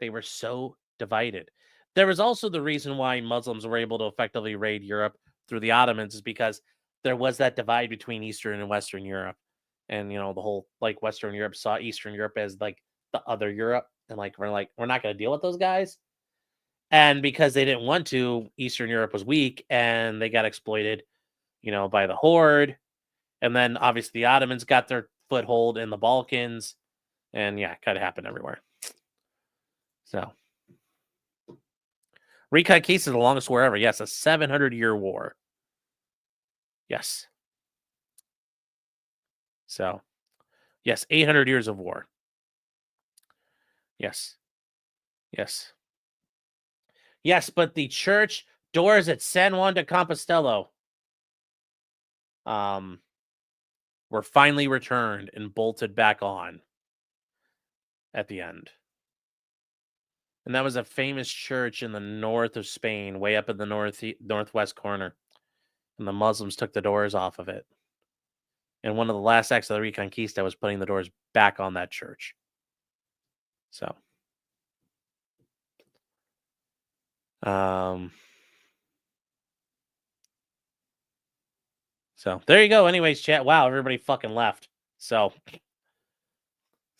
They were so divided. There was also the reason why Muslims were able to effectively raid Europe through the Ottomans is because there was that divide between Eastern and Western Europe. And, the whole, like, Western Europe saw Eastern Europe as, like, the other Europe. And, we're not going to deal with those guys. And because they didn't want to, Eastern Europe was weak and they got exploited, by the Horde. And then, obviously, the Ottomans got their foothold in the Balkans. And, yeah, it kind of happened everywhere. So, Reconquista is the longest war ever. Yes, a 700-year war. Yes. So, yes, 800 years of war. Yes. Yes. Yes, but the church doors at San Juan de Compostela were finally returned and bolted back on at the end. And that was a famous church in the north of Spain, way up in the northwest corner. And the Muslims took the doors off of it. And one of the last acts of the Reconquista was putting the doors back on that church. So, there you go. Anyways, chat. Wow, everybody fucking left. So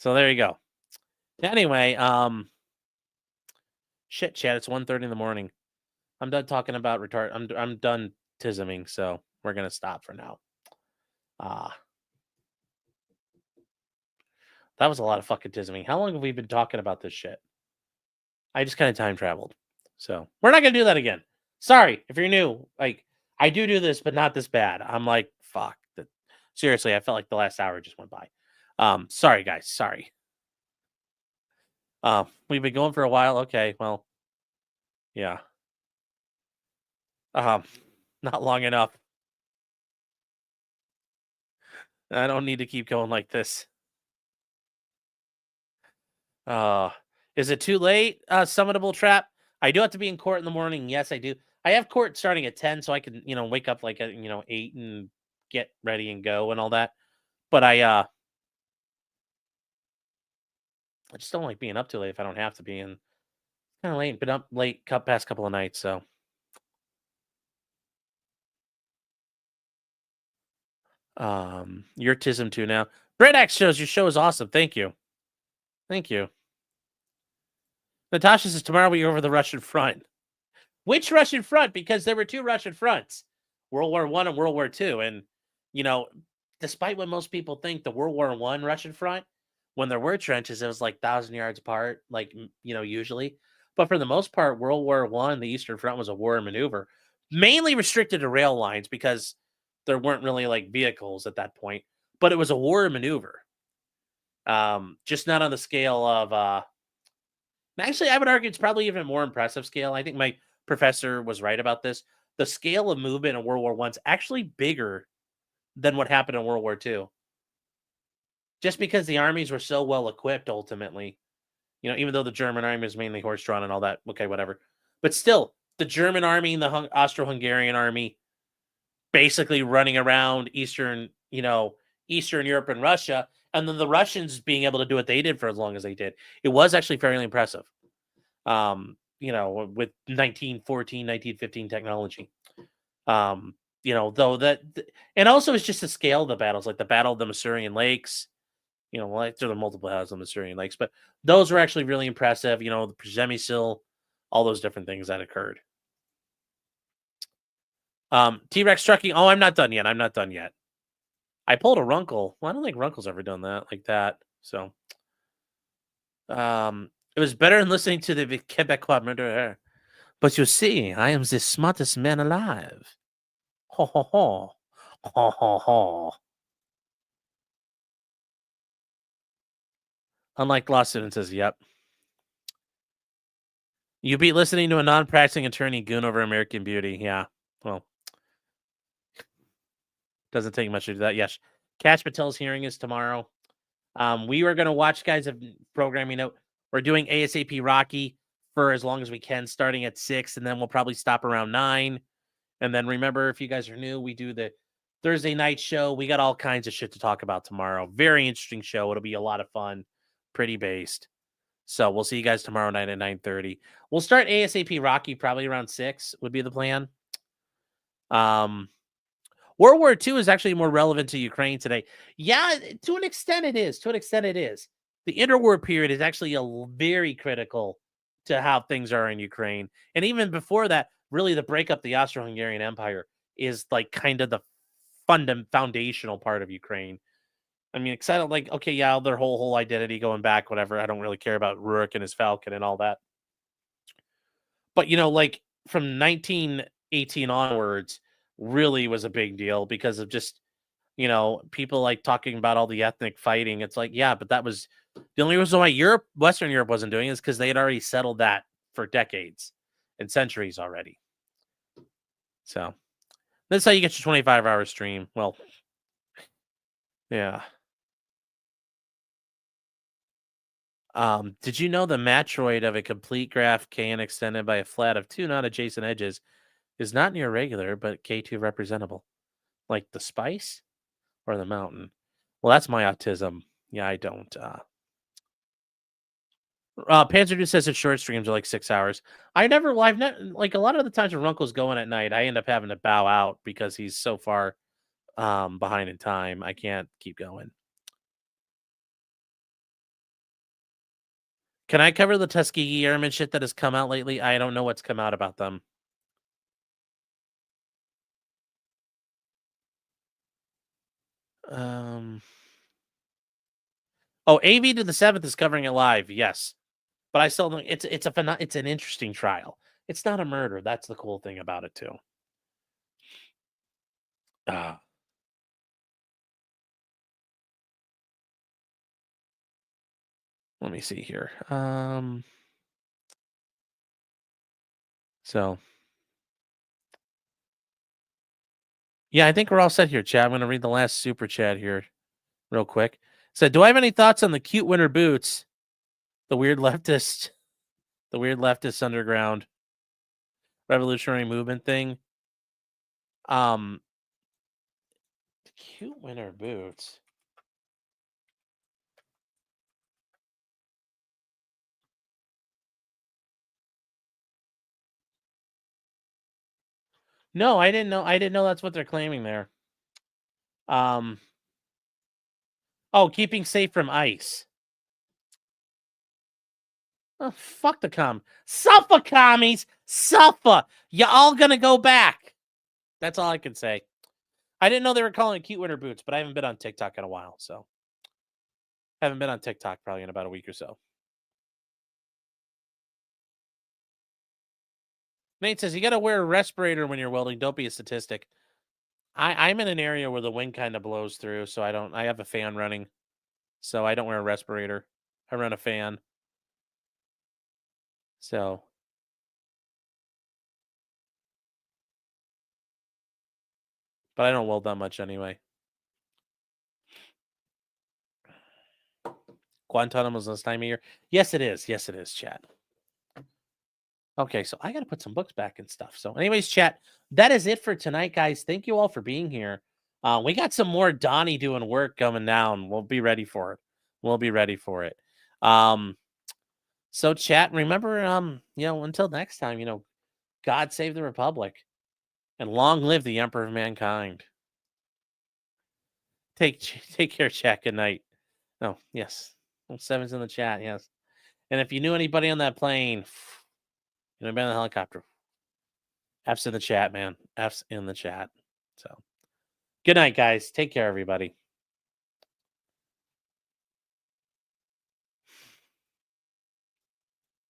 there you go. Anyway, shit, chat. It's 1:30 in the morning. I'm done talking about I'm done tisming, so we're gonna stop for now. That was a lot of fucking tisming. How long have we been talking about this shit? I just kind of time traveled. So we're not gonna do that again. Sorry if you're new. Like I do this, but not this bad. I'm like, fuck. Seriously, I felt like the last hour just went by. Sorry guys. Sorry. We've been going for a while. Okay, well, yeah. Not long enough. I don't need to keep going like this. Is it too late? Summonable trap. I do have to be in court in the morning. Yes, I do. I have court starting at 10, so I can, wake up like at 8 and get ready and go and all that. But I just don't like being up too late if I don't have to be. And kind of late, been up late past couple of nights, so. You're Tism too now. Brett shows your show is awesome. Thank you. Thank you. Natasha says tomorrow we go over the Russian front. Which Russian front? Because there were two Russian fronts, World War I and World War II. And, despite what most people think, the World War I Russian front, when there were trenches, it was like 1,000 yards apart, usually. But for the most part, World War I, the Eastern Front was a war and maneuver, mainly restricted to rail lines because there weren't really like vehicles at that point. But it was a war and maneuver. Just not on the scale of actually, I would argue it's probably even more impressive scale. I think my professor was right about this. The scale of movement in World War I is actually bigger than what happened in World War II. Just because the armies were so well equipped ultimately, even though the German army was mainly horse-drawn and all that, okay, whatever. But still, the German army and the Austro-Hungarian army basically running around Eastern Europe and Russia, And then the Russians being able to do what they did for as long as they did, it was actually fairly impressive. You know, with 1914, 1915 technology. You know, though and also it's just the scale of the battles, like the Battle of the Masurian Lakes. You know, well, there are multiple battles of the Masurian Lakes, but those were actually really impressive. You know, the Przemysl, all those different things that occurred. T-Rex trucking. Oh, I'm not done yet. I'm not done yet. I pulled a Runkle. Well, I don't think Runkle's ever done that like that. So, it was better than listening to the Quebecois murderer. But you see, I am the smartest man alive. Ho ho ho. Ho ho ho. Unlike law students, says, yep. You beat listening to a non-practicing attorney goon over American Beauty. Yeah, well, doesn't take much to do that. Yes, Kash Patel's hearing is tomorrow. We were going to watch, guys, of programming out. We're doing ASAP Rocky for as long as we can, starting at 6, and then we'll probably stop around 9. And then remember, if you guys are new, we do the Thursday night show. We got all kinds of shit to talk about tomorrow. Very interesting show. It'll be a lot of fun. Pretty based. So we'll see you guys tomorrow night at 9:30. We'll start ASAP Rocky probably around 6 would be the plan. World War II is actually more relevant to Ukraine today. Yeah, to an extent it is. To an extent it is. The interwar period is actually very critical to how things are in Ukraine. And even before that, really the breakup of the Austro-Hungarian Empire is like kind of the foundational part of Ukraine. I mean, excited, like, okay, yeah, their whole identity going back, whatever. I don't really care about Rurik and his Falcon and all that. But, you know, like from 1918 onwards, really was a big deal because of just, you know, people like talking about all the ethnic fighting. It's like, yeah, but that was the only reason why Western Europe wasn't doing it is because they had already settled that for decades and centuries already. So that's how you get your 25-hour stream. Well, yeah. Did you know the matroid of a complete graph Kn extended by a flat of 2 non-adjacent edges is not near regular, but K2 representable? Like the spice or the mountain? Well, that's my autism. Yeah, I don't. Panzer Dude says his short streams are like 6 hours. I've never, like a lot of the times when Runkle's going at night, I end up having to bow out because he's so far behind in time. I can't keep going. Can I cover the Tuskegee Airmen shit that has come out lately? I don't know what's come out about them. Oh, AV to the 7th is covering it live. Yes, but I still think it's an interesting trial. It's not a murder. That's the cool thing about it too. Let me see here. So, yeah, I think we're all set here, chat. I'm going to read the last super chat here real quick. So, do I have any thoughts on the cute winter boots? The weird leftist underground revolutionary movement thing. Cute winter boots. No, I didn't know. I didn't know that's what they're claiming there. Oh, keeping safe from ice. Oh, fuck the Suffer, commies. Suffer. You all gonna go back. That's all I can say. I didn't know they were calling it cute winter boots, but I haven't been on TikTok in a while, so. Haven't been on TikTok probably in about a week or so. Nate says, you got to wear a respirator when you're welding. Don't be a statistic. I'm in an area where the wind kind of blows through, so I have a fan running. So I don't wear a respirator. I run a fan. So. But I don't weld that much anyway. Guantanamo's this time of year. Yes, it is. Yes, it is, chat. Okay, so I got to put some books back and stuff. So anyways, chat, that is it for tonight, guys. Thank you all for being here. We got some more Donnie doing work coming down. We'll be ready for it. We'll be ready for it. So chat, remember, until next time, God save the Republic and long live the Emperor of Mankind. Take care, chat. Good night. Oh, yes. Well, 7's in the chat, yes. And if you knew anybody on that plane, anybody on the helicopter, F's in the chat, man. F's in the chat. So good night, guys. Take care, everybody.